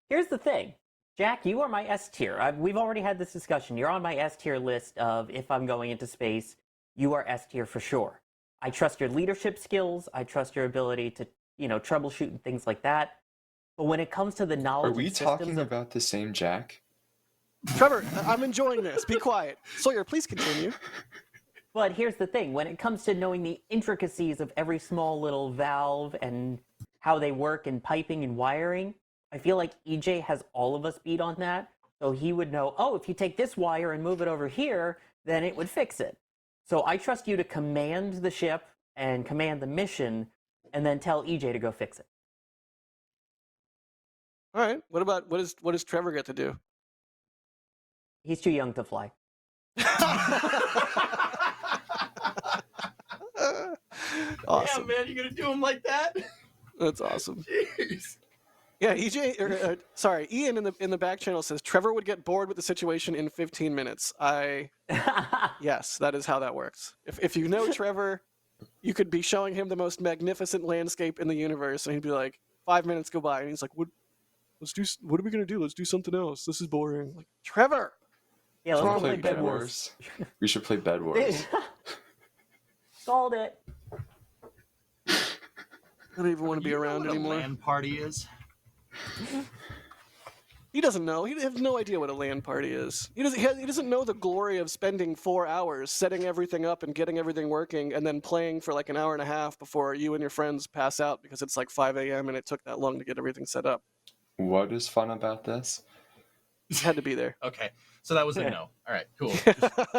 Here's the thing. Jack, you are my S tier. We've already had this discussion. You're on my S tier list of if I'm going into space, you are S tier for sure. I trust your leadership skills. I trust your ability to, troubleshoot and things like that. But when it comes to the knowledge Are we and systems talking of about the same Jack? Trevor, I'm enjoying this. Be quiet. Sawyer, please continue. But here's the thing: when it comes to knowing the intricacies of every small little valve and how they work in piping and wiring, I feel like EJ has all of us beat on that. So he would know, oh, if you take this wire and move it over here, then it would fix it. So I trust you to command the ship and command the mission, and then tell EJ to go fix it. All right. What does Trevor get to do? He's too young to fly. Awesome. Damn, man, you gonna do him like that? That's awesome. Jeez. Yeah, Ian in the back channel says Trevor would get bored with the situation in 15 minutes. Yes, that is how that works. If you know Trevor, you could be showing him the most magnificent landscape in the universe, and he'd be like, 5 minutes go by, and he's like, what are we gonna do? Let's do something else. This is boring. Like, Trevor. Yeah, let's go play play Bed Wars. We should play Bed Wars. Called it. I don't even want to be around anymore. A LAN party is. He doesn't know. He has no idea what a LAN party is. He doesn't know the glory of spending 4 hours setting everything up and getting everything working, and then playing for like an hour and a half before you and your friends pass out because it's like 5 a.m. and it took that long to get everything set up. What is fun about this? Had to be there. Okay, so that was a no. All right, cool.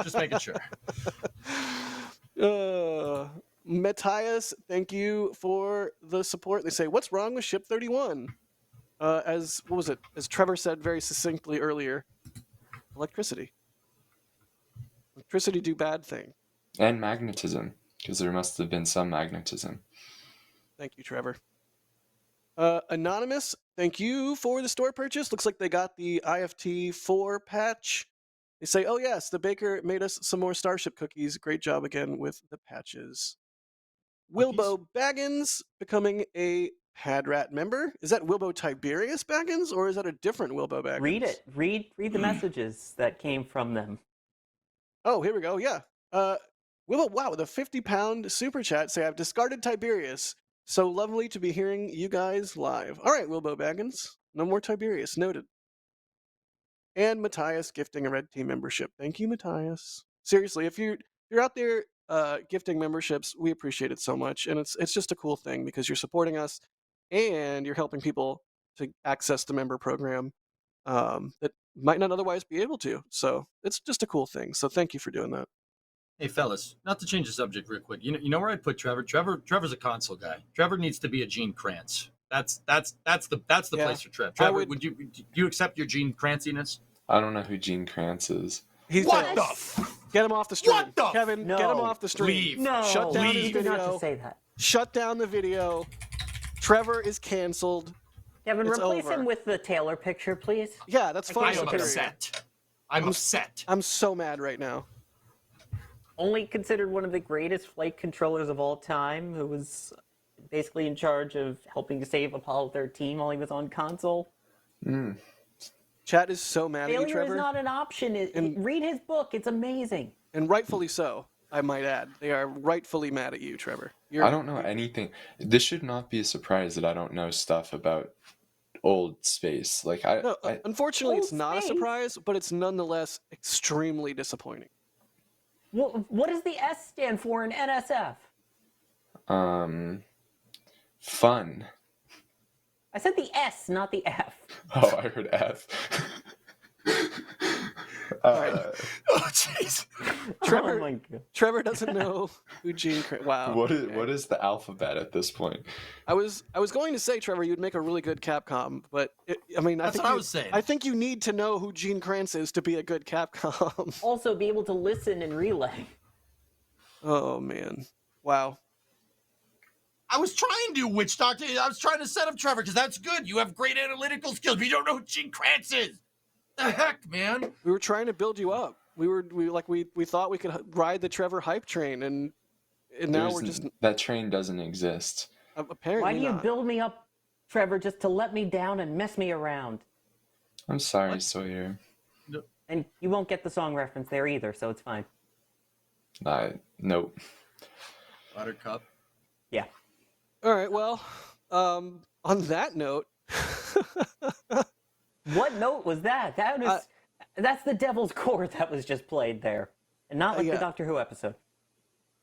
Just making sure. Matthias, thank you for the support. They say, what's wrong with Ship 31? As Trevor said very succinctly earlier, electricity. Electricity do bad thing. And magnetism, because there must have been some magnetism. Thank you, Trevor. Anonymous, thank you for the store purchase. Looks like they got the IFT 4 patch. They say, oh yes, the baker made us some more Starship cookies. Great job again with the patches. Wilbo Baggins becoming a Padrat member. Is that Wilbo Tiberius Baggins, or is that a different Wilbo Baggins? Read it. Read the messages that came from them. Oh, here we go. Yeah. Wilbo, wow, with a 50-pound super chat, say, I've discarded Tiberius. So lovely to be hearing you guys live. All right, Wilbo Baggins. No more Tiberius. Noted. And Matthias gifting a Red Team membership. Thank you, Matthias. Seriously, if you're out there gifting memberships, we appreciate it so much. And it's just a cool thing because you're supporting us and you're helping people to access the member program that might not otherwise be able to. So it's just a cool thing. So thank you for doing that. Hey, fellas, not to change the subject real quick. You know where I'd put Trevor? Trevor's a console guy. Trevor needs to be a Gene Kranz. That's the place for Trev. Trevor, would you accept your Gene Kranziness? I don't know who Gene Kranz is. He's what the? Get him off the stream. What the? Kevin, No. get him off the stream. Leave. No, Shut down his you do video. not to say that. Shut down the video. Trevor is canceled. Kevin, It's replace over. him with the Taylor picture, please. Yeah, that's fine. I am upset. I'm upset. I'm so mad right now. Only considered one of the greatest flight controllers of all time, who was basically in charge of helping to save Apollo 13 while he was on console. Chat is so mad at you, Failure Trevor. is not an option. Read his book. It's amazing. And rightfully so, I might add. They are rightfully mad at you, Trevor. I don't know anything. This should not be a surprise that I don't know stuff about old space. Like unfortunately, Old it's not a space? surprise, but it's nonetheless extremely disappointing. What does the S stand for in NSF? Fun. I said the S, not the F. Oh, I heard F. Oh, jeez. Trevor, Oh my God. Trevor doesn't know who Gene Kranz. Wow. What is the alphabet at this point? I was going to say, Trevor, you'd make a really good Capcom, but That's what I was saying. I think you need to know who Gene Kranz is to be a good Capcom. Also, be able to listen and relay. Oh man, wow. I was trying to, Witch Doctor. I was trying to set up Trevor because that's good. You have great analytical skills, but you don't know who Gene Kranz is. The heck, man. We were trying to build you up. We thought we could ride the Trevor hype train, and now we're just that train doesn't exist. Apparently Why do you not. build me up, Trevor, just to let me down and mess me around? I'm sorry, Sawyer. And you won't get the song reference there either, so it's fine. Nope. Buttercup. Yeah. All right. Well, on that note. What note was that? That's the Devil's Court that was just played there, and not like the Doctor Who episode.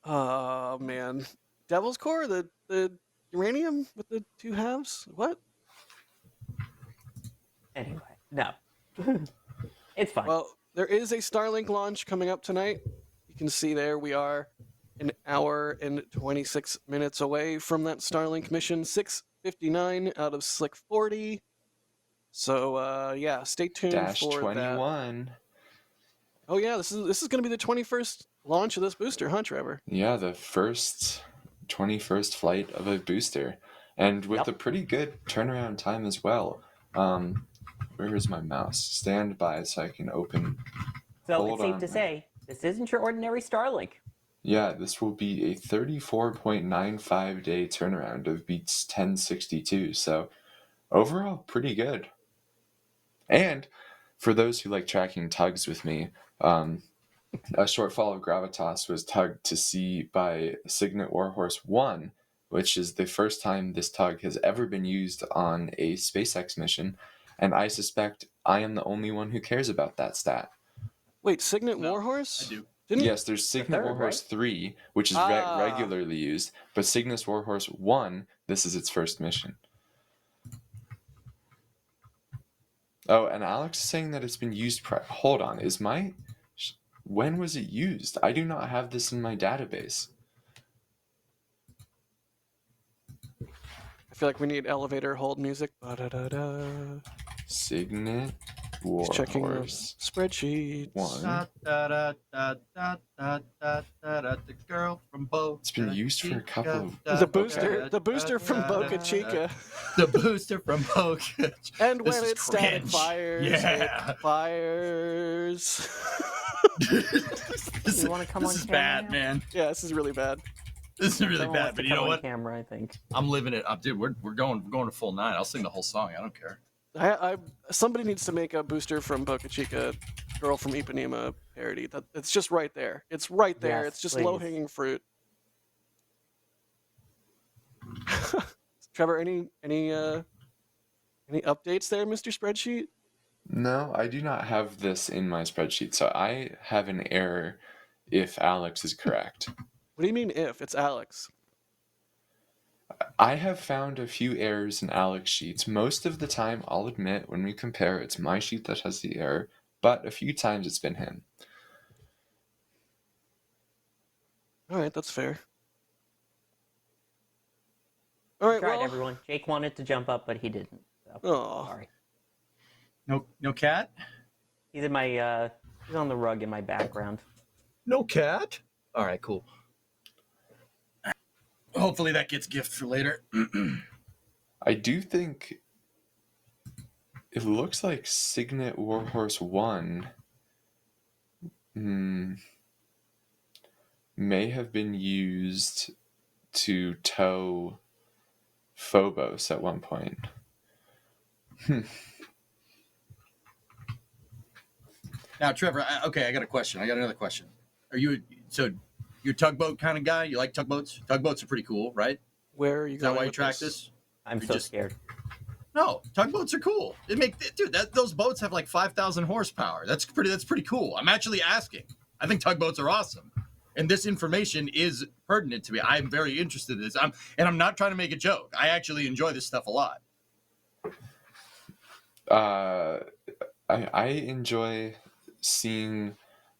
Oh man, Devil's Core, the uranium with the two halves. What? Anyway, no. It's fine. Well, there is a Starlink launch coming up tonight. You can see there we are an hour and 26 minutes away from that Starlink mission, 6:59 out of Slick 40. So yeah, stay tuned Dash for that. 21. Oh yeah, this is going to be the 21st launch of this booster, huh, Trevor? Yeah, the first 21st flight of a booster, and with a pretty good turnaround time as well. Where is my mouse? Stand by so I can open. So Hold it's safe on. to say this isn't your ordinary Starlink. Yeah, this will be a 34.95 day turnaround of beats 1062. So overall, pretty good. And for those who like tracking tugs with me, a shortfall of gravitas was tugged to sea by Signet Warhorse 1, which is the first time this tug has ever been used on a SpaceX mission, and I suspect I am the only one who cares about that stat. Wait, Signet Warhorse? I do. Yes, there's Signet Warhorse 3, which is regularly used, but Cygnus Warhorse 1, this is its first mission. Oh, and Alex is saying that it's been used. Hold on, when was it used? I do not have this in my database. I feel like we need elevator hold music. Ba-da-da-da. Signet He's checking the Warhorse spreadsheet. 1. The girl from Boca. It's been used for a couple of... The booster from Boca Chica. The booster from Boca. And when This it's is static cringe. fires, Yeah. it fires. You want to come on This is camera bad, now? man. Yeah, this is really bad. This is really Someone bad. wants to But you come know on what? Camera, I think. I'm living it up, dude. We're going to full 9. I'll sing the whole song. I don't care. Somebody needs to make a booster from Boca Chica, Girl from Ipanema parody. It's just right there. It's right there. Yes, It's just please. low-hanging fruit. Trevor, any updates there, Mr. Spreadsheet? No, I do not have this in my spreadsheet, so I have an error if Alex is correct. What do you mean if? It's Alex. I have found a few errors in Alex sheets. Most of the time, I'll admit, when we compare, it's my sheet that has the error, but a few times it's been him. All right, that's fair. All right, Tried, well, everyone. Jake wanted to jump up, but he didn't. So, oh, sorry. No cat? He's in my he's on the rug in my background. No cat? All right, cool. Hopefully that gets gift for later. I do think it looks like Signet Warhorse 1 may have been used to tow Phobos at one point. Now, Trevor, I got a question. I got another question. You're a tugboat kind of guy? You like tugboats? Tugboats are pretty cool, right? where are you Is that going why you with track this? I'm You so just- scared. No, tugboats are cool. Those boats have like 5,000 horsepower. That's pretty cool. I'm actually asking. I think tugboats are awesome, and this information is pertinent to me. I'm very interested in this. I'm not trying to make a joke. I actually enjoy this stuff a lot. I enjoy seeing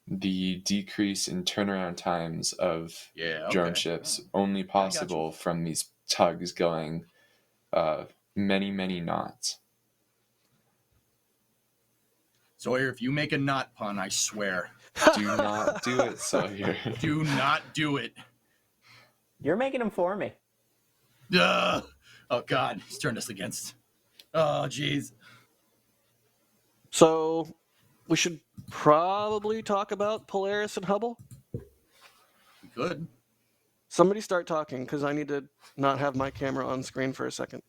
the decrease in turnaround times of drone ships, only possible from these tugs going many knots. Sawyer, if you make a knot pun, I swear. Do not do it, Sawyer. Do not do it. You're making them for me. Oh God, he's turned us against. Oh jeez. So, we should probably talk about Polaris and Hubble. We could. Somebody start talking, because I need to not have my camera on screen for a second.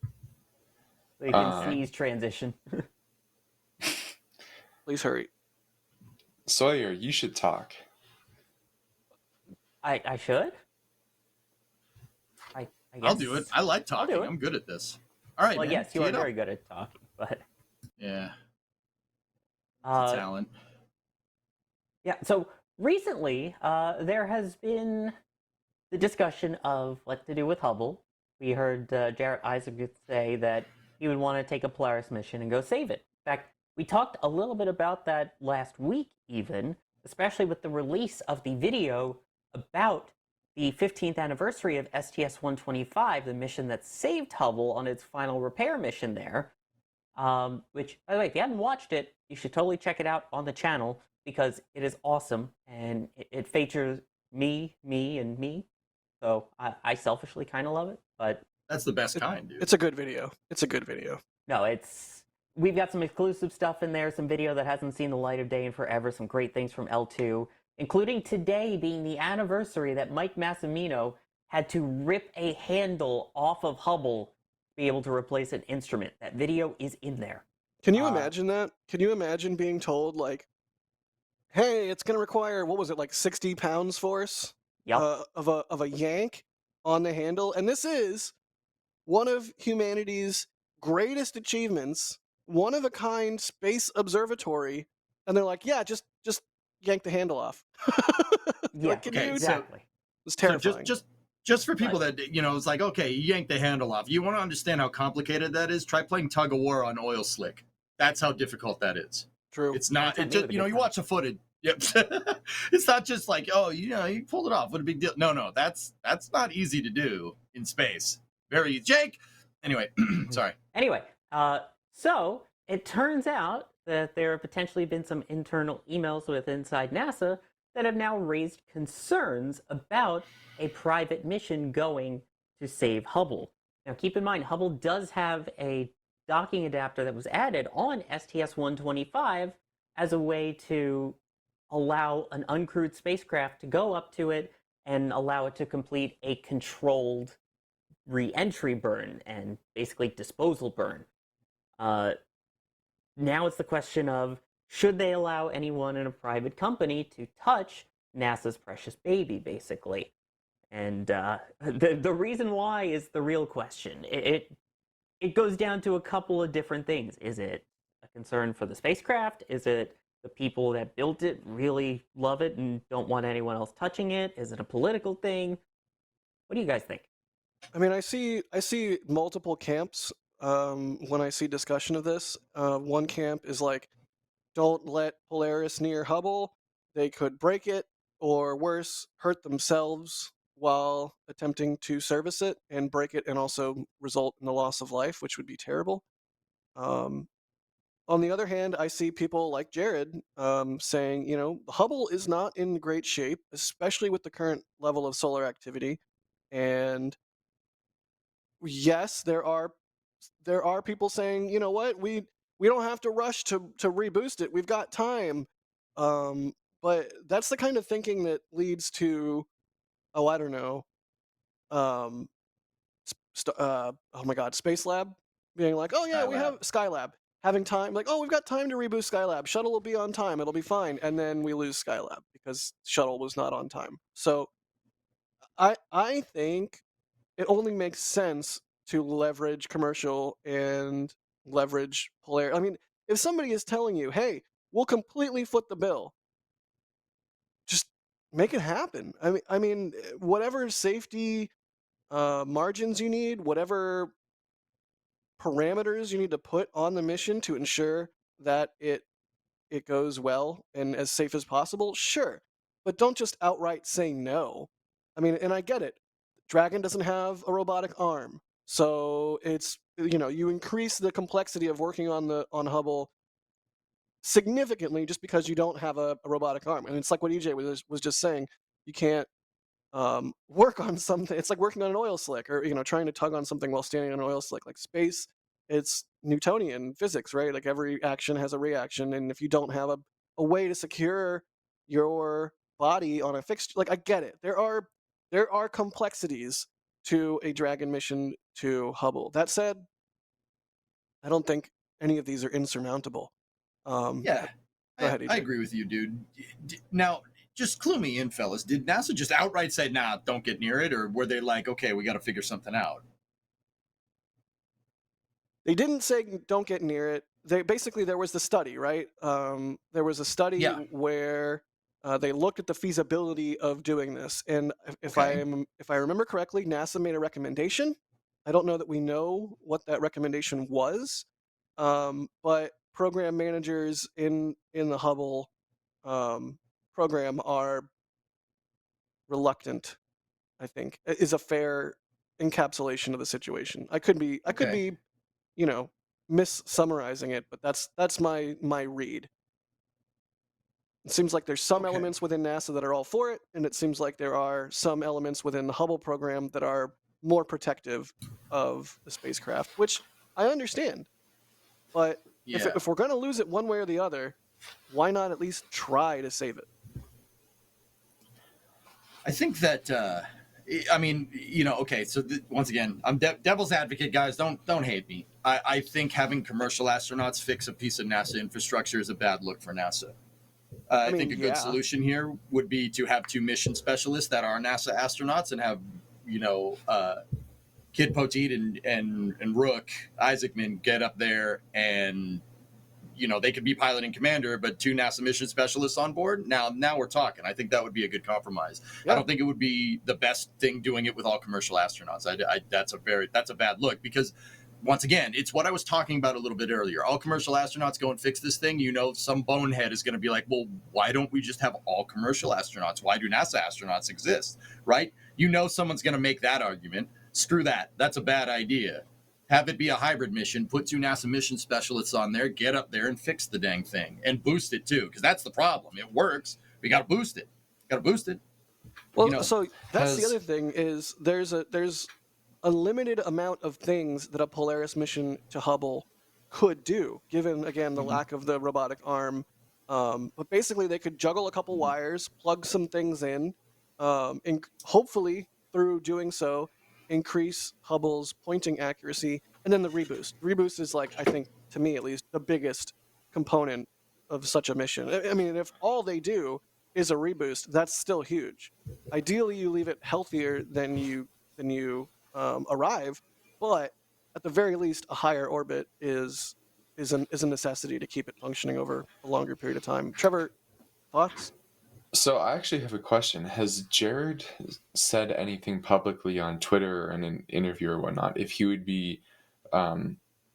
So you can sneeze transition. Please hurry. Sawyer, you should talk. I should? I guess. I'll do it. I like talking. do it. I'm good at this. All right. Well, man, yes, you tee are it up. very good at talking, but Yeah. It's a talent. yeah. So recently, there has been the discussion of what to do with Hubble. We heard Jarrett Isaac say that he would want to take a Polaris mission and go save it. In fact, we talked a little bit about that last week, even, especially with the release of the video about the 15th anniversary of STS-125, the mission that saved Hubble on its final repair mission there. Which, by the way, if you haven't watched it, you should totally check it out on the channel because it is awesome and it features me, and me. So I selfishly kind of love it, but That's the best kind, dude. It's a good video. It's a good video. no, we've got some exclusive stuff in there, some video that hasn't seen the light of day in forever, some great things from L2, including today being the anniversary that Mike Massimino had to rip a handle off of Hubble to be able to replace an instrument. That video is in there. Can you imagine that? Can you imagine being told, like, hey, it's going to require, what was it, like 60 pounds force of a yank on the handle? And this is one of humanity's greatest achievements, one of a kind space observatory, and they're like, yeah, just yank the handle off. Yeah, like, exactly. It's terrifying. So just for people that, it's like, okay, you yank the handle off. You want to understand how complicated that is? Try playing tug of war on oil slick. That's how difficult that is. True. It's not, you watch the footage. Yep. It's not just like, oh, you pulled it off. What a big deal. No, that's not easy to do in space. Very easy. Jake! Anyway, sorry. Anyway, so it turns out that there have potentially been some internal emails with inside NASA that have now raised concerns about a private mission going to save Hubble. Now, keep in mind, Hubble does have a docking adapter that was added on STS-125 as a way to allow an uncrewed spacecraft to go up to it and allow it to complete a controlled re-entry burn and basically disposal burn. Now it's the question of, should they allow anyone in a private company to touch NASA's precious baby, basically? And the reason why is the real question. It goes down to a couple of different things. Is it a concern for the spacecraft? Is it the people that built it really love it and don't want anyone else touching it? Is it a political thing? What do you guys think? I mean, I see multiple camps when I see discussion of this. One camp is like, don't let Polaris near Hubble. They could break it, or worse, hurt themselves while attempting to service it and break it and also result in the loss of life, which would be terrible. On the other hand, I see people like Jared saying, Hubble is not in great shape, especially with the current level of solar activity. And yes, there are people saying, you know what, we don't have to rush to reboost it. We've got time. But that's the kind of thinking that leads to, I don't know, oh my God, Space Lab being like, oh yeah, we have Skylab having time, like, oh, we've got time to reboot Skylab. Shuttle will be on time. It'll be fine. And then we lose Skylab because shuttle was not on time. So I think it only makes sense to leverage commercial and leverage Polaris. I mean, if somebody is telling you, hey, we'll completely foot the bill, just make it happen. I mean, whatever safety margins you need, whatever parameters you need to put on the mission to ensure that it goes well and as safe as possible, sure. But don't just outright say no. I mean, and I get it. Dragon doesn't have a robotic arm. So it's, you increase the complexity of working on Hubble significantly just because you don't have a robotic arm. And it's like what EJ was just saying. You can't work on something. It's like working on an oil slick, or trying to tug on something while standing on an oil slick. Like space, it's Newtonian physics, right? Like every action has a reaction, and if you don't have a way to secure your body on a fixture, like, I get it. There are complexities to a Dragon mission to Hubble. That said, I don't think any of these are insurmountable. Yeah, go ahead, EJ. I agree with you, dude. Now, just clue me in, fellas. Did NASA just outright say, nah, don't get near it? Or were they like, okay, we got to figure something out? They didn't say don't get near it. There was the study, right? There was a study where They looked at the feasibility of doing this, and if I remember correctly, NASA made a recommendation. I don't know that we know what that recommendation was, but program managers in the Hubble program are reluctant, I think, is a fair encapsulation of the situation. I could be, you know, mis-summarizing it, but that's my read. It seems like there's some elements within NASA that are all for it, and it seems like there are some elements within the Hubble program that are more protective of the spacecraft, which I understand. But if we're going to lose it one way or the other, why not at least try to save it? I think that I mean, okay. So once again, I'm devil's advocate, guys. Don't hate me. I think having commercial astronauts fix a piece of NASA infrastructure is a bad look for NASA. I think a good solution here would be to have 2 mission specialists that are NASA astronauts and have, Kid Poteet and Rook Isaacman get up there and, they could be pilot and commander, but 2 NASA mission specialists on board. Now we're talking. I think that would be a good compromise. Yeah. I don't think it would be the best thing doing it with all commercial astronauts. That's a bad look because, once again, it's what I was talking about a little bit earlier. All commercial astronauts go and fix this thing. Some bonehead is going to be like, well, why don't we just have all commercial astronauts? Why do NASA astronauts exist, right? Someone's going to make that argument. Screw that. That's a bad idea. Have it be a hybrid mission, put 2 NASA mission specialists on there, get up there and fix the dang thing and boost it too, because that's the problem. It works. We got to boost it. Well, so that's the other thing is there's a limited amount of things that a Polaris mission to Hubble could do, given, again, the lack of the robotic arm. But basically, they could juggle a couple wires, plug some things in, and hopefully, through doing so, increase Hubble's pointing accuracy, and then the reboost. Reboost is, I think, to me at least, the biggest component of such a mission. I mean, if all they do is a reboost, that's still huge. Ideally, you leave it healthier than you arrive, but at the very least, a higher orbit is a necessity to keep it functioning over a longer period of time. Trevor, thoughts? So I actually have a question. Has Jared said anything publicly on Twitter or in an interview or whatnot if he would be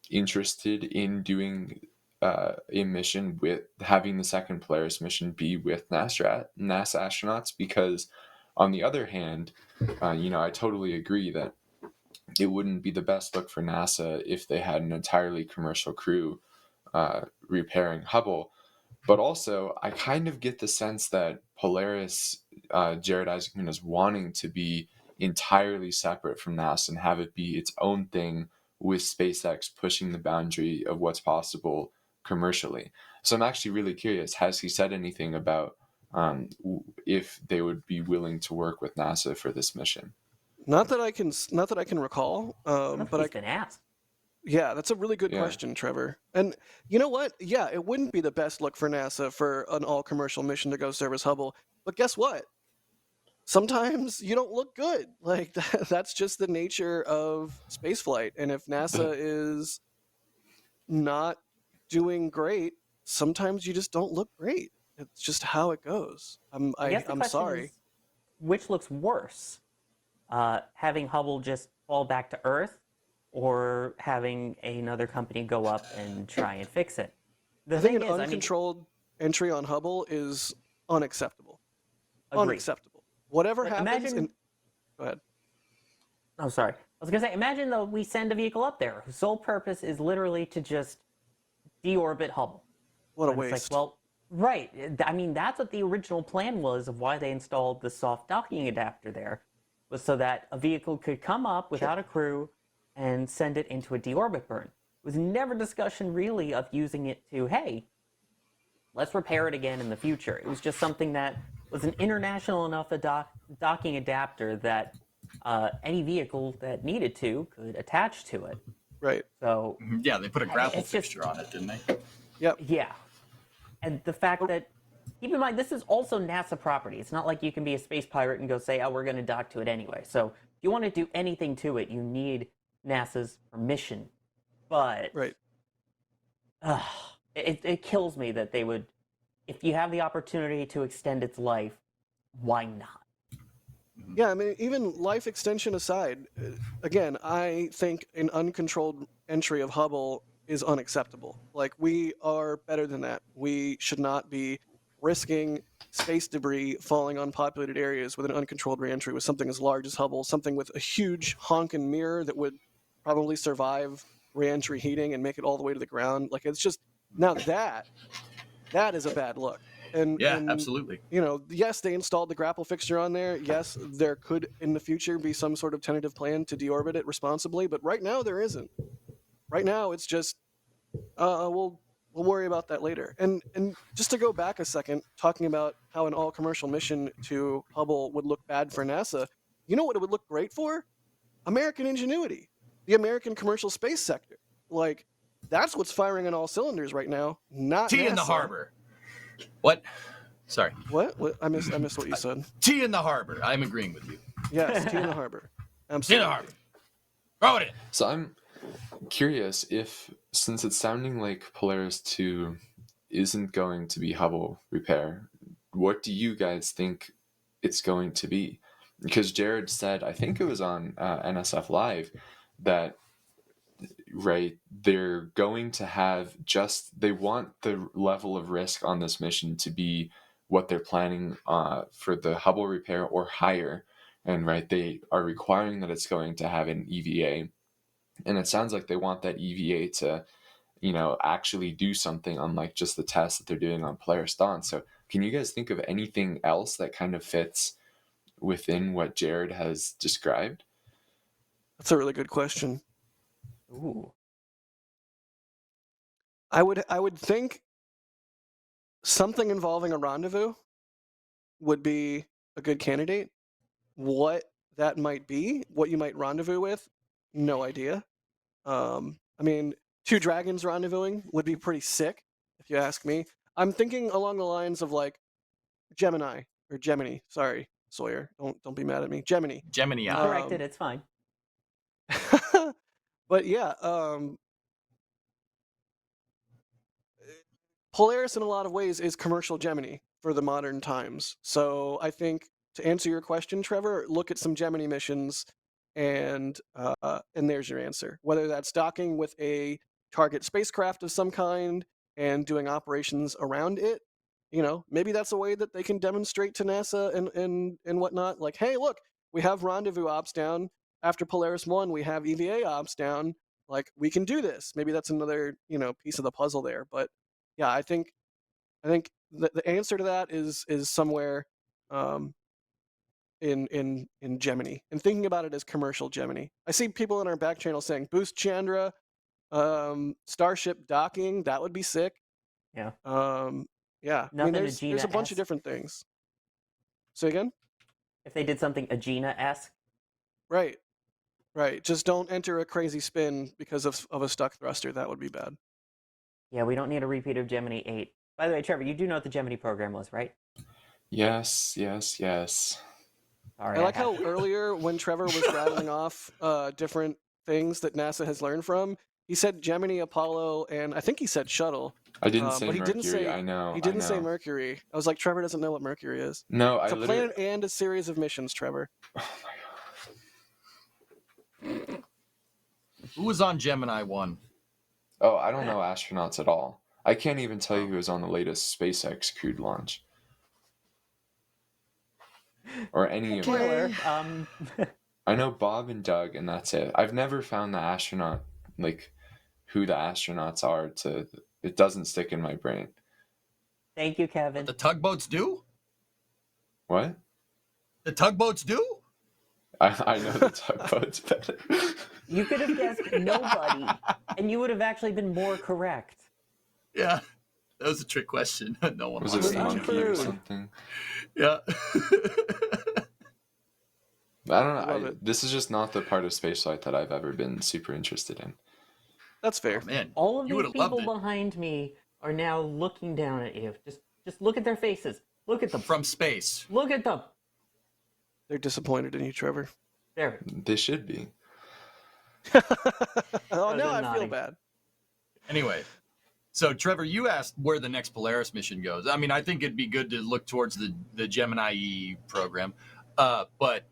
interested in doing a mission with having the second Polaris mission be with NASA astronauts? Because on the other hand, I totally agree that it wouldn't be the best look for NASA if they had an entirely commercial crew repairing Hubble. But also, I kind of get the sense that Polaris, Jared Isaacman, is wanting to be entirely separate from NASA and have it be its own thing with SpaceX pushing the boundary of what's possible commercially. So I'm actually really curious, has he said anything about if they would be willing to work with NASA for this mission? Not that I can recall. But he's been asked. Yeah, that's a really good question, Trevor. And you know what? Yeah, it wouldn't be the best look for NASA for an all-commercial mission to go service Hubble. But guess what? Sometimes you don't look good. That's just the nature of spaceflight. And if NASA is not doing great, sometimes you just don't look great. It's just how it goes. I'm sorry. Which looks worse? Having Hubble just fall back to Earth, or having another company go up and try and fix it? I think an uncontrolled entry on Hubble is unacceptable. Agreed. Unacceptable. Whatever happens. Go ahead. Oh, sorry. I was going to say, imagine though we send a vehicle up there whose sole purpose is literally to just deorbit Hubble. What a waste. Right. I mean, that's what the original plan was of why they installed the soft docking adapter there, was so that a vehicle could come up without a crew and send it into a deorbit burn. It was never discussion really of using it to, hey, let's repair it again in the future. It was just something that was an international enough docking adapter that any vehicle that needed to could attach to it. Right. So yeah, they put a grapple fixture on it, didn't they? Yep. Yeah. And the fact that, keep in mind, this is also NASA property. It's not like you can be a space pirate and go say, oh, we're going to dock to it anyway. So if you want to do anything to it, you need NASA's permission. But right. It kills me that they would if you have the opportunity to extend its life, why not? Yeah, I mean, even life extension aside, again, I think an uncontrolled entry of Hubble is unacceptable. Like, we are better than that. We should not be risking space debris falling on populated areas with an uncontrolled reentry with something as large as Hubble, something with a huge honking mirror that would probably survive reentry heating and make it all the way to the ground. Like, it's just, now that is a bad look. And Yeah, absolutely. you know, yes, they installed the grapple fixture on there. Yes, there could in the future be some sort of tentative plan to deorbit it responsibly, but right now there isn't. Right now it's just we'll worry about that later. And just to go back a second, talking about how an all commercial mission to Hubble would look bad for NASA, you know what it would look great for? American ingenuity, the American commercial space sector. Like, that's what's firing on all cylinders right now, not Tea NASA. in the harbor. What? Sorry. What? I missed what you said. Tea in the harbor. I'm agreeing with you. Yes, tea in the harbor. Tea in Absolutely. the harbor. Throw it in. So I'm curious if, since it's sounding like Polaris 2 isn't going to be Hubble repair, what do you guys think it's going to be? Because Jared said, I think it was on NSF Live, that right, they're going to have they want the level of risk on this mission to be what they're planning for the Hubble repair or higher. And right, they are requiring that it's going to have an EVA. And it sounds like they want that EVA to, actually do something unlike just the test that they're doing on Polaris Dawn. So can you guys think of anything else that kind of fits within what Jared has described? That's a really good question. Ooh. I would think something involving a rendezvous would be a good candidate. What that might be, what you might rendezvous with, no idea. I mean, two dragons rendezvousing would be pretty sick, if you ask me. I'm thinking along the lines of like Gemini. Sorry, Sawyer. Don't be mad at me. Gemini. Gemini. You corrected, it's fine. But yeah, Polaris in a lot of ways is commercial Gemini for the modern times. So I think to answer your question, Trevor, look at some Gemini missions, and there's your answer. Whether that's docking with a target spacecraft of some kind and doing operations around it, maybe that's a way that they can demonstrate to NASA and whatnot. Like, hey, look, we have rendezvous ops down. After Polaris 1, we have EVA ops down. Like, we can do this. Maybe that's another piece of the puzzle there. But yeah, I think the answer to that is somewhere in Gemini, and thinking about it as commercial Gemini. I see people in our back channel saying boost Chandra, Starship docking, that would be sick. Yeah. Yeah. I mean, there's a bunch of different things. Say again? If they did something Agena-esque. Right. Just don't enter a crazy spin because of a stuck thruster. That would be bad. Yeah, we don't need a repeat of Gemini 8. By the way, Trevor, you do know what the Gemini program was, right? Yes. I like how earlier when Trevor was rattling off different things that NASA has learned from, he said Gemini, Apollo, and I think he said Shuttle. I didn't say but he Mercury. Didn't say, I know. He didn't say Mercury. I was like, Trevor doesn't know what Mercury is. No, it's a planet and a series of missions, Trevor. Oh my God. Who was on Gemini 1? Oh, I don't know astronauts at all. I can't even tell you who was on the latest SpaceX crewed launch. Or any of them. I know Bob and Doug, and that's it. I've never found the astronaut, like, who the astronauts are. It doesn't stick in my brain. Thank you, Kevin. But the tugboats do? What? The tugboats do? I know the tugboats better. You could have guessed nobody, and you would have actually been more correct. Yeah, that was a trick question. No one was wants it a monkey or something? Yeah. I don't know. This is just not the part of spaceflight that I've ever been super interested in. That's fair. Oh, man, all of these people behind me are now looking down at you. Just look at their faces. Look at them. From space. Look at them. They're disappointed in you, Trevor. There. They should be. Oh, no, I feel bad. Anyway, So, Trevor, you asked where the next Polaris mission goes. I mean, I think it'd be good to look towards the Gemini E program. But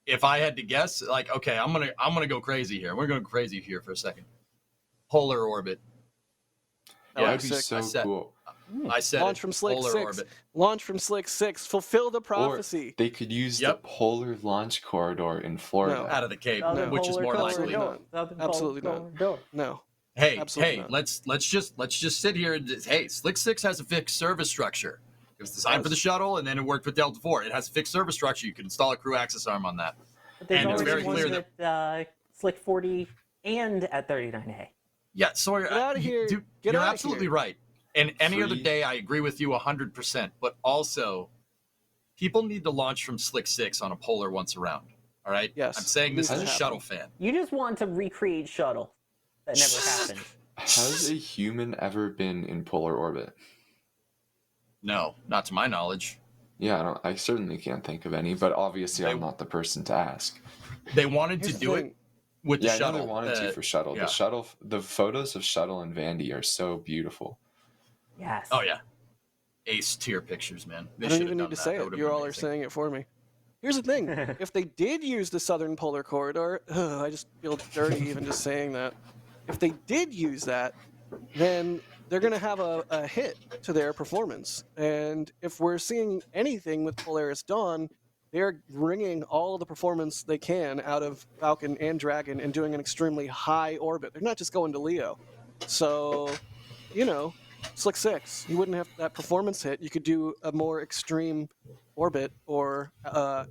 if I had to guess, like, okay, I'm gonna go crazy here. We're going crazy here for a second. Polar orbit. That Yeah, would that'd be sick. so cool. I said Launch it. from Slick Polar 6. orbit. Launch from Slick 6. Fulfill the Or prophecy. they could use the Yep. Polar Launch Corridor in Florida. Out of the Cape, No. which is more Absolutely likely. not. Absolutely not. No. Hey, Absolutely not. let's just sit here and hey, Slick 6 has a fixed service structure. It was designed for the shuttle, and then it worked with Delta 4. It has a fixed service structure. You can install a crew access arm on that. But there's And it's already very ones clear that with Slick 40 and at 39A. yeah, Sawyer, Get outta here. dude, Get you're outta absolutely here. right. And any other Free. day, I agree with you 100%. But also, people need to launch from Slick 6 on a Polar once around. All right. Yes, I'm saying this it as a needs to shuttle happen. fan. You just want to recreate shuttle. That never happened. Has a human ever been in polar orbit? No, not to my knowledge. Yeah, I certainly can't think of any, but obviously They- I'm not the person to ask. They wanted Here's to the do thing. it with the Yeah, I know shuttle. they wanted to for shuttle. yeah. The shuttle, the photos of shuttle and Vandy are so beautiful. Yes. Oh yeah, ace tier pictures, man. They I don't should even have need to done that. say That it. would have You been all are amazing. saying it for me. Here's the thing. If they did use the Southern Polar Corridor, I just feel dirty even just saying that. If they did use that, then they're going to have a hit to their performance. And if we're seeing anything with Polaris Dawn, they're wringing all the performance they can out of Falcon and Dragon and doing an extremely high orbit. They're not just going to Leo. So, Slick 6, you wouldn't have that performance hit. You could do a more extreme orbit or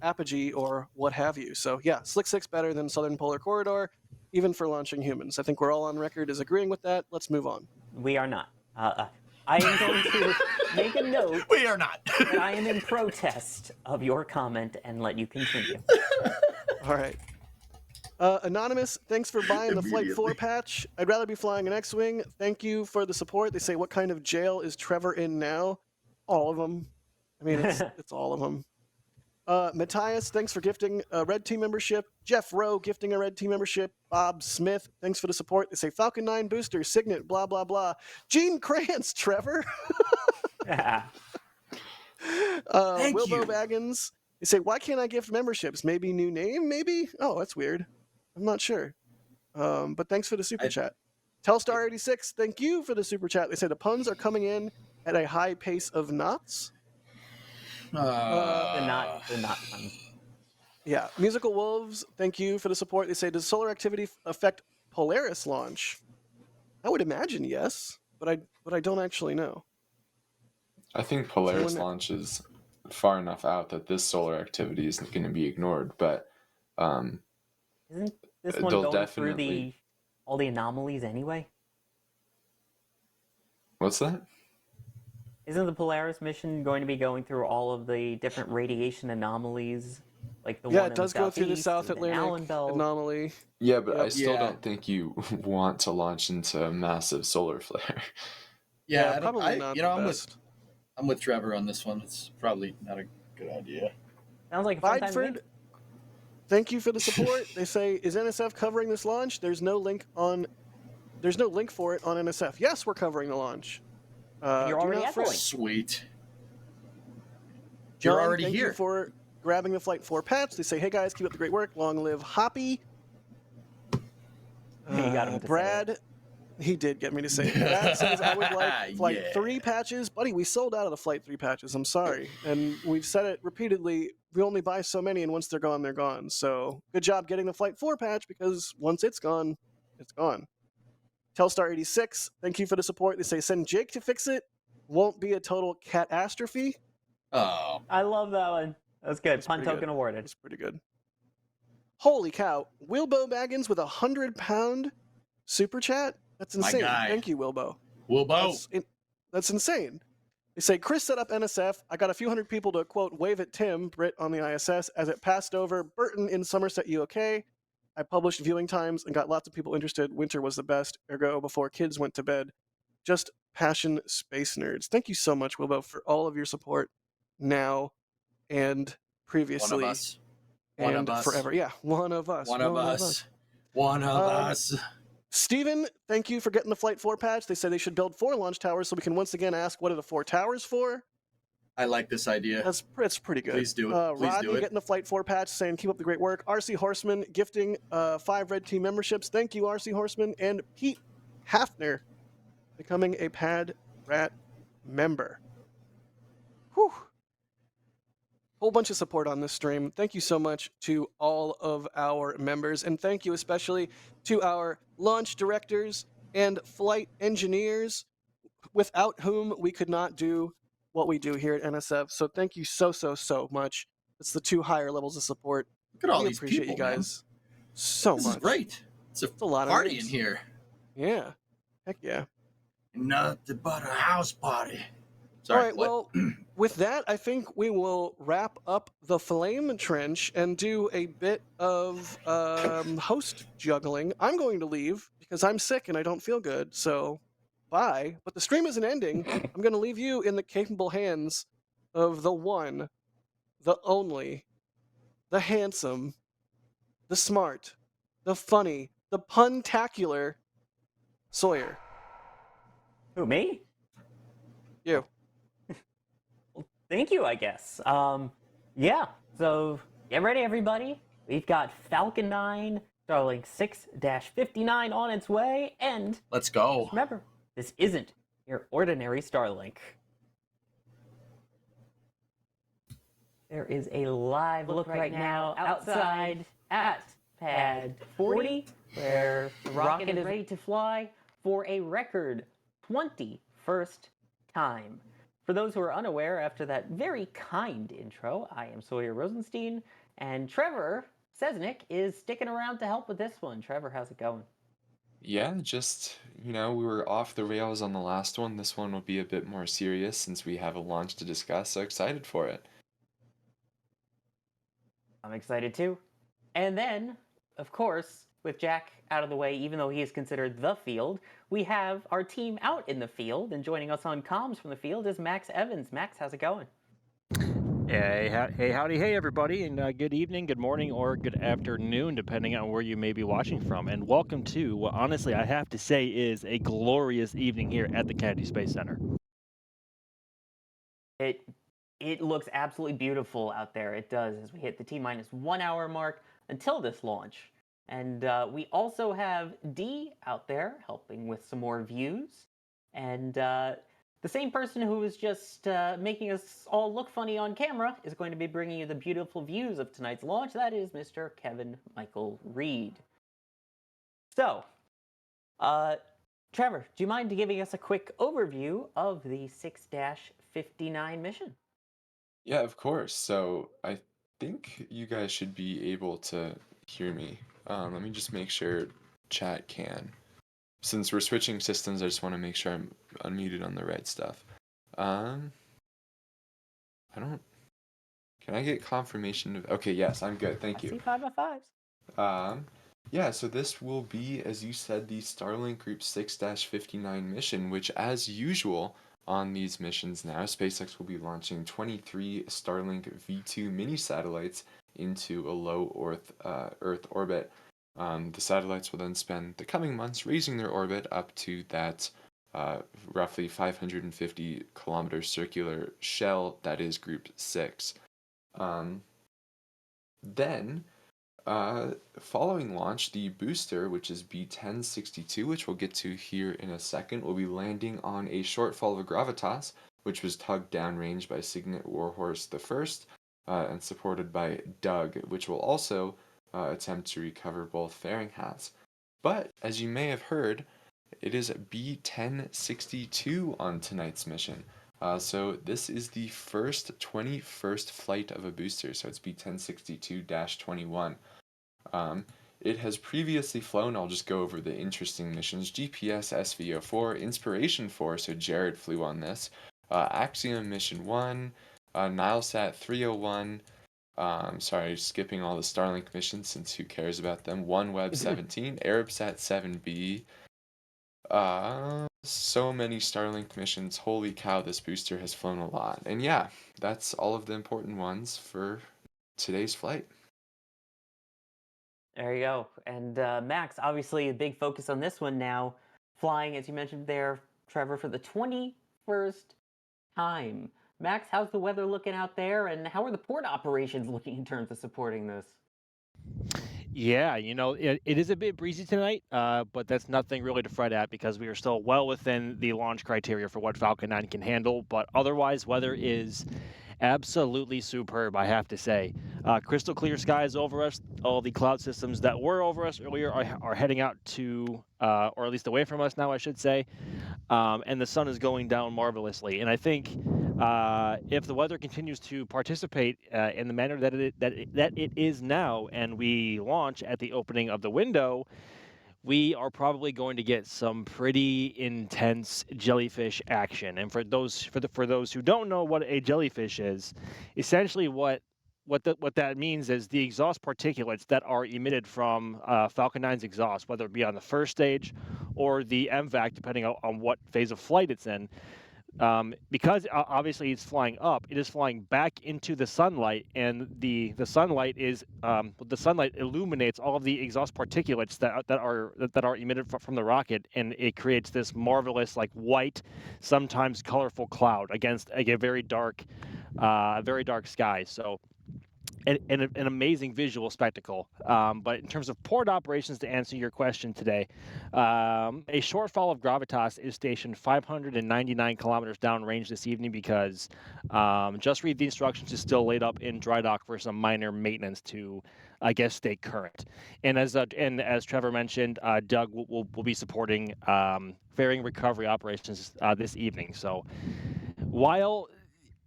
apogee or what have you. So, yeah, Slick 6 better than Southern Polar Corridor, even for launching humans. I think we're all on record as agreeing with that. Let's move on. We are not. I am going to make a note We are not. that I am in protest of your comment and let you continue. All right. Anonymous, thanks for buying the Flight 4 patch. I'd rather be flying an X-Wing. Thank you for the support. They say, what kind of jail is Trevor in now? All of them. I mean, it's all of them. Matthias, thanks for gifting a Red Team membership. Jeff Rowe gifting a Red Team membership. Bob Smith, thanks for the support. They say Falcon 9 booster, Signet, blah, blah, blah. Gene Krantz, Trevor. Thank Wilbo you. Baggins, they say, why can't I gift memberships? Maybe new name, maybe? Oh, that's weird. I'm not sure. But thanks for the super chat. Telstar86, thank you for the super chat. They say the puns are coming in at a high pace of knots. The not fun. Yeah. Musical Wolves, thank you for the support. They say, does solar activity affect Polaris launch? I would imagine yes, but I don't actually know. I think Polaris when- launch is far enough out that this solar activity isn't going to be ignored, but Isn't this one they'll going through definitely- all the anomalies anyway? what's that? Isn't the Polaris mission going to be going through all of the different radiation anomalies? Like the Yeah, one it does in go through the southeast South and then Allen Atlantic Belt. anomaly. Yeah, but I Yep. still Yeah. don't think you want to launch into a massive solar flare. Yeah, I don't- probably I- not you know, the I'm best. with Trevor on this one. It's probably not a good idea. Sounds like a fun time to me. Bideford, thank you for the support. They say, is NSF covering this launch? There's no link for it on NSF. Yes, we're covering the launch. You're do already not at the fret. link. Sweet. John, You're already thank here. you for grabbing the Flight 4 patch. They say, hey guys, keep up the great work. Long live Hoppy. You got him to say Brad, he did get me to say it. Brad says, I would like Flight Yeah. 3 patches. Buddy, we sold out of the Flight 3 patches. I'm sorry. And we've said it repeatedly. We only buy so many, and once they're gone, they're gone. So good job getting the Flight 4 patch, because once it's gone, it's gone. Telstar86, thank you for the support. They say, send Jake to fix it. Won't be a total catastrophe. Oh. I love that one. That's good. That's Pun pretty token good. awarded. It's pretty good. Holy cow. Wilbo Baggins with a 100-pound super chat? That's My insane. guy. Thank you, Wilbo. Wilbo. That's insane. They say, Chris set up NSF. I got a few hundred people to, quote, wave at Tim, Brit on the ISS, as it passed over Burton in Somerset, UK. I published viewing times and got lots of people interested. Winter was the best, ergo before kids went to bed. Just passion space nerds. Thank you so much, Wilbo, for all of your support now and previously. One of us. One and of us. forever. Yeah, one of us. One of us. One of us. Steven, thank you for getting the Flight 4 patch. They said they should build 4 launch towers so we can once again ask what are the 4 towers for? I like this idea. It's pretty good. Please do it. Please Rodney do it. getting the Flight 4 patch saying keep up the great work. RC Horseman gifting 5 Red Team memberships. Thank you, RC Horseman. And Pete Hafner becoming a Pad Rat member. Whew. Whole bunch of support on this stream. Thank you so much to all of our members, and thank you especially to our launch directors and flight engineers, without whom we could not do what we do here at NSF. So thank you so much. It's the 2 higher levels of support. Look at all We these appreciate people, you guys man. so This much. is great. It's a lot of party names. in here. Yeah. Heck yeah. Nothing but a house party. All Sorry, right, what? well, with that, I think we will wrap up the Flame Trench and do a bit of host juggling. I'm going to leave because I'm sick and I don't feel good, so bye. But the stream isn't ending. I'm going to leave you in the capable hands of the one, the only, the handsome, the smart, the funny, the puntacular Sawyer. Who, me? You. Thank you, I guess. Yeah, so get ready, everybody. We've got Falcon 9, Starlink 6-59 on its way, and Let's go. just remember, this isn't your ordinary Starlink. There is a live look right now outside at Pad 40, where the rocket is ready to fly for a record 21st time. For those who are unaware, after that very kind intro, I am Sawyer Rosenstein, and Trevor Sesnick is sticking around to help with this one. Trevor, how's it going? Yeah, just, we were off the rails on the last one. This one will be a bit more serious since we have a launch to discuss, so excited for it. I'm excited too. And then, of course, with Jack out of the way, even though he is considered the field, we have our team out in the field, and joining us on comms from the field is Max Evans. Max, how's it going? Hey, howdy, hey, everybody, and good evening, good morning, or good afternoon, depending on where you may be watching from. And welcome to what, honestly, I have to say is a glorious evening here at the Kennedy Space Center. It looks absolutely beautiful out there. It does, as we hit the T-minus 1 hour mark until this launch. And we also have Dee out there helping with some more views. And the same person who was just making us all look funny on camera is going to be bringing you the beautiful views of tonight's launch. That is Mr. Kevin Michael Reed. So, Trevor, do you mind giving us a quick overview of the 6-59 mission? Yeah, of course. So I think you guys should be able to hear me. Let me just make sure chat can. Since we're switching systems, I just want to make sure I'm unmuted on the right stuff. I don't... Can I get confirmation of... Okay, yes, I'm good. Thank you. I see 5 by 5s. Yeah, so this will be, as you said, the Starlink Group 6-59 mission, which, as usual on these missions now, SpaceX will be launching 23 Starlink V2 mini satellites into a low Earth orbit. The satellites will then spend the coming months raising their orbit up to that roughly 550 kilometer circular shell that is Group 6. Then, following launch, the booster, which is B1062, which we'll get to here in a second, will be landing on a shortfall of Gravitas, which was tugged downrange by Signet Warhorse I, and supported by Doug, which will also attempt to recover both fairing hats. But, as you may have heard, it is B1062 on tonight's mission. So this is the 21st flight of a booster, so it's B1062-21. It has previously flown, I'll just go over the interesting missions, GPS SVO4, Inspiration 4, so Jared flew on this, Axiom Mission 1, Nilesat 301, sorry, skipping all the Starlink missions since who cares about them, OneWeb 17, Arabsat 7B, so many Starlink missions, holy cow, this booster has flown a lot. And yeah, that's all of the important ones for today's flight. There you go. And Max, obviously a big focus on this one now, flying, as you mentioned there, Trevor, for the 21st time. Max, how's the weather looking out there, and how are the port operations looking in terms of supporting this? Yeah, it is a bit breezy tonight, but that's nothing really to fret at because we are still well within the launch criteria for what Falcon 9 can handle. But otherwise, weather is absolutely superb, I have to say. Crystal clear skies over us. All the cloud systems that were over us earlier are heading out to, or at least away from us now, I should say. And the sun is going down marvelously. And I think if the weather continues to participate in the manner that it is now, and we launch at the opening of the window, we are probably going to get some pretty intense jellyfish action. And for those who don't know what a jellyfish is, essentially what that means is the exhaust particulates that are emitted from Falcon 9's exhaust, whether it be on the first stage or the MVAC, depending on what phase of flight it's in. Because obviously it's flying up, it is flying back into the sunlight, and the sunlight is the sunlight illuminates all of the exhaust particulates that are emitted from the rocket, and it creates this marvelous, like, white, sometimes colorful cloud against a very dark sky. So an amazing visual spectacle. But in terms of port operations, to answer your question today, a shortfall of gravitas is stationed 599 kilometers downrange this evening because Just Read the Instructions is still laid up in dry dock for some minor maintenance to, I guess, stay current. And as Trevor mentioned, Doug will be supporting fairing recovery operations this evening. So while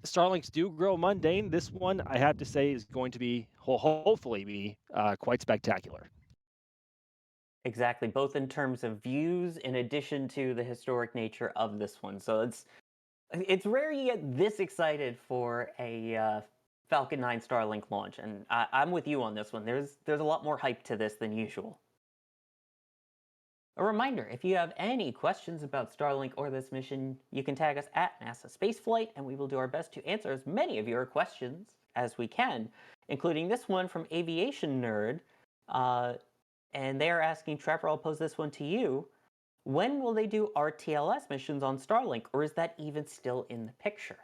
Starlinks do grow mundane, this one, I have to say, is going to be hopefully be quite spectacular. Exactly, both in terms of views in addition to the historic nature of this one. So it's rare you get this excited for a Falcon 9 Starlink launch, and I'm with you on this one. There's a lot more hype to this than usual. A reminder, if you have any questions about Starlink or this mission, you can tag us at NASA Spaceflight, and we will do our best to answer as many of your questions as we can, including this one from Aviation Nerd. And they are asking, Trevor, I'll pose this one to you. When will they do RTLS missions on Starlink, or is that even still in the picture?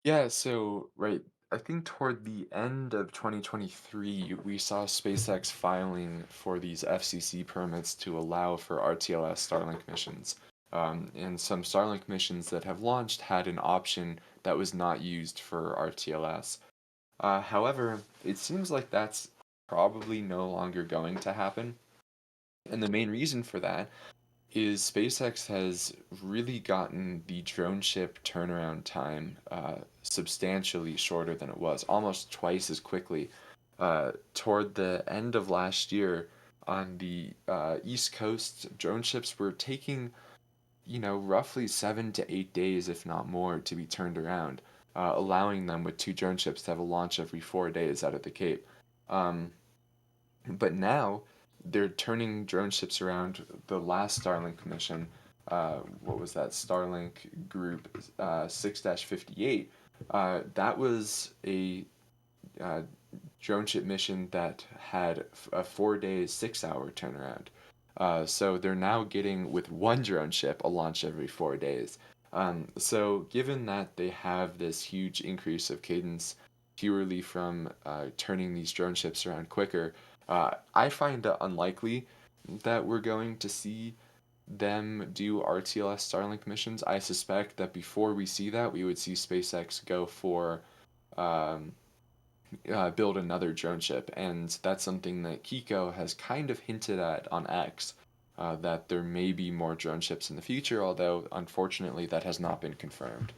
Yeah, so right, I think toward the end of 2023, we saw SpaceX filing for these FCC permits to allow for RTLS Starlink missions. And some Starlink missions that have launched had an option that was not used for RTLS. However, it seems like that's probably no longer going to happen. And the main reason for that is SpaceX has really gotten the drone ship turnaround time substantially shorter than it was, almost twice as quickly. Toward the end of last year, on the East Coast, drone ships were taking, roughly 7 to 8 days, if not more, to be turned around, allowing them with two drone ships to have a launch every 4 days out of the Cape. But now they're turning drone ships around. The last Starlink mission, what was that? Starlink Group 6-58. That was a drone ship mission that had a 4 days, 6 hour turnaround. So they're now getting, with one drone ship, a launch every 4 days. So given that they have this huge increase of cadence purely from turning these drone ships around quicker, I find it unlikely that we're going to see them do RTLS Starlink missions. I suspect that before we see that, we would see SpaceX go for build another drone ship, and that's something that Kiko has kind of hinted at on X, that there may be more drone ships in the future, although unfortunately that has not been confirmed.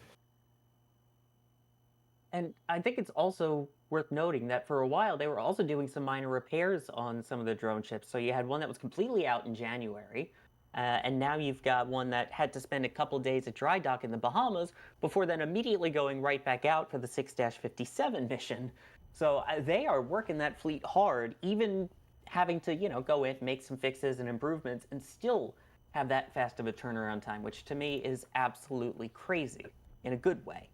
And I think it's also worth noting that for a while they were also doing some minor repairs on some of the drone ships. So you had one that was completely out in January, and now you've got one that had to spend a couple days at dry dock in the Bahamas before then immediately going right back out for the 6-57 mission. So they are working that fleet hard, even having to, go in, make some fixes and improvements, and still have that fast of a turnaround time, which to me is absolutely crazy in a good way.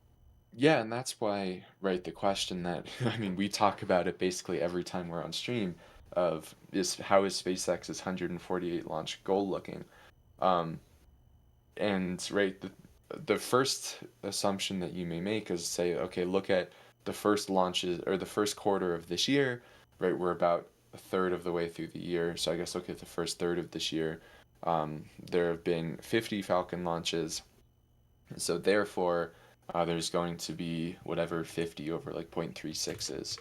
Yeah, and that's why, right, the question that, I mean, we talk about it basically every time we're on stream. of how is SpaceX's 148 launch goal looking. Um, and right, the first assumption that you may make is say, okay, look at the first launches or the first quarter of this year, right? We're about a third of the way through the year. So I guess look at the first third of this year. There have been 50 Falcon launches. So therefore, there's going to be whatever 50 over like 0.36 is.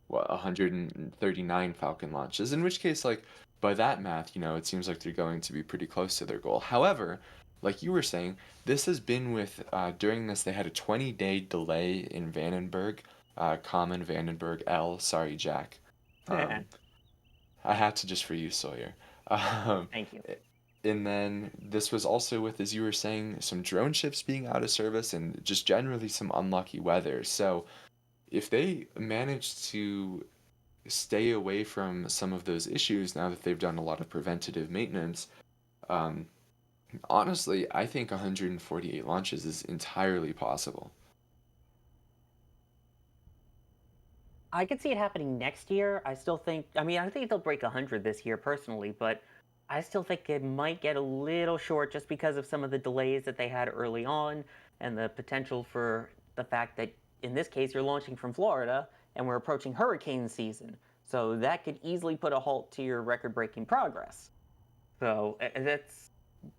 139 Falcon launches, in which case, like, by that math, it seems like they're going to be pretty close to their goal. However, like you were saying, this has been with, during this, they had a 20-day delay in Vandenberg, Common Vandenberg L, sorry, Jack. I had to just for you, Sawyer. Thank you. And then this was also with, as you were saying, some drone ships being out of service and just generally some unlucky weather. So if they manage to stay away from some of those issues now that they've done a lot of preventative maintenance, honestly, I think 148 launches is entirely possible. I could see it happening next year. I think they'll break 100 this year personally, but I still think it might get a little short just because of some of the delays that they had early on and the potential for the fact that in this case you're launching from Florida and we're approaching hurricane season. So that could easily put a halt to your record-breaking progress. So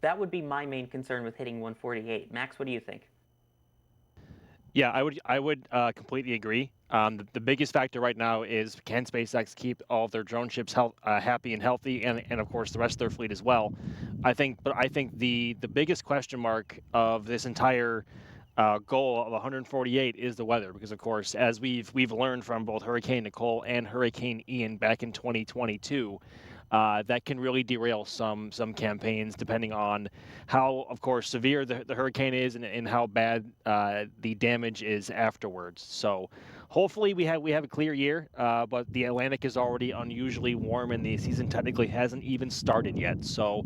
that would be my main concern with hitting 148. Max, what do you think? Yeah, I would completely agree. The biggest factor right now is can SpaceX keep all of their drone ships happy and healthy, and of course the rest of their fleet as well. I think the biggest question mark of this entire goal of 148 is the weather, because of course, as we've learned from both Hurricane Nicole and Hurricane Ian back in 2022. That can really derail some campaigns depending on how, of course, severe the hurricane is and how bad the damage is afterwards. So hopefully we have a clear year, but the Atlantic is already unusually warm and the season technically hasn't even started yet. So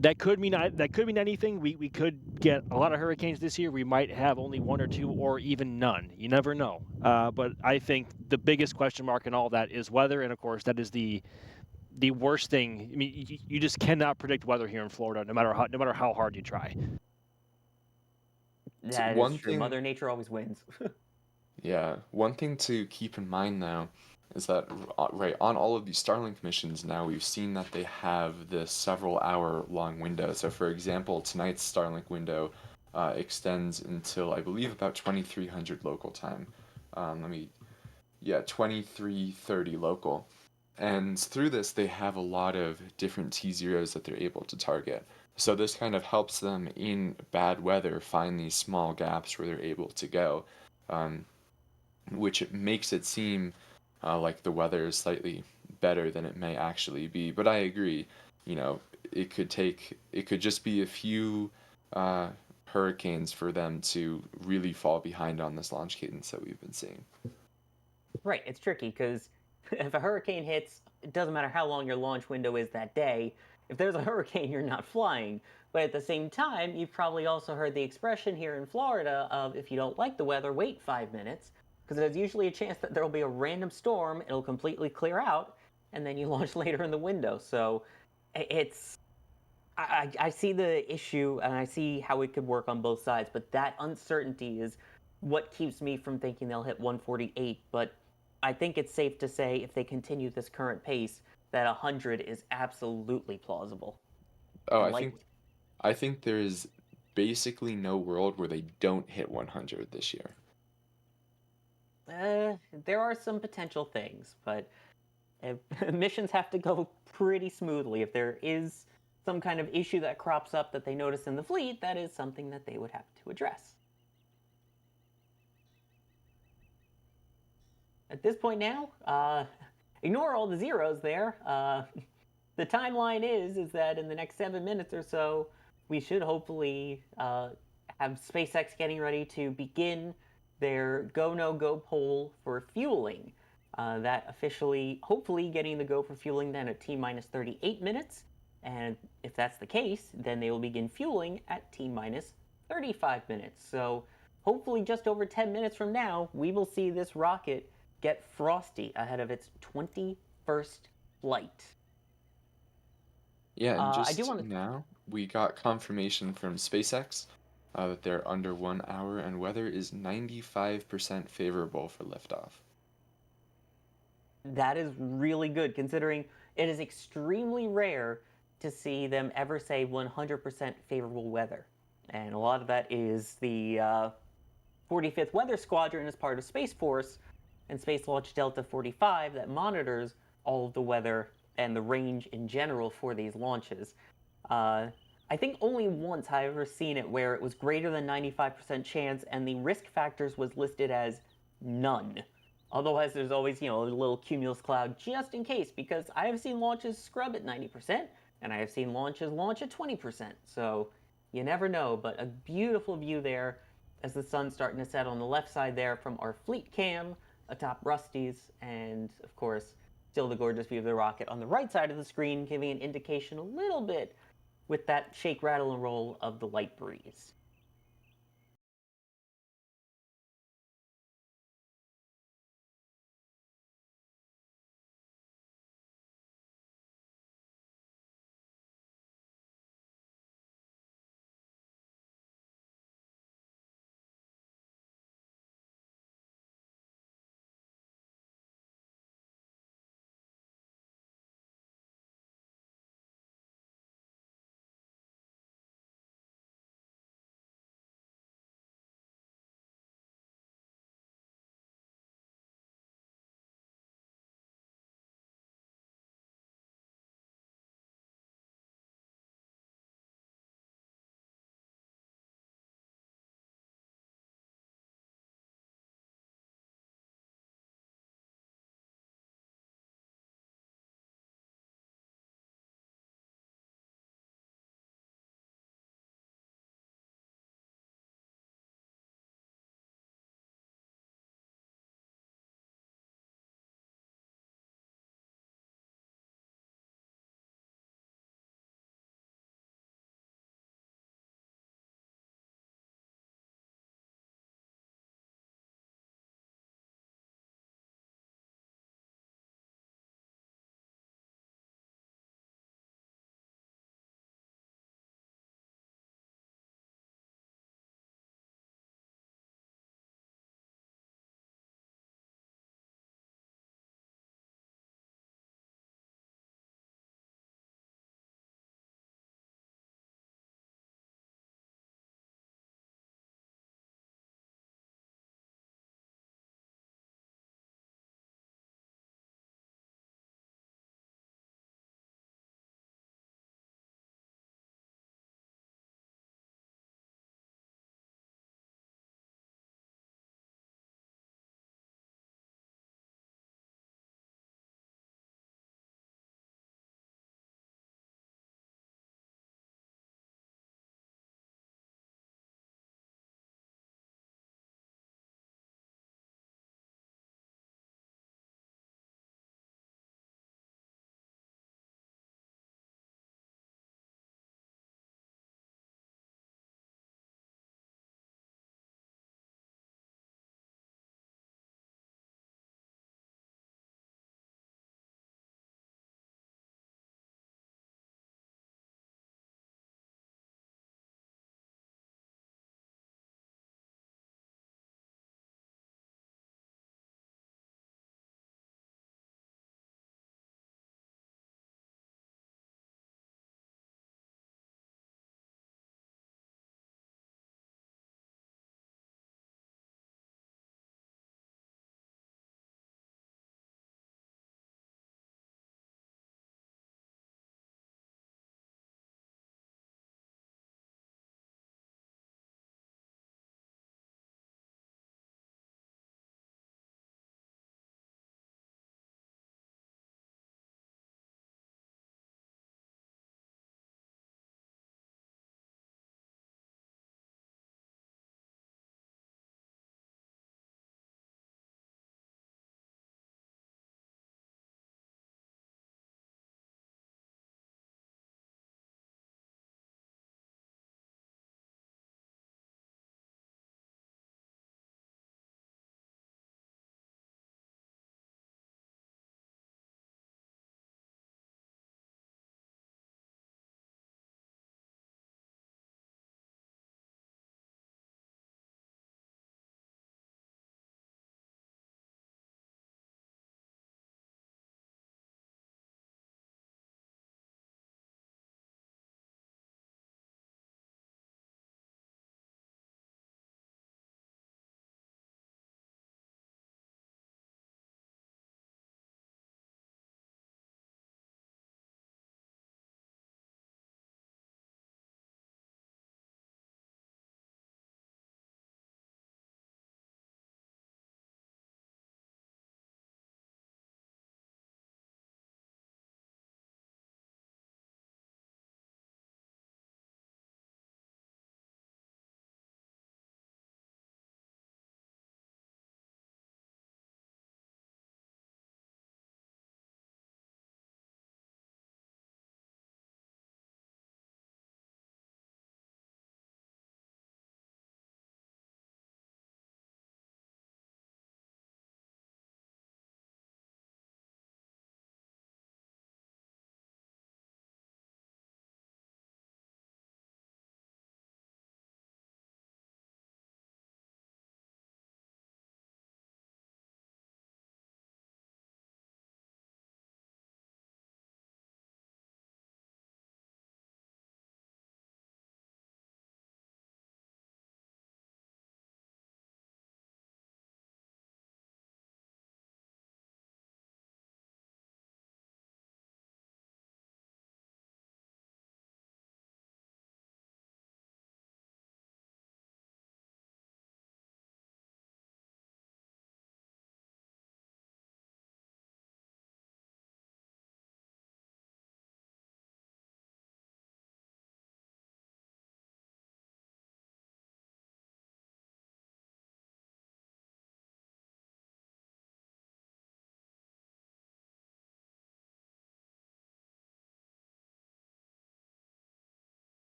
that could mean anything. We could get a lot of hurricanes this year. We might have only one or two or even none. You never know. But I think the biggest question mark in all that is weather, and of course that is the worst thing. I mean, you just cannot predict weather here in Florida, no matter how hard you try. So That is one true. thing, Mother Nature always wins. yeah, one thing to keep in mind though is that right on all of these Starlink missions now we've seen that they have this several hour long window. So for example, tonight's Starlink window extends until I believe about 2300 local time. 2330 local. And through this, they have a lot of different T0s that they're able to target. So this kind of helps them in bad weather find these small gaps where they're able to go, which makes it seem like the weather is slightly better than it may actually be. But I agree, it could just be a few hurricanes for them to really fall behind on this launch cadence that we've been seeing. Right, it's tricky because if a hurricane hits, it doesn't matter how long your launch window is that day. If there's a hurricane, you're not flying. But at the same time, you've probably also heard the expression here in Florida of if you don't like the weather, wait 5 minutes, because there's usually a chance that there'll be a random storm, it'll completely clear out, and then you launch later in the window. So it's I see the issue and I see how it could work on both sides, but that uncertainty is what keeps me from thinking they'll hit 148. But I think it's safe to say if they continue this current pace, that 100 is absolutely plausible Oh, and likely. I think there is basically no world where they don't hit 100 this year. There are some potential things, but missions have to go pretty smoothly. If there is some kind of issue that crops up that they notice in the fleet, that is something that they would have to address. At this point now, ignore all the zeros there. The timeline is that in the next 7 minutes or so, we should hopefully have SpaceX getting ready to begin their go no go poll for fueling. That officially, hopefully, getting the go for fueling then at T minus 38 minutes. And if that's the case, then they will begin fueling at T minus 35 minutes. So hopefully, just over 10 minutes from now, we will see this rocket get frosty ahead of its 21st flight. Yeah, and I do just want to. now we got confirmation from SpaceX that they're under 1 hour and weather is 95% favorable for liftoff. That is really good, considering it is extremely rare to see them ever say 100% favorable weather. And a lot of that is the 45th Weather Squadron as part of Space Force and Space Launch Delta 45 that monitors all of the weather and the range in general for these launches. I think only once have I ever seen it where it was greater than 95% chance and the risk factors was listed as none. Otherwise, there's always, a little cumulus cloud just in case, because I have seen launches scrub at 90%, and I have seen launches launch at 20%. So you never know, but a beautiful view there as the sun's starting to set on the left side there from our fleet cam atop Rusty's, and of course, still the gorgeous view of the rocket on the right side of the screen, giving an indication a little bit with that shake, rattle, and roll of the light breeze.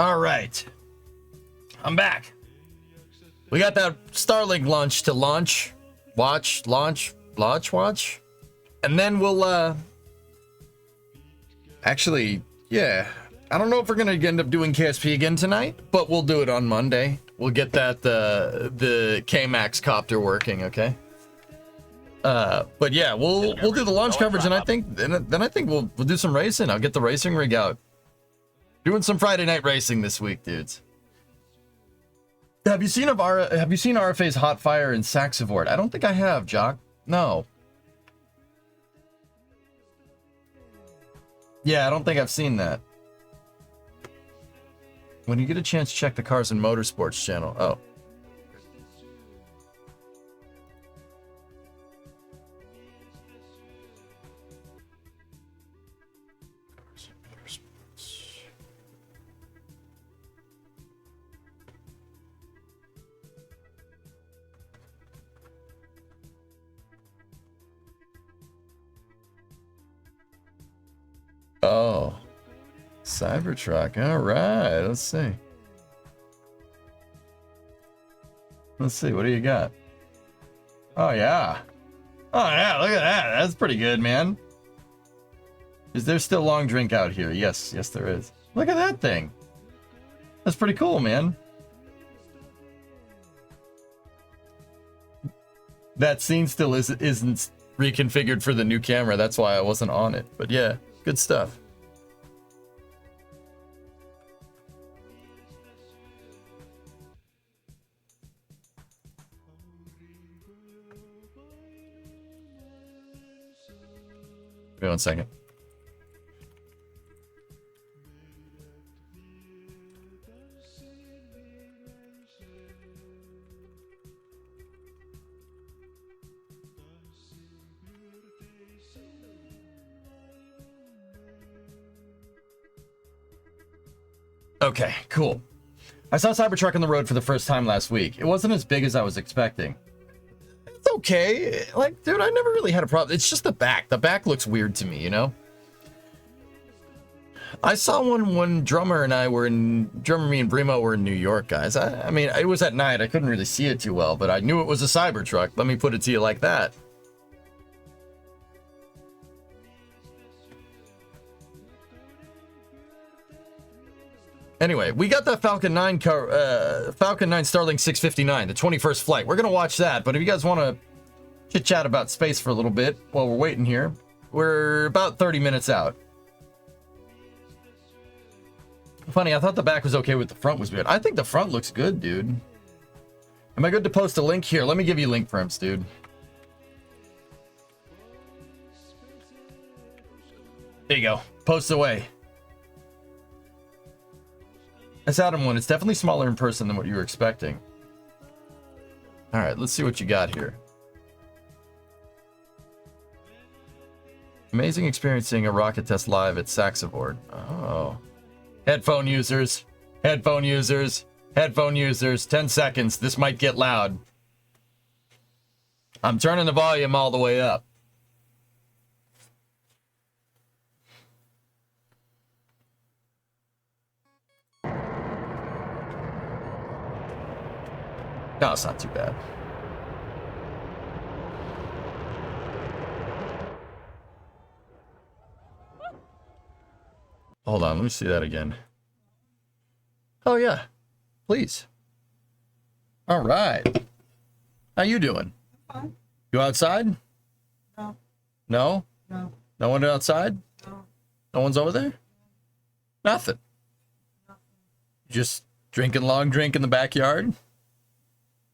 All right. I'm back. We got that Starlink launch to launch. Watch. And then we'll, actually, yeah. I don't know if we're going to end up doing KSP again tonight, but we'll do it on Monday. We'll get that, the K-Max copter working, okay? But yeah, we'll do the launch coverage, and I think then I think we'll do some racing. I'll get the racing rig out. Doing some Friday night racing this week, dudes. Have you seen RFA's Hot Fire in Saxavort? I don't think I have, Jock. No. Yeah, I don't think I've seen that. When you get a chance, check the Cars and Motorsports channel. Oh. Oh, Cybertruck. All right, let's see. What do you got? Oh yeah. Look at that. That's pretty good, man. Is there still long drink out here? Yes, there is. Look at that thing. That's pretty cool, man. That scene still isn't reconfigured for the new camera. That's why I wasn't on it. But yeah. Good stuff. Give me 1 second. Okay, cool. I saw Cybertruck on the road for the first time last week. It wasn't as big as I was expecting. It's okay. Like, dude, I never really had a problem. It's just the back. The back looks weird to me, you know? I saw one when Drummer me and Brimo were in New York, guys. I mean, it was at night. I couldn't really see it too well, but I knew it was a Cybertruck. Let me put it to you like that. Anyway, we got that Falcon 9 Starlink 659, the 21st flight. We're going to watch that, but if you guys want to chit-chat about space for a little bit while we're waiting here, we're about 30 minutes out. Funny, I thought the back was okay with the front was weird. I think the front looks good, dude. Am I good to post a link here? Let me give you link frames, dude. There you go. Post away. That's Adam one. It's definitely smaller in person than what you were expecting. All right, let's see what you got here. Amazing experiencing a rocket test live at Saxavort. Oh. Headphone users. 10 seconds. This might get loud. I'm turning the volume all the way up. No, it's not too bad. Hold on, let me see that again. Oh yeah, please. All right. How you doing? Fine. You outside? No. No? No. No one outside? No. No one's over there? Nothing. Just drinking long drink in the backyard?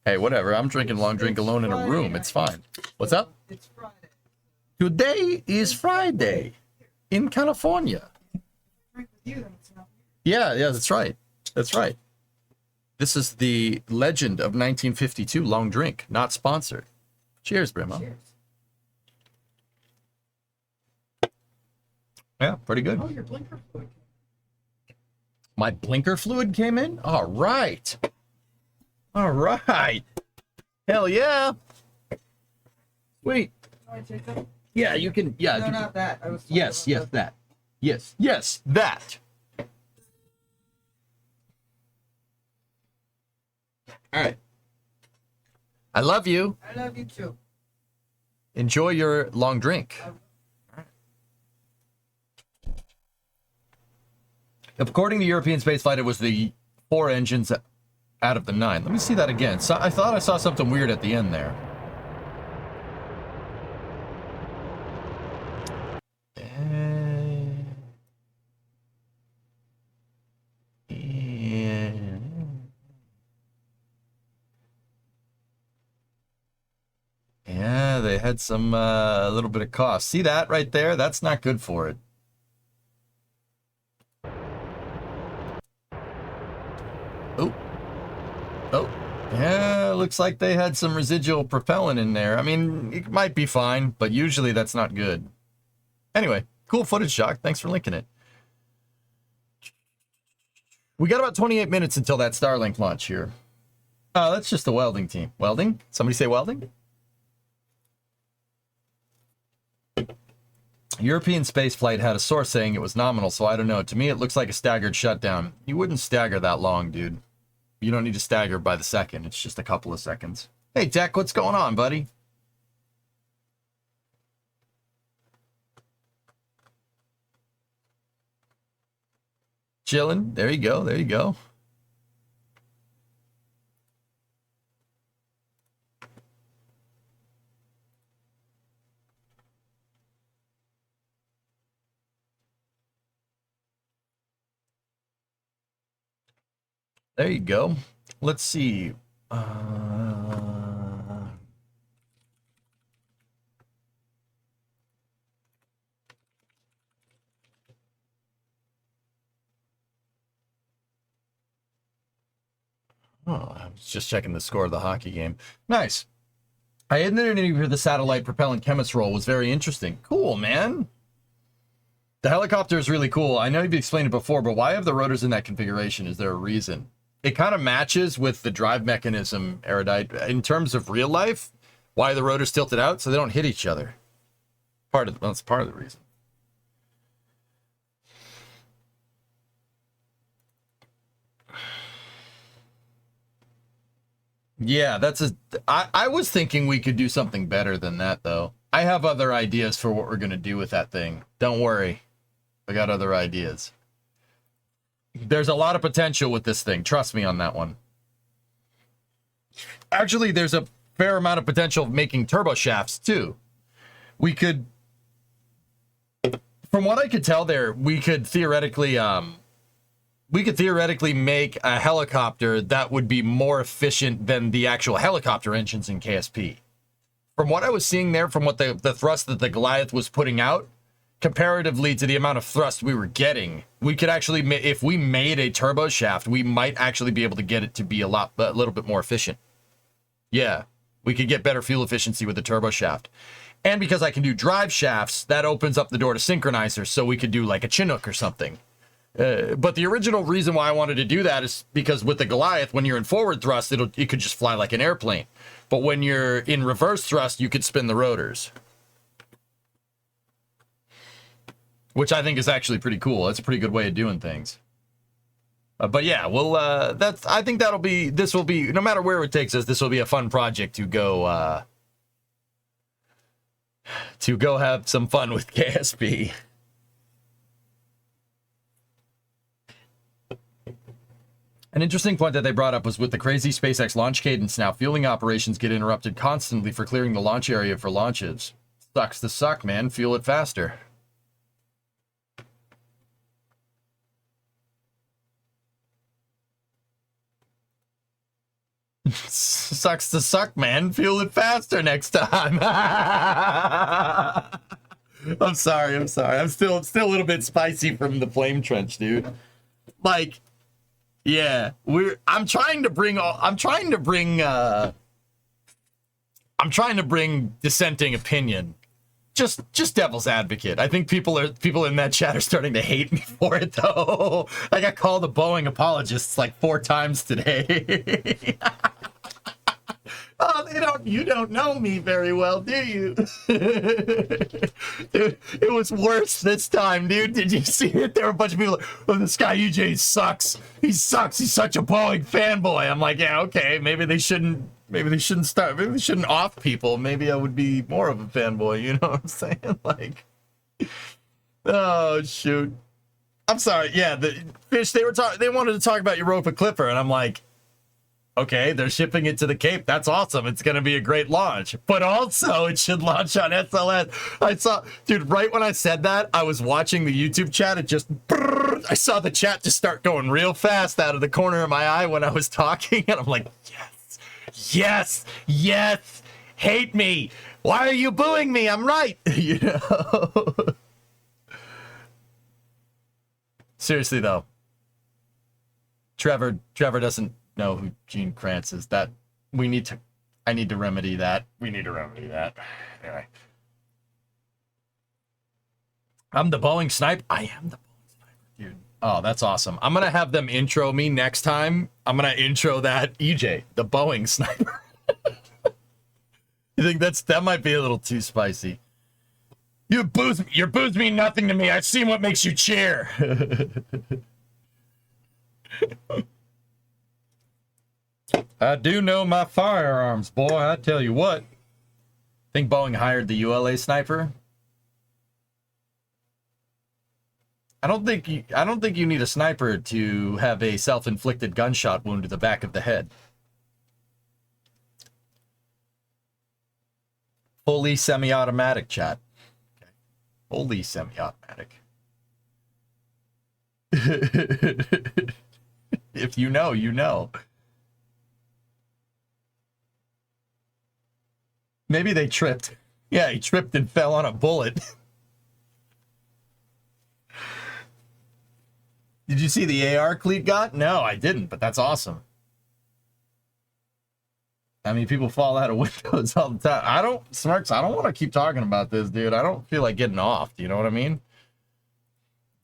Hey, whatever. I'm drinking long drink alone in a room. It's fine. What's up? It's Friday. Today is Friday in California. Drink with you, then it's not. Yeah, that's right. That's right. This is the Legend of 1952 long drink, not sponsored. Cheers, Brimo. Cheers. Yeah, pretty good. Oh, your blinker fluid. My blinker fluid came in? All right. All right. Hell yeah. Wait. Can I take that? Yeah, you can. Yeah. No, not that. I was Yes, that. Yes, that. All right. I love you. I love you too. Enjoy your long drink. According to European spaceflight, it was the 4 engines out of the 9. Let me see that again. So I thought I saw something weird at the end there. Yeah, they had some a little bit of cost. See that right there? That's not good for it. Oh. Oh. Yeah, looks like they had some residual propellant in there. I mean, it might be fine, but usually that's not good. Anyway, cool footage, Shock. Thanks for linking it. We got about 28 minutes until that Starlink launch here. Oh, that's just the welding team. Welding? Somebody say welding? European spaceflight had a source saying it was nominal, so I don't know. To me, it looks like a staggered shutdown. You wouldn't stagger that long, dude. You don't need to stagger by the second. It's just a couple of seconds. Hey, Tech, what's going on, buddy? Chilling. There you go. There you go. There you go. Let's see. Oh, I was just checking the score of the hockey game. Nice. I had an interview for the satellite propellant chemist role. Was very interesting. Cool, man. The helicopter is really cool. I know you've explained it before, but why have the rotors in that configuration? Is there a reason? It kind of matches with the drive mechanism, Erudite. In terms of real life, why the rotors tilted out? So they don't hit each other. That's part of the reason. Yeah, I was thinking we could do something better than that, though. I have other ideas for what we're going to do with that thing. Don't worry. I got other ideas. There's a lot of potential with this thing. Trust me on that one. Actually, there's a fair amount of potential of making turbo shafts, too. We could... From what I could tell there, we could theoretically make a helicopter that would be more efficient than the actual helicopter engines in KSP. From what I was seeing there, from what the thrust that the Goliath was putting out, comparatively to the amount of thrust we were getting, we could actually, if we made a turbo shaft, we might actually be able to get it to be a little bit more efficient. Yeah, we could get better fuel efficiency with the turbo shaft. And because I can do drive shafts, that opens up the door to synchronizers, so we could do like a Chinook or something. But the original reason why I wanted to do that is because with the Goliath, when you're in forward thrust, it could just fly like an airplane. But when you're in reverse thrust, you could spin the rotors. Which I think is actually pretty cool. That's a pretty good way of doing things. But yeah, I think this will be, no matter where it takes us, this will be a fun project to go have some fun with KSP. An interesting point that they brought up was with the crazy SpaceX launch cadence now, fueling operations get interrupted constantly for clearing the launch area for launches. Sucks to suck, man. Fuel it faster. Sucks to suck, man. Fuel it faster next time. I'm sorry. I'm still a little bit spicy from the flame trench, dude. Like, yeah, I'm trying to bring dissenting opinion. Just devil's advocate. I think people in that chat are starting to hate me for it, though. I got called a Boeing apologist like 4 times today. You don't know me very well, do you? Dude, it was worse this time, dude. Did you see it? There were a bunch of people like, oh, this guy UJ sucks. He sucks. He's such a Boeing fanboy. I'm like, yeah, okay, maybe they shouldn't off people. Maybe I would be more of a fanboy, you know what I'm saying? Like, oh shoot. I'm sorry. Yeah, the Fish, they wanted to talk about Europa Clipper, and I'm like, okay, they're shipping it to the Cape. That's awesome. It's going to be a great launch. But also, it should launch on SLS. I saw, dude, right when I said that, I was watching the YouTube chat. It just, I saw the chat just start going real fast out of the corner of my eye when I was talking. And I'm like, yes, yes, yes. Hate me. Why are you booing me? I'm right. You know? Seriously, though. Trevor doesn't know who Gene Kranz is. I need to remedy that. We need to remedy that. Anyway. I'm the Boeing sniper. I am the Boeing sniper, dude. Oh, that's awesome. I'm gonna have them intro me next time. I'm gonna intro that EJ, the Boeing sniper. You think that might be a little too spicy? Your booze mean nothing to me. I've seen what makes you cheer. I do know my firearms, boy. I tell you what. Think Boeing hired the ULA sniper? I don't think you need a sniper to have a self-inflicted gunshot wound to the back of the head. Fully semi-automatic, chat. Okay. Fully semi-automatic. If you know, you know. Maybe they tripped. Yeah, he tripped and fell on a bullet. Did you see the AR Cleat got? No, I didn't, but that's awesome. I mean, people fall out of windows all the time. Smarks, I don't want to keep talking about this, dude. I don't feel like getting off. Do you know what I mean?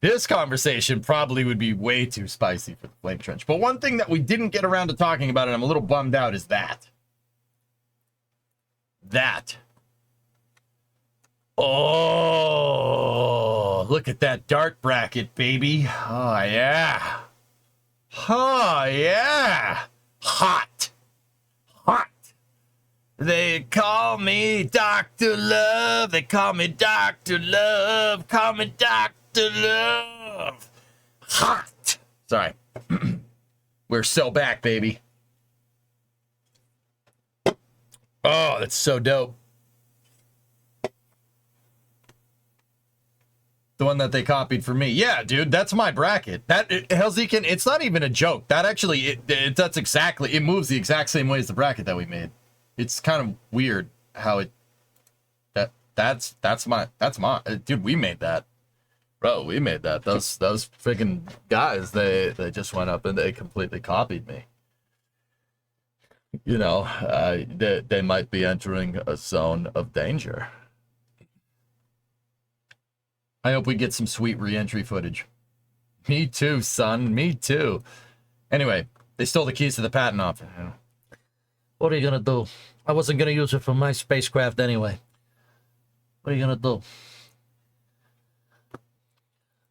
This conversation probably would be way too spicy for the Flame Trench. But one thing that we didn't get around to talking about, and I'm a little bummed out, is that. Oh, look at that dart bracket, baby. Oh, yeah. Oh, yeah. Hot. They call me Dr. Love. They call me Dr. Love. Call me Dr. Love. Hot. Sorry. We're so back, baby. Oh, that's so dope. The one that they copied for me. Yeah, dude, that's my bracket. That Helzikin, it's not even a joke. That actually, that's exactly, it moves the exact same way as the bracket that we made. It's kind of weird how that's my, dude, we made that. Bro, we made that. Those freaking guys, they just went up and they completely copied me. You know, they might be entering a zone of danger. I hope we get some sweet re-entry footage. Me too, son. Me too. Anyway, they stole the keys to the patent office. What are you gonna do? I wasn't gonna use it for my spacecraft anyway. What are you gonna do?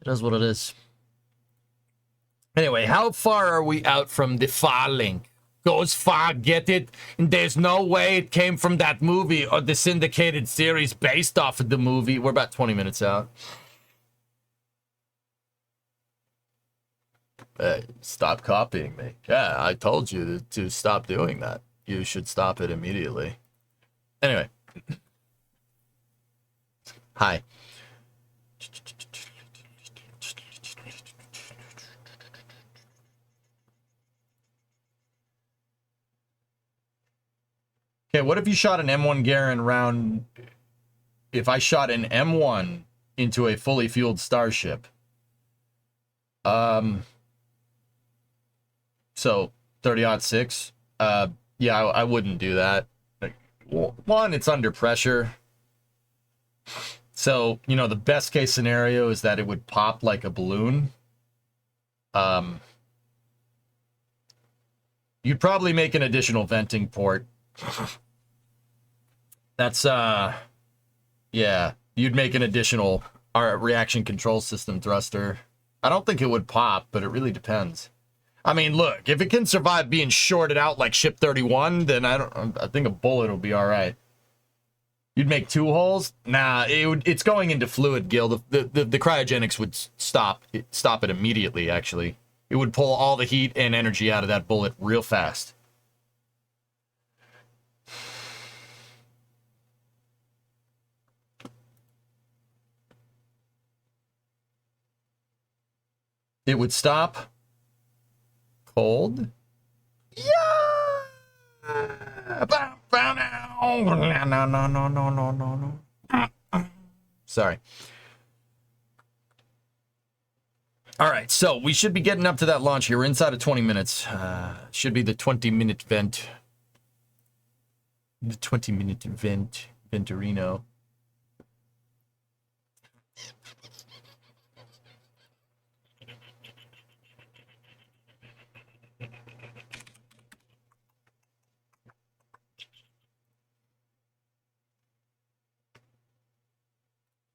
It is what it is. Anyway, how far are we out from the far link? Goes far, get it? And there's no way it came from that movie or the syndicated series based off of the movie. We're about 20 minutes out. Hey, stop copying me. Yeah, I told you to stop doing that. You should stop it immediately. Anyway. Hi. Okay, what if you shot an M1 Garand round? If I shot an M1 into a fully fueled starship, so 30-06, yeah, I wouldn't do that. Like, one, it's under pressure. So, you know, the best case scenario is that it would pop like a balloon. You'd probably make an additional venting port. That's yeah, you'd make an additional reaction control system thruster. I don't think it would pop, but it really depends. I mean, look, if it can survive being shorted out like Ship 31, then I think a bullet will be all right. You'd make 2 holes? Nah, it's going into fluid, Gil. The cryogenics would stop it immediately, actually. It would pull all the heat and energy out of that bullet real fast. It would stop cold. Yeah. No. Sorry. All right, so we should be getting up to that launch here. We're inside of 20 minutes. Should be the 20-minute vent. The 20-minute vent, Venturino.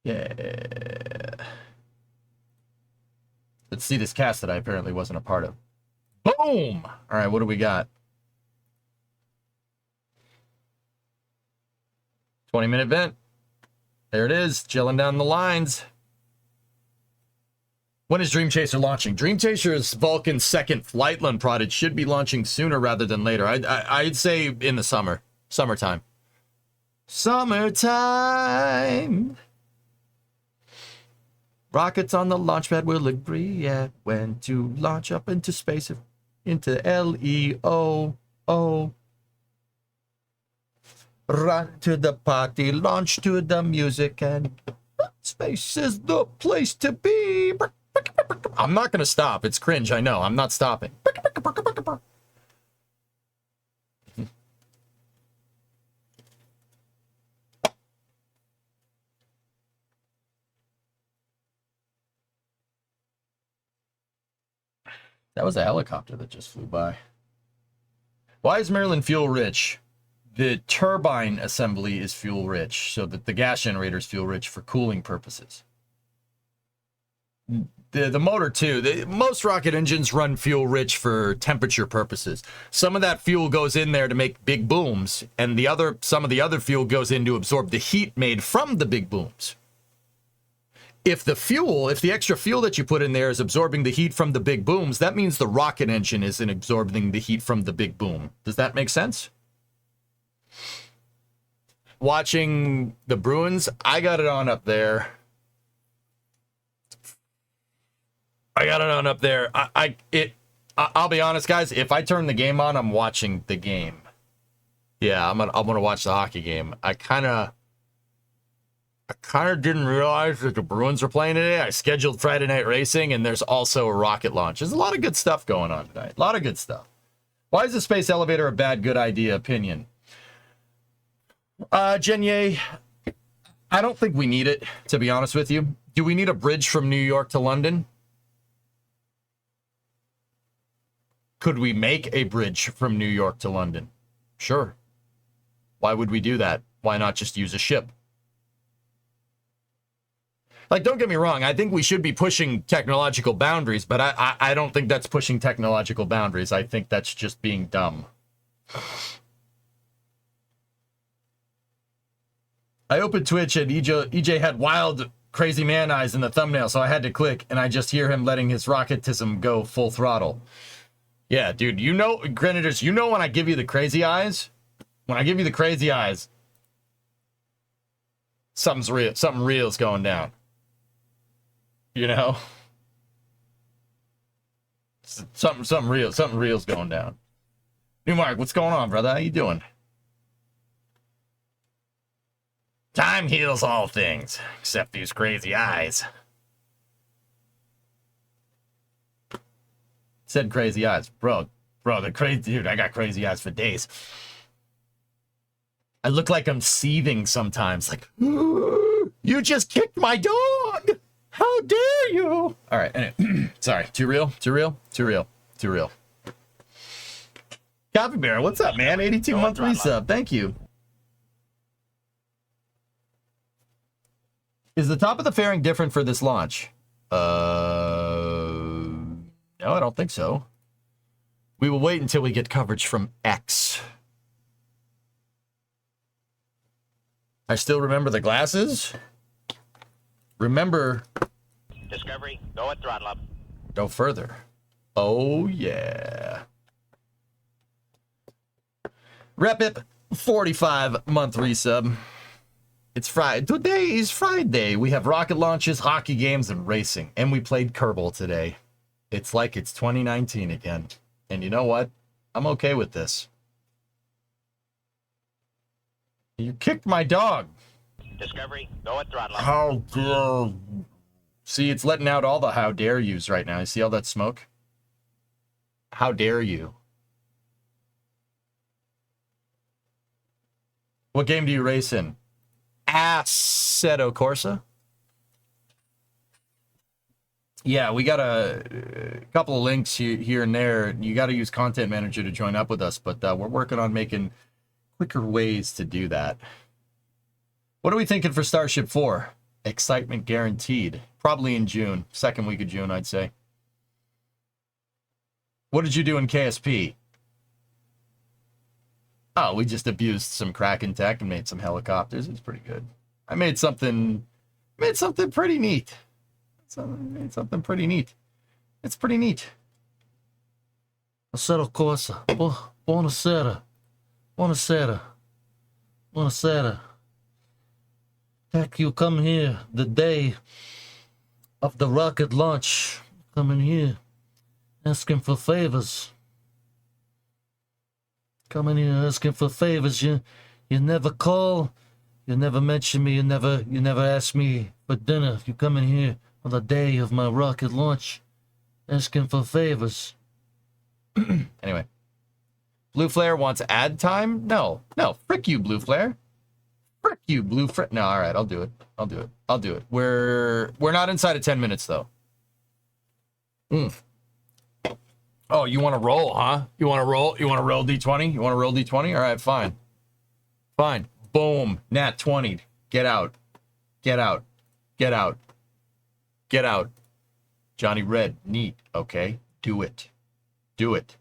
Yeah. Let's see this cast that I apparently wasn't a part of. Boom! All right, what do we got? 20-minute vent. There it is, chilling down the lines. When is Dream Chaser launching? Dream Chaser is Vulcan's second Flightland prod. It should be launching sooner rather than later. I'd say in the summertime. Summertime. Rockets on the launch pad will agree at when to launch up into space, into LEO. Run to the party, launch to the music, and space is the place to be. I'm not going to stop. It's cringe, I know. I'm not stopping. That was a helicopter that just flew by. Why is Maryland fuel rich? The turbine assembly is fuel rich, so that the gas generator is fuel rich for cooling purposes. The motor too. Most rocket engines run fuel rich for temperature purposes. Some of that fuel goes in there to make big booms, and some of the other fuel goes in to absorb the heat made from the big booms. If the extra fuel that you put in there is absorbing the heat from the big booms, that means the rocket engine isn't absorbing the heat from the big boom. Does that make sense? Watching the Bruins, I got it on up there. I'll be honest, guys. If I turn the game on, I'm watching the game. Yeah, I'm gonna watch the hockey game. I kind of didn't realize that the Bruins were playing today. I scheduled Friday Night Racing, and there's also a rocket launch. There's a lot of good stuff going on tonight. A lot of good stuff. Why is the space elevator a good idea? Opinion. Jenye, I don't think we need it, to be honest with you. Do we need a bridge from New York to London? Could we make a bridge from New York to London? Sure. Why would we do that? Why not just use a ship? Like, don't get me wrong. I think we should be pushing technological boundaries, but I don't think that's pushing technological boundaries. I think that's just being dumb. I opened Twitch and EJ had wild, crazy man eyes in the thumbnail, so I had to click, and I just hear him letting his rocketism go full throttle. Yeah, dude, you know, Grenadiers, you know when I give you the crazy eyes? When I give you the crazy eyes, something real's going down. You know? Something real's going down. New Mark, what's going on, brother? How you doing? Time heals all things, except these crazy eyes. Said crazy eyes. Bro, the crazy dude, I got crazy eyes for days. I look like I'm seething sometimes, like, you just kicked my dog! How dare you! All right, anyway, sorry, too real. Coffee Bear, what's up, man? 82 month resub, thank you. Is the top of the fairing different for this launch? No, I don't think so. We will wait until we get coverage from X. I still remember the glasses. Remember. Discovery, go at throttle up. Go further. Oh, yeah. Repip, 45-month resub. It's Friday. Today is Friday. We have rocket launches, hockey games, and racing. And we played Kerbal today. It's like it's 2019 again. And you know what? I'm okay with this. You kicked my dog. Discovery, go at throttle up. How dare... See, it's letting out all the how dare yous right now. You see all that smoke? How dare you? What game do you race in? Assetto Corsa? Yeah, we got a couple of links here and there. You got to use Content Manager to join up with us, but we're working on making quicker ways to do that. What are we thinking for Starship 4? Excitement guaranteed. Probably in June. Second week of June, I'd say. What did you do in KSP? Oh, we just abused some Kraken tech and made some helicopters. It's pretty good. I made something pretty neat. Made something pretty neat. It's pretty neat. Assetto Corsa. Buonasera. Buonasera. Buonasera. Tech, you come here the day of the rocket launch. Coming here, asking for favors. Coming here asking for favors. You never call. You never mention me. You never ask me for dinner. You come in here on the day of my rocket launch, asking for favors. Anyway, Blue Flare wants ad time. No, frick you, Blue Flare. Frick you, Blue Flare. No, all right, I'll do it. We're not inside of 10 minutes though. Oh, you want to roll, huh? You want to roll? You want to roll D20? You want to roll D20? All right, fine. Fine. Boom. Nat 20. Get out. Get out. Get out. Get out. Johnny Red. Neat. Okay. Do it. Do it.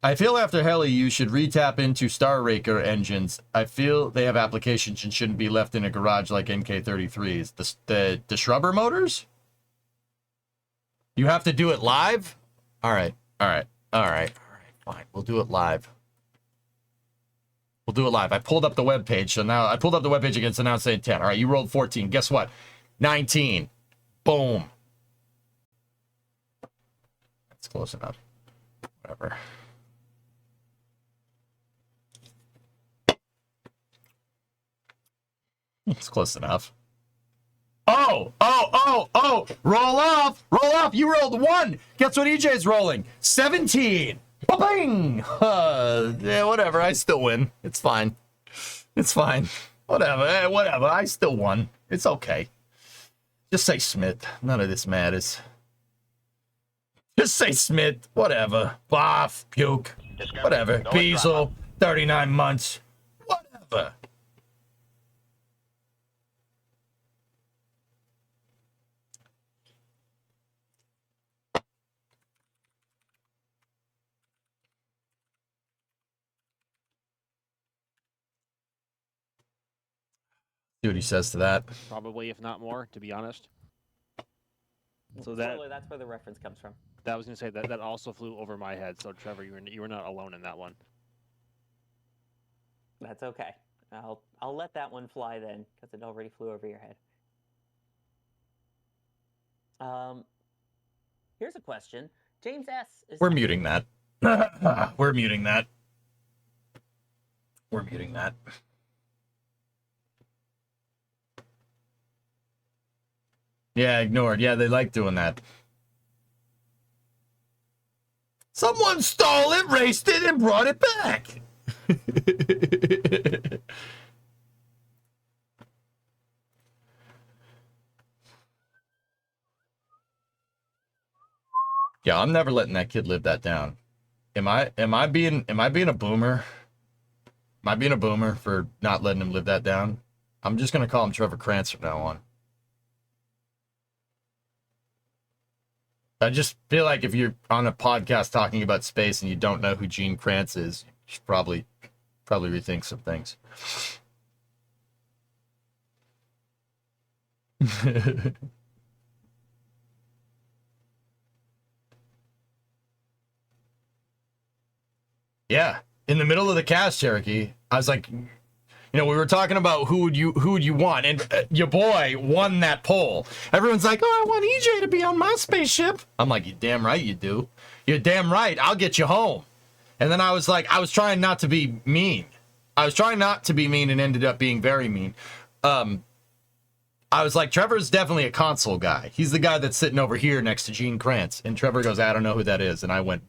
I feel after Heli, you should retap into Star Raker engines. I feel they have applications and shouldn't be left in a garage like MK33s. The Shrubber motors? You have to do it live? All right. Fine. We'll do it live. We'll do it live. I pulled up the webpage, so now I pulled up the webpage again, so now it's saying 10. All right, you rolled 14. Guess what? 19. Boom. That's close enough. Whatever. It's close enough. Oh! Roll off! You rolled 1! Guess what EJ's rolling? 17! Ba-bing! Yeah, whatever. I still win. It's fine. Whatever. Whatever. I still won. It's okay. Just say Smith. None of this matters. Just say Smith. Whatever. Boff. Puke. Whatever. Beazle. 39 months. Whatever. See what he says to that. Probably, if not more, to be honest. So Totally, that's where the reference comes from. That was gonna say that also flew over my head. So Trevor, you were not alone in that one. That's okay. I'll let that one fly then, because it already flew over your head. Here's a question. James S. We're muting that. We're muting that. Yeah, ignored. Yeah, they like doing that. Someone stole it, raced it, and brought it back. Yeah, I'm never letting that kid live that down. Am I being a boomer? Am I being a boomer for not letting him live that down? I'm just going to call him Trevor Krantz from now on. I just feel like if you're on a podcast talking about space and you don't know who Gene Kranz is, you should probably rethink some things. Yeah, in the middle of the cast, Cherokee, I was like, we were talking about who would you want, and your boy won that poll. Everyone's like, oh, I want EJ to be on my spaceship. I'm like, you're damn right you do. You're damn right. I'll get you home. And then I was like, I was trying not to be mean. And ended up being very mean. I was like, Trevor's definitely a console guy. He's the guy that's sitting over here next to Gene Kranz. And Trevor goes, I don't know who that is. And I went,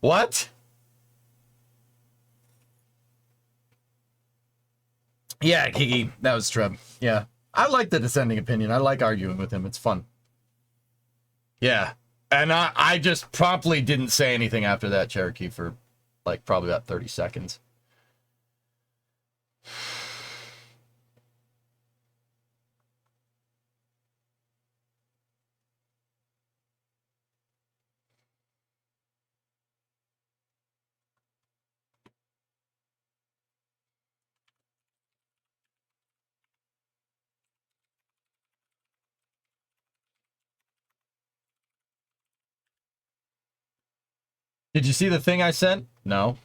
what? Yeah, Kiki, that was Trev. Yeah. I like the dissenting opinion. I like arguing with him. It's fun. Yeah. And I just promptly didn't say anything after that, Cherokee, for like probably about 30 seconds. Did you see the thing I sent? No.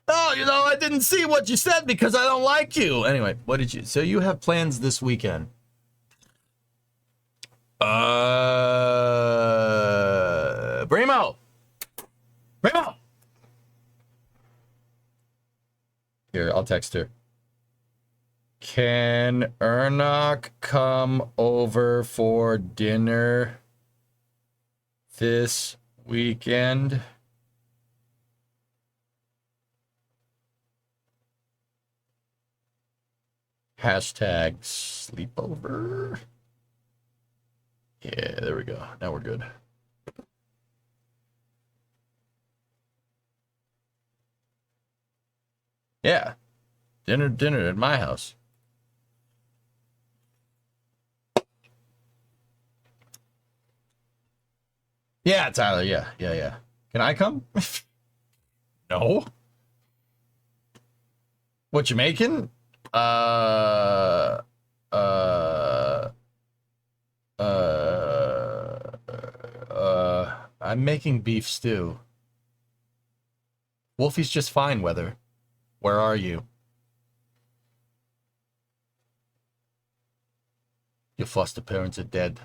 Oh, I didn't see what you said because I don't like you. Anyway, what did you... So you have plans this weekend. Brimo! Here, I'll text her. Can Ernok come over for dinner this weekend? Hashtag sleepover. Yeah, there we go. Now we're good. Yeah. Dinner at my house. Yeah, Tyler. Yeah. Can I come? No. What you making? I'm making beef stew. Wolfie's just fine, Weather. Where are you? Your foster parents are dead.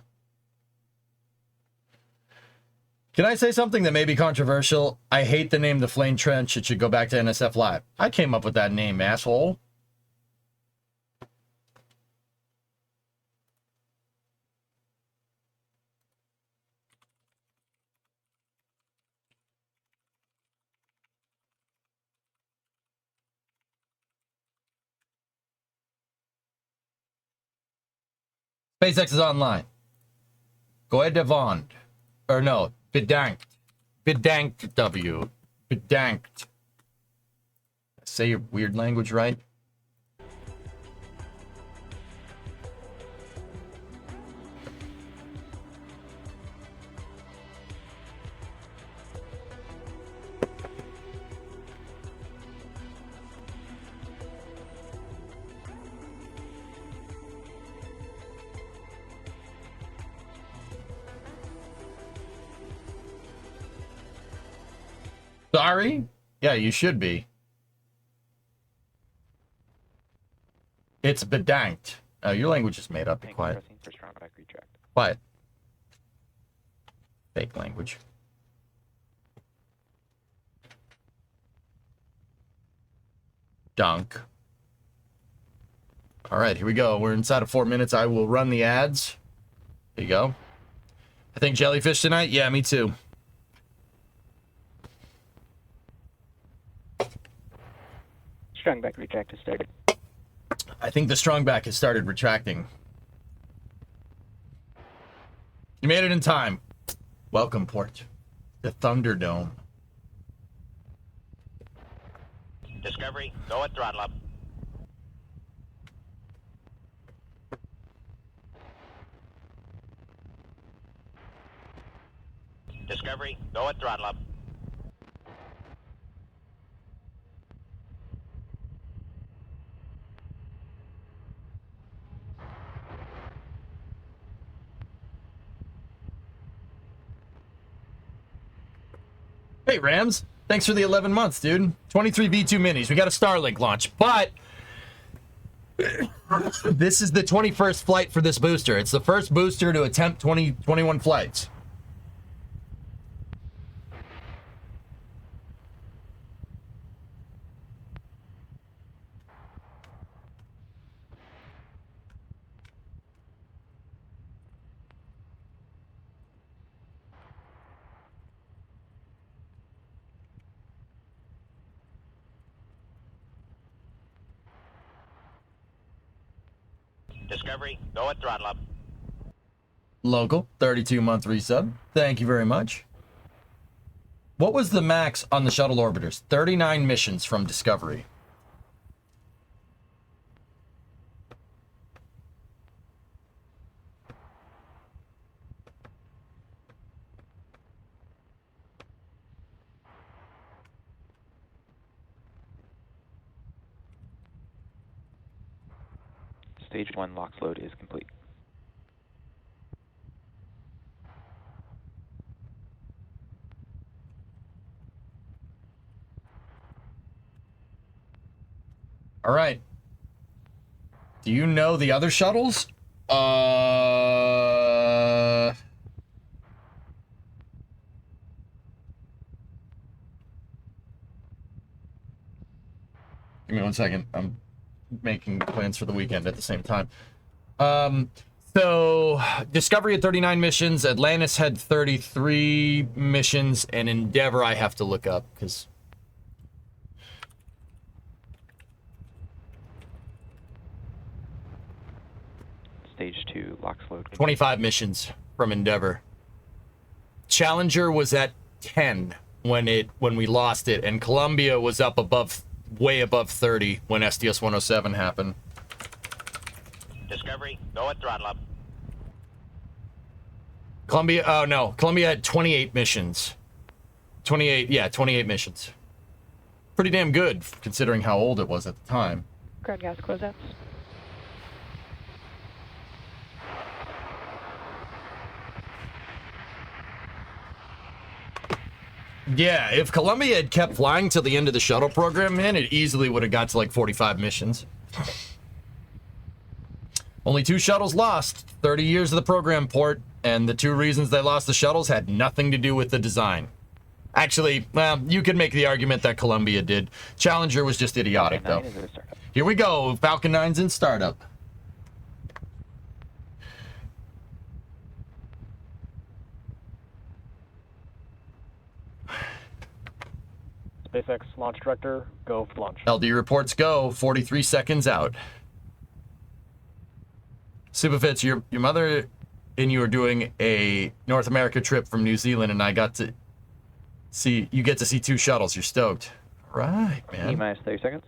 Can I say something that may be controversial? I hate the name The Flame Trench. It should go back to NSF Live. I came up with that name, asshole. SpaceX is online. Go ahead, Devon. Or no, Bedanked. Bedanked W. Bedanked. Say your weird language right. Sorry? Yeah, you should be. It's bedanked. Your language is made up. Be quiet. Quiet. Fake language. Dunk. All right, here we go. We're inside of 4 minutes. I will run the ads. There you go. I think jellyfish tonight? Yeah, me too. Strong back retract has started. I think the strong back has started retracting. You made it in time. Welcome, Port. The Thunderdome. Discovery, go at throttle up. Discovery, go at throttle up. Hey, Rams. Thanks for the 11 months, dude. 23 V2 minis. We got a Starlink launch, but this is the 21st flight for this booster. It's the first booster to attempt 21 flights. Discovery, go at throttle up. Local, 32-month resub. Thank you very much. What was the max on the shuttle orbiters? 39 missions from Discovery. Stage 1 LOX load is complete. All right. Do you know the other shuttles? Give me 1 second. I'm making plans for the weekend at the same time. So Discovery had 39 missions, Atlantis had 33 missions, and Endeavor I have to look up because Stage 2 LOX load complete. 25 missions from Endeavor. Challenger was at 10 when we lost it, and Columbia was up above, way above 30 when SDS 107 happened. Discovery, go at throttle up. Columbia, oh no, Columbia had 28 missions. 28 missions. Pretty damn good considering how old it was at the time. Ground gas closeouts. Yeah, if Columbia had kept flying till the end of the shuttle program, man, it easily would have got to like 45 missions. Only 2 shuttles lost, 30 years of the program, Port, and the 2 reasons they lost the shuttles had nothing to do with the design. Actually, well, you could make the argument that Columbia did. Challenger was just idiotic, though. Here we go, Falcon 9's in startup. SpaceX launch director, go for launch. LD reports go, 43 seconds out. Superfits, your mother and you are doing a North America trip from New Zealand, and I got to see, you get to see 2 shuttles. You're stoked. All right, man. T-minus 30 seconds.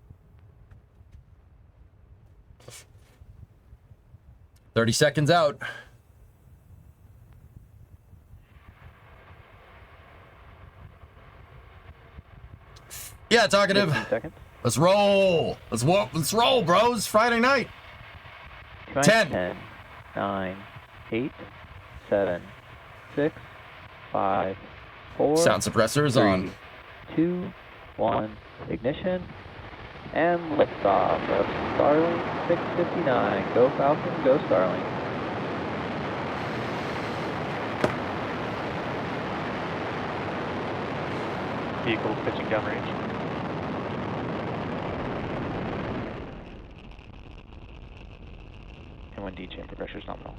30 seconds out. Yeah, talkative. 15 seconds. Let's roll. Let's roll, bros. Friday night. 10. 9, 8, 7, 6, 5, 4. Sound suppressor is 3, on. 2, 1. Ignition. And liftoff of Starlink 659. Go Falcon, go Starlink. Vehicle pitching downrange. And 1D chamber pressure is nominal.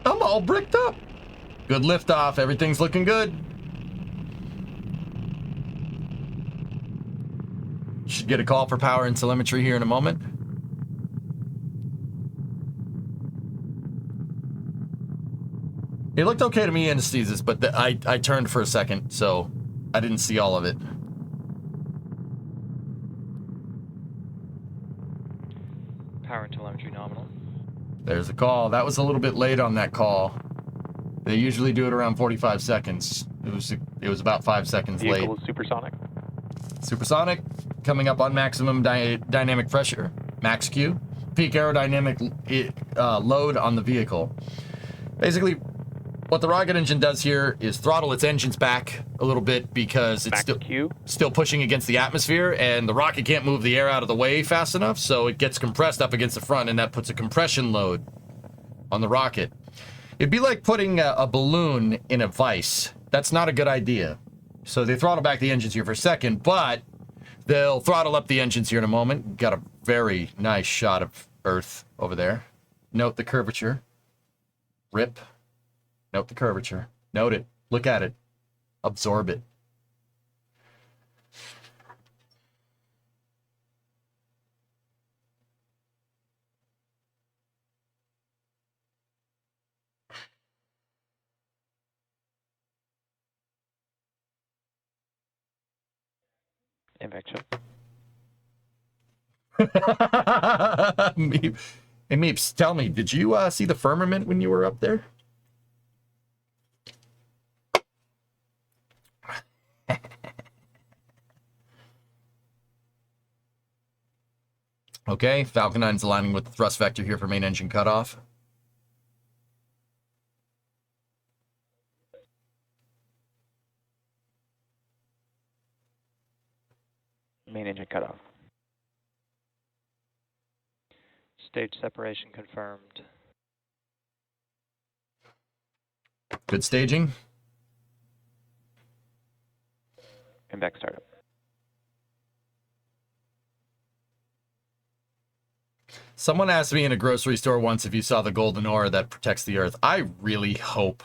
I'm all bricked up. Good liftoff. Everything's looking good. Should get a call for power and telemetry here in a moment. It looked okay to me, Anesthesis, but I turned for a second, so I didn't see all of it. Power and telemetry nominal. There's a call. That was a little bit late on that call. They usually do it around 45 seconds. It was about 5 seconds late. Vehicle is supersonic. Supersonic, coming up on maximum dynamic pressure, max Q, peak aerodynamic load on the vehicle. Basically, what the rocket engine does here is throttle its engines back a little bit because it's still pushing against the atmosphere, and the rocket can't move the air out of the way fast enough, so it gets compressed up against the front, and that puts a compression load on the rocket. It'd be like putting a balloon in a vise. That's not a good idea. So they throttle back the engines here for a second, but they'll throttle up the engines here in a moment. Got a very nice shot of Earth over there. Note the curvature. Rip. Note the curvature. Note it. Look at it. Absorb it. Impact check. Hey, Meeps, tell me, did you see the firmament when you were up there? Okay, Falcon 9's aligning with the thrust vector here for main engine cutoff. Main engine cutoff. Stage separation confirmed. Good staging. Impact startup. Someone asked me in a grocery store once if you saw the golden ore that protects the Earth. I really hope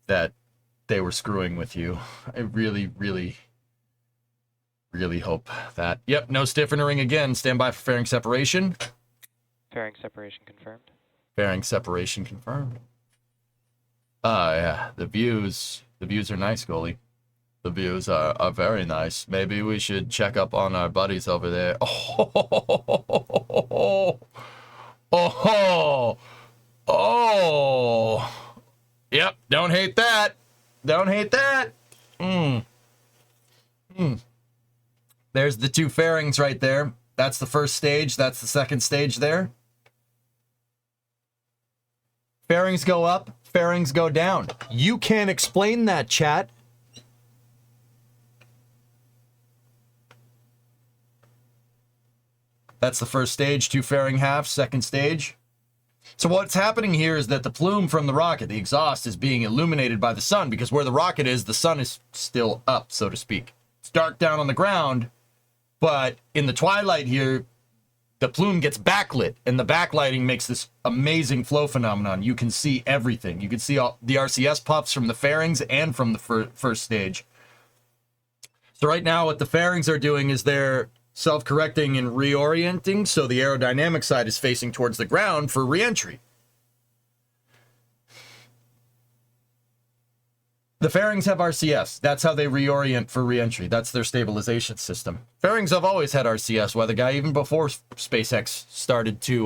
that they were screwing with you. I really, really, really hope that. Yep, no stiffening again. Stand by for fairing separation. Fairing separation confirmed. Fairing separation confirmed. Yeah, the views are nice, goalie. The views are very nice. Maybe we should check up on our buddies over there. Oh. Yep, don't hate that. Don't hate that. There's the two fairings right there. That's the first stage. That's the second stage there. Fairings go up, fairings go down. You can't explain that, chat. That's the first stage, two fairing halves, second stage. So what's happening here is that the plume from the rocket, the exhaust, is being illuminated by the sun because where the rocket is, the sun is still up, so to speak. It's dark down on the ground, but in the twilight here, the plume gets backlit, and the backlighting makes this amazing flow phenomenon. You can see everything. You can see all the RCS puffs from the fairings and from the first stage. So right now what the fairings are doing is they're self-correcting and reorienting, so the aerodynamic side is facing towards the ground for re-entry. The fairings have RCS. That's how they reorient for re-entry. That's their stabilization system. Fairings have always had RCS, weather guy, even before SpaceX started to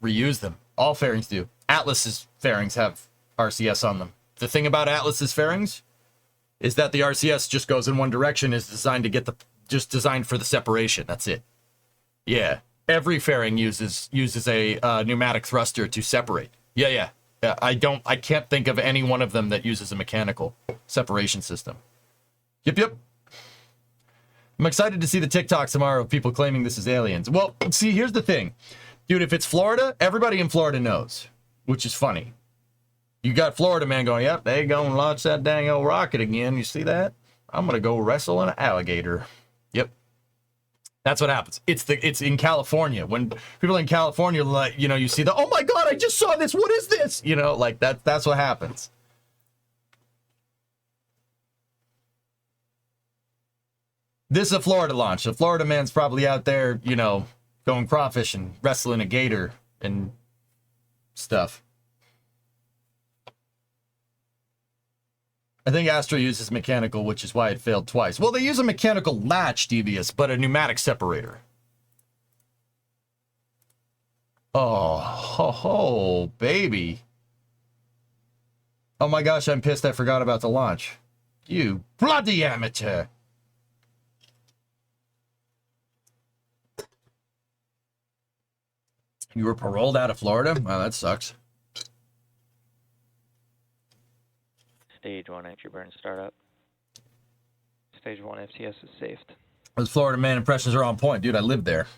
reuse them. All fairings do. Atlas's fairings have RCS on them. The thing about Atlas's fairings is that the RCS just goes in one direction, is designed to get just designed for the separation. That's it. Yeah. Every fairing uses a pneumatic thruster to separate. Yeah. I can't think of any one of them that uses a mechanical separation system. Yep. I'm excited to see the TikToks tomorrow of people claiming this is aliens. Well, see, here's the thing. Dude, if it's Florida, everybody in Florida knows, which is funny. You got Florida man going, yep, they gonna launch that dang old rocket again. You see that? I'm gonna go wrestle an alligator. Yep. That's what happens. It's in California. When people in California, like, you know, you see oh my God, I just saw this. What is this? You know, like that's what happens. This is a Florida launch. The Florida man's probably out there, you know, going crawfishing, wrestling a gator and stuff. I think Astra uses mechanical, which is why it failed twice. Well, they use a mechanical latch, Devious, but a pneumatic separator. Oh, ho, baby. Oh my gosh, I'm pissed I forgot about the launch. You bloody amateur. You were paroled out of Florida? Wow, that sucks. Stage 1 entry burn startup. Stage 1 FTS is saved. Those Florida man impressions are on point, dude. I lived there.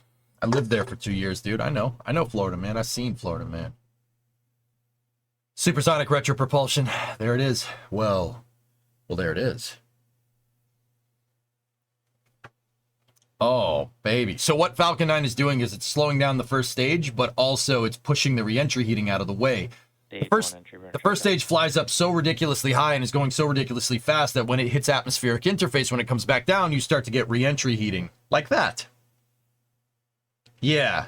I lived there for 2 years, dude. I know Florida man. I've seen Florida man. Supersonic retro propulsion. There it is. Well, there it is. Oh, baby. So what Falcon 9 is doing is it's slowing down the first stage, but also it's pushing the re-entry heating out of the way. The first stage flies up so ridiculously high and is going so ridiculously fast that when it hits atmospheric interface, when it comes back down, you start to get re-entry heating. Like that. Yeah.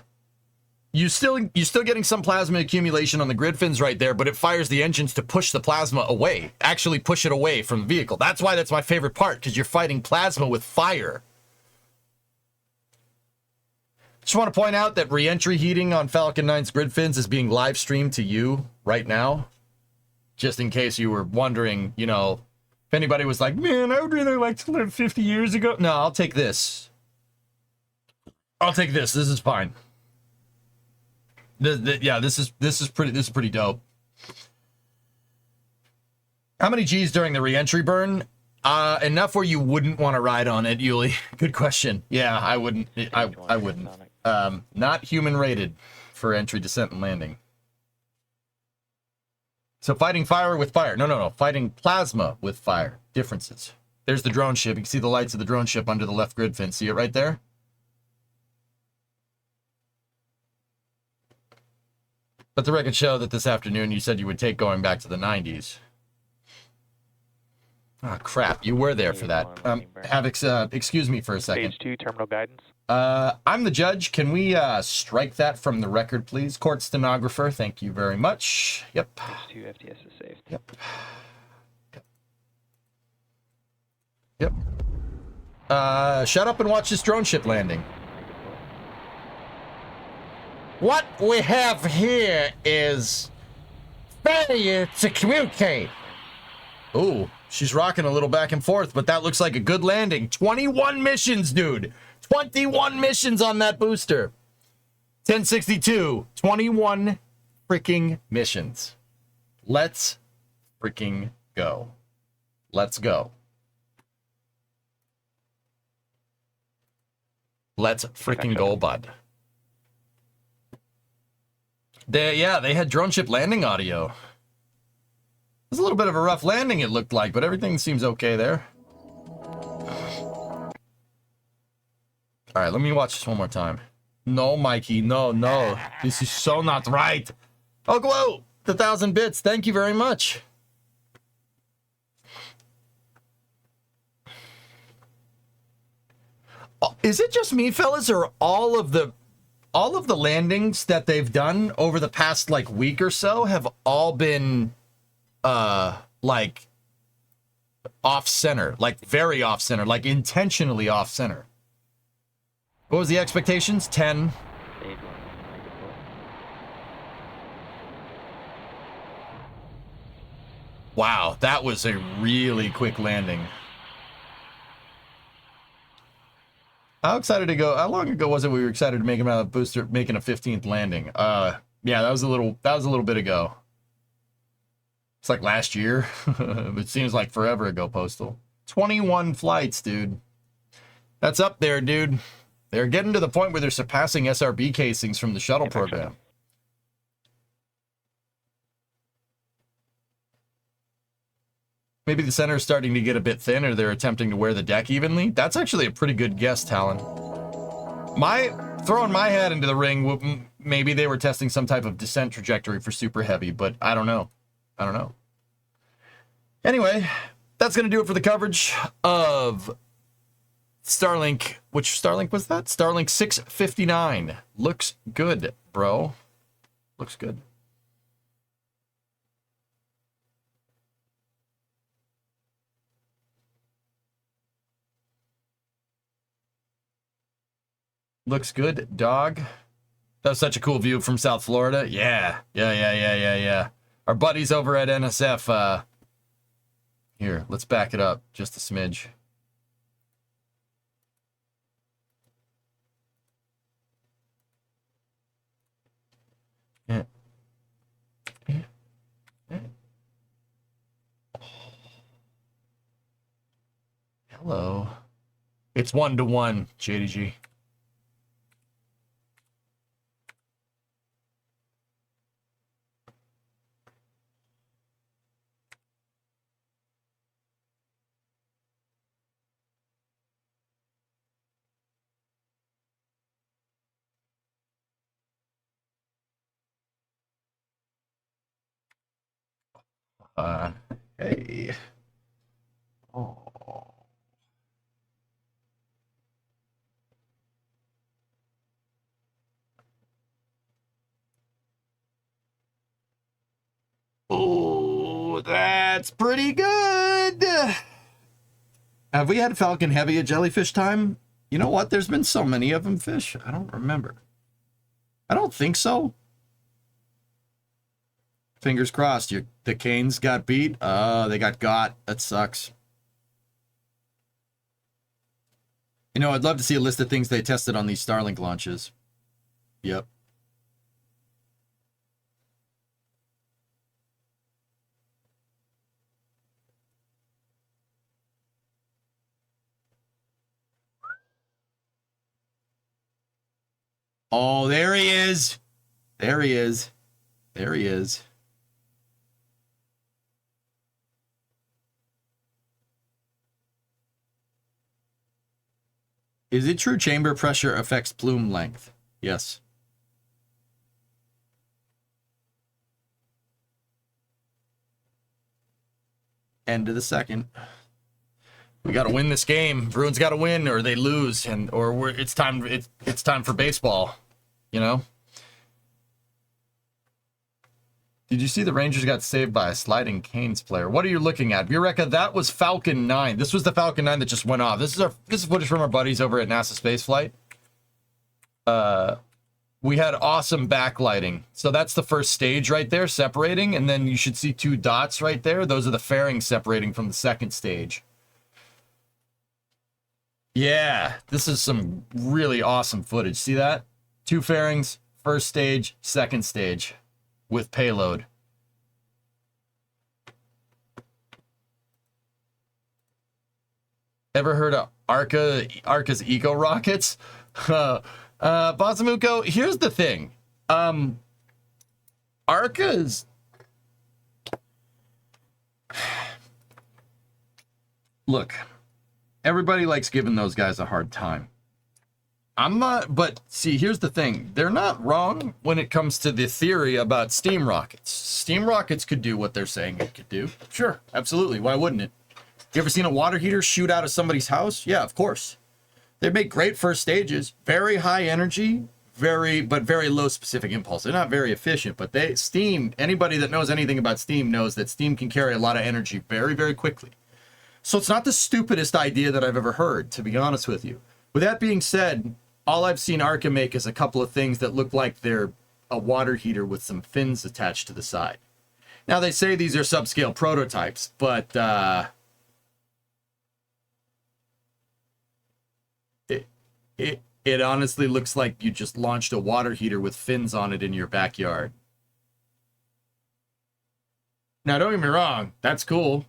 You're still getting some plasma accumulation on the grid fins right there, but it fires the engines to push the plasma away. Actually push it away from the vehicle. That's why that's my favorite part, because you're fighting plasma with fire. Just want to point out that re-entry heating on Falcon 9's grid fins is being live streamed to you right now. Just in case you were wondering, you know, if anybody was like, man, I would really like to live 50 years ago. No, I'll take this. I'll take this. This is fine. Yeah, this is pretty dope. How many G's during the re-entry burn? Enough where you wouldn't want to ride on it, Yuli. Good question. Yeah, I wouldn't. I wouldn't. Not human rated for entry, descent, and landing. So fighting fire with fire. No. Fighting plasma with fire. Differences. There's the drone ship. You can see the lights of the drone ship under the left grid fin. See it right there? Let the record show that this afternoon you said you would take going back to the 90s. Oh, crap. You were there for that. Excuse me for a second. Stage 2 terminal guidance. I'm the judge. Can we strike that from the record, please? Court stenographer, thank you very much. Yep. Stage 2 FTS is saved. Yep. Shut up and watch this drone ship landing. What we have here is failure to communicate. Ooh, she's rocking a little back and forth, but that looks like a good landing. 21 missions, dude. 21 missions on that booster. 1062, 21 freaking missions. Let's freaking go. Let's go. Let's freaking go, bud. They had drone ship landing audio. It was a little bit of a rough landing, it looked like, but everything seems okay there. All right, let me watch this one more time. No, Mikey, no. This is so not right. Oh, Glow, the 1,000 bits. Thank you very much. Is it just me, fellas, or all of the landings that they've done over the past like week or so have all been like off center, like very off center, like intentionally off center? What was the expectations? 10. Wow, that was a really quick landing. How excited to go? How long ago was it we were excited to make him out of the booster, making a 15th landing? Yeah, that was a little bit ago. It's like last year. It seems like forever ago, Postal. 21 flights, dude. That's up there, dude. They're getting to the point where they're surpassing SRB casings from the shuttle program. Maybe the center is starting to get a bit thin, or they're attempting to wear the deck evenly. That's actually a pretty good guess, Talon. Throwing my hat into the ring, maybe they were testing some type of descent trajectory for Super Heavy, but I don't know. Anyway, that's going to do it for the coverage of Starlink. Which Starlink was that? Starlink 659. Looks good, bro. Looks good. Looks good, dog. That was such a cool view from South Florida. Yeah. Our buddies over at NSF, here, let's back it up just a smidge. Yeah. Hello. It's 1-to-1, JDG. Hey. Oh. Oh, that's pretty good. Have we had Falcon Heavy at Jellyfish time? You know what? There's been so many of them, Fish. I don't remember. I don't think so. Fingers crossed. The Canes got beat. They got. That sucks. You know, I'd love to see a list of things they tested on these Starlink launches. Yep. Oh, there he is. There he is. There he is. Is it true chamber pressure affects plume length? Yes. End of the second. We got to win this game. Bruins got to win, or they lose, it's time. It's time for baseball. You know. Did you see the Rangers got saved by a sliding Canes player? What are you looking at, Bureka? That was Falcon 9. This was the Falcon 9 that just went off. This is footage from our buddies over at NASA Spaceflight. We had awesome backlighting. So that's the first stage right there, separating, and then you should see 2 dots right there. Those are the fairings separating from the second stage. Yeah, this is some really awesome footage. See that? 2 fairings, first stage, second stage, with payload. Ever heard of Arca's eco rockets? Basamuko, here's the thing. Arca's... Look, everybody likes giving those guys a hard time. I'm not, but see, here's the thing. They're not wrong when it comes to the theory about steam rockets. Steam rockets could do what they're saying it could do. Sure, absolutely. Why wouldn't it? You ever seen a water heater shoot out of somebody's house? Yeah, of course. They make great first stages, very high energy, very low specific impulse. They're not very efficient, but steam, anybody that knows anything about steam knows that steam can carry a lot of energy very, very quickly. So it's not the stupidest idea that I've ever heard, to be honest with you. With that being said, all I've seen Arca make is a couple of things that look like they're a water heater with some fins attached to the side. Now, they say these are subscale prototypes, but it honestly looks like you just launched a water heater with fins on it in your backyard. Now, don't get me wrong, that's cool.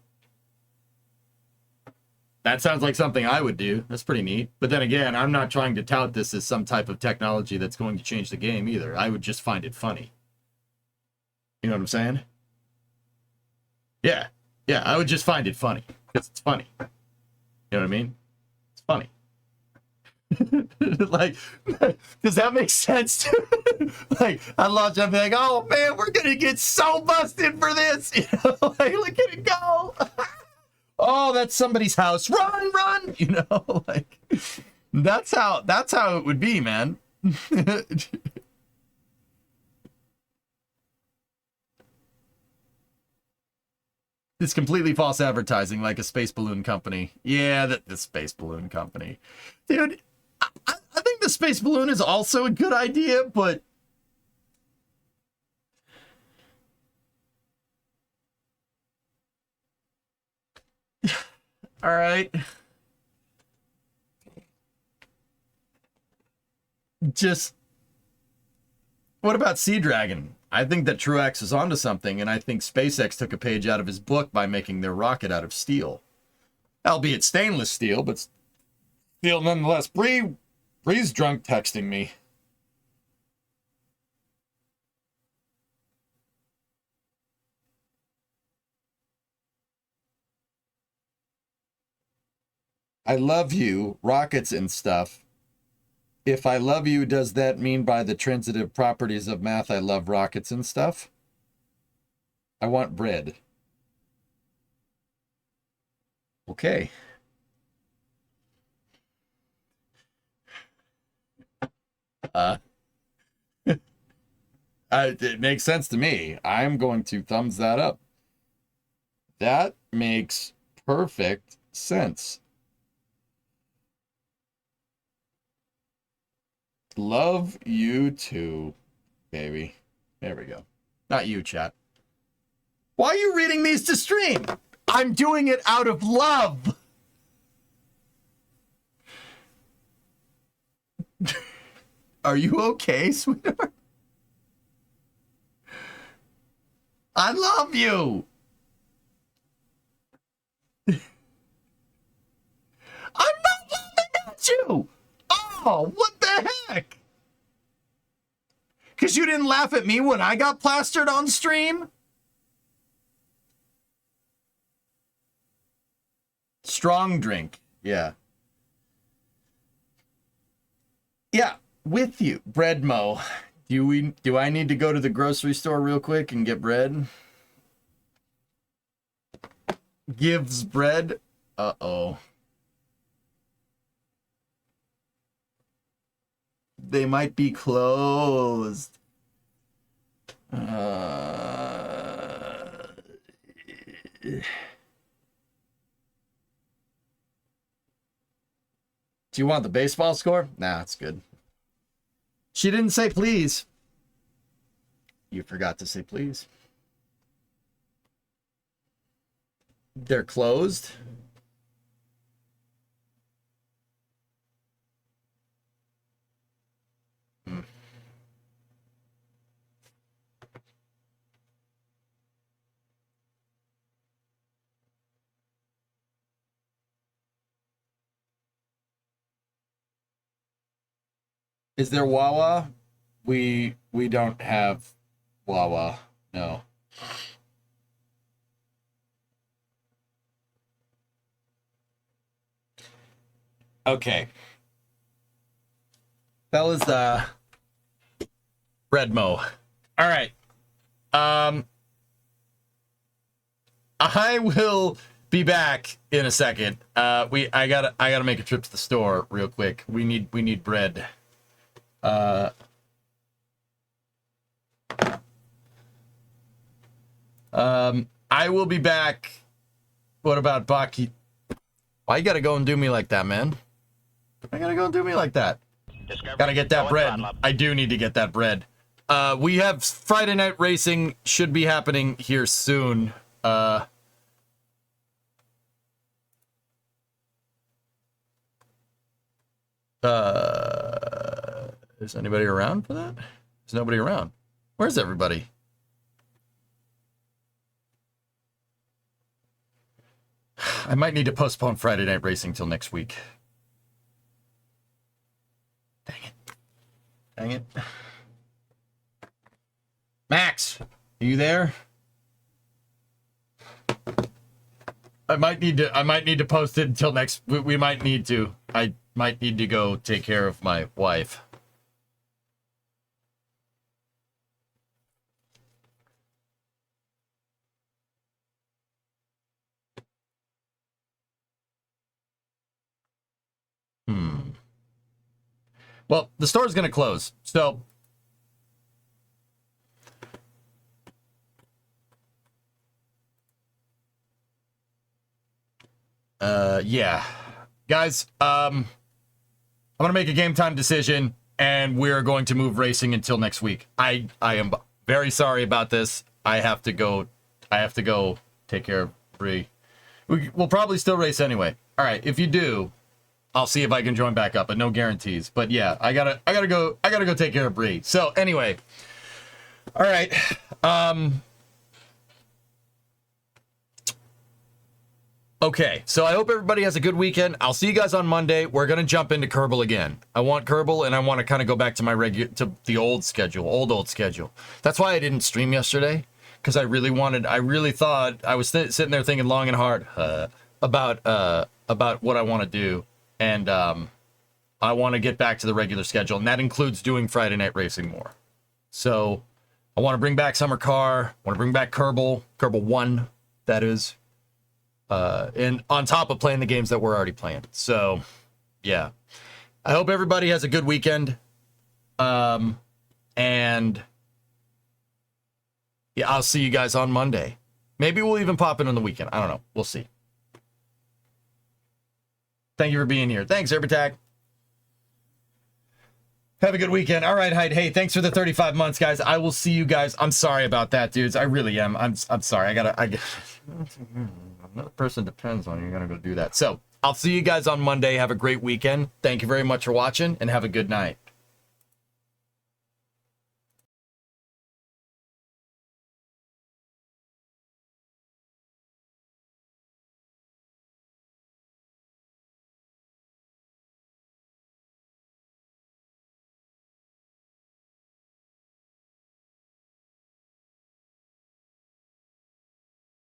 That sounds like something I would do. That's pretty neat. But then again, I'm not trying to tout this as some type of technology that's going to change the game either. I would just find it funny. You know what I'm saying? Yeah. Yeah, I would just find it funny. Because it's funny. You know what I mean? It's funny. Like, does that make sense? Like, I launch up and like, oh man, we're going to get so busted for this. You know, like, look at it go. Oh, that's somebody's house. Run, you know, like that's how it would be, man. It's completely false advertising, like a space balloon company. Yeah, the space balloon company. Dude, I think the space balloon is also a good idea, but all right. Just what about Sea Dragon? I think that Truax is onto something, and I think SpaceX took a page out of his book by making their rocket out of steel. Albeit stainless steel, but steel nonetheless. Bree's drunk texting me. I love you, rockets and stuff. If I love you, does that mean by the transitive properties of math I love rockets and stuff? I want bread. Okay. It makes sense to me. I'm going to thumbs that up. That makes perfect sense. Love you too, baby. There we go. Not you, chat. Why are you reading these to stream? I'm doing it out of love. Are you okay, sweetheart? I love you. I'm not laughing at you. Oh, what the heck? Because you didn't laugh at me when I got plastered on stream? Strong drink. Yeah. Yeah, with you. Bread mo. Do I need to go to the grocery store real quick and get bread? Gives bread. Uh-oh. They might be closed. Do you want the baseball score? Nah, it's good. She didn't say please. You forgot to say please. They're closed. Is there Wawa? We don't have Wawa. No. Okay. That was Redmo. All right. I will be back in a second. I gotta make a trip to the store real quick. We need bread. I will be back. What about Baki? Why you gotta go and do me like that, man? I gotta go and do me like that. Gotta get that bread. I do need to get that bread. We have Friday night racing should be happening here soon. Is anybody around for that? There's nobody around. Where's everybody? I might need to postpone Friday night racing till next week. Dang it. Dang it. Max, are you there? I might need to post it until next. We might need to. I might need to go take care of my wife. Well, the store's going to close, so yeah. Guys, I'm going to make a game time decision, and we're going to move racing until next week. I am very sorry about this. I have to go take care of Bree. We'll probably still race anyway. All right, if you do, I'll see if I can join back up, but no guarantees. But yeah, I gotta go take care of Bree. So anyway, all right. Okay, so I hope everybody has a good weekend. I'll see you guys on Monday. We're gonna jump into Kerbal again. I want Kerbal, and I want to kind of go back to my the old schedule, old schedule. That's why I didn't stream yesterday, because I really thought I was sitting there thinking long and hard about what I want to do, and I want to get back to the regular schedule, and that includes doing Friday Night Racing more. So I want to bring back Summer Car. I want to bring back Kerbal 1, that is. And on top of playing the games that we're already playing. So, yeah. I hope everybody has a good weekend. And yeah, I'll see you guys on Monday. Maybe we'll even pop in on the weekend. I don't know. We'll see. Thank you for being here. Thanks, Airbatag. Have a good weekend. All right, Hyde. Hey, thanks for the 35 months, guys. I will see you guys. I'm sorry about that, dudes. I really am. I'm sorry. Another person depends on you. You're going to go do that. So I'll see you guys on Monday. Have a great weekend. Thank you very much for watching, and have a good night.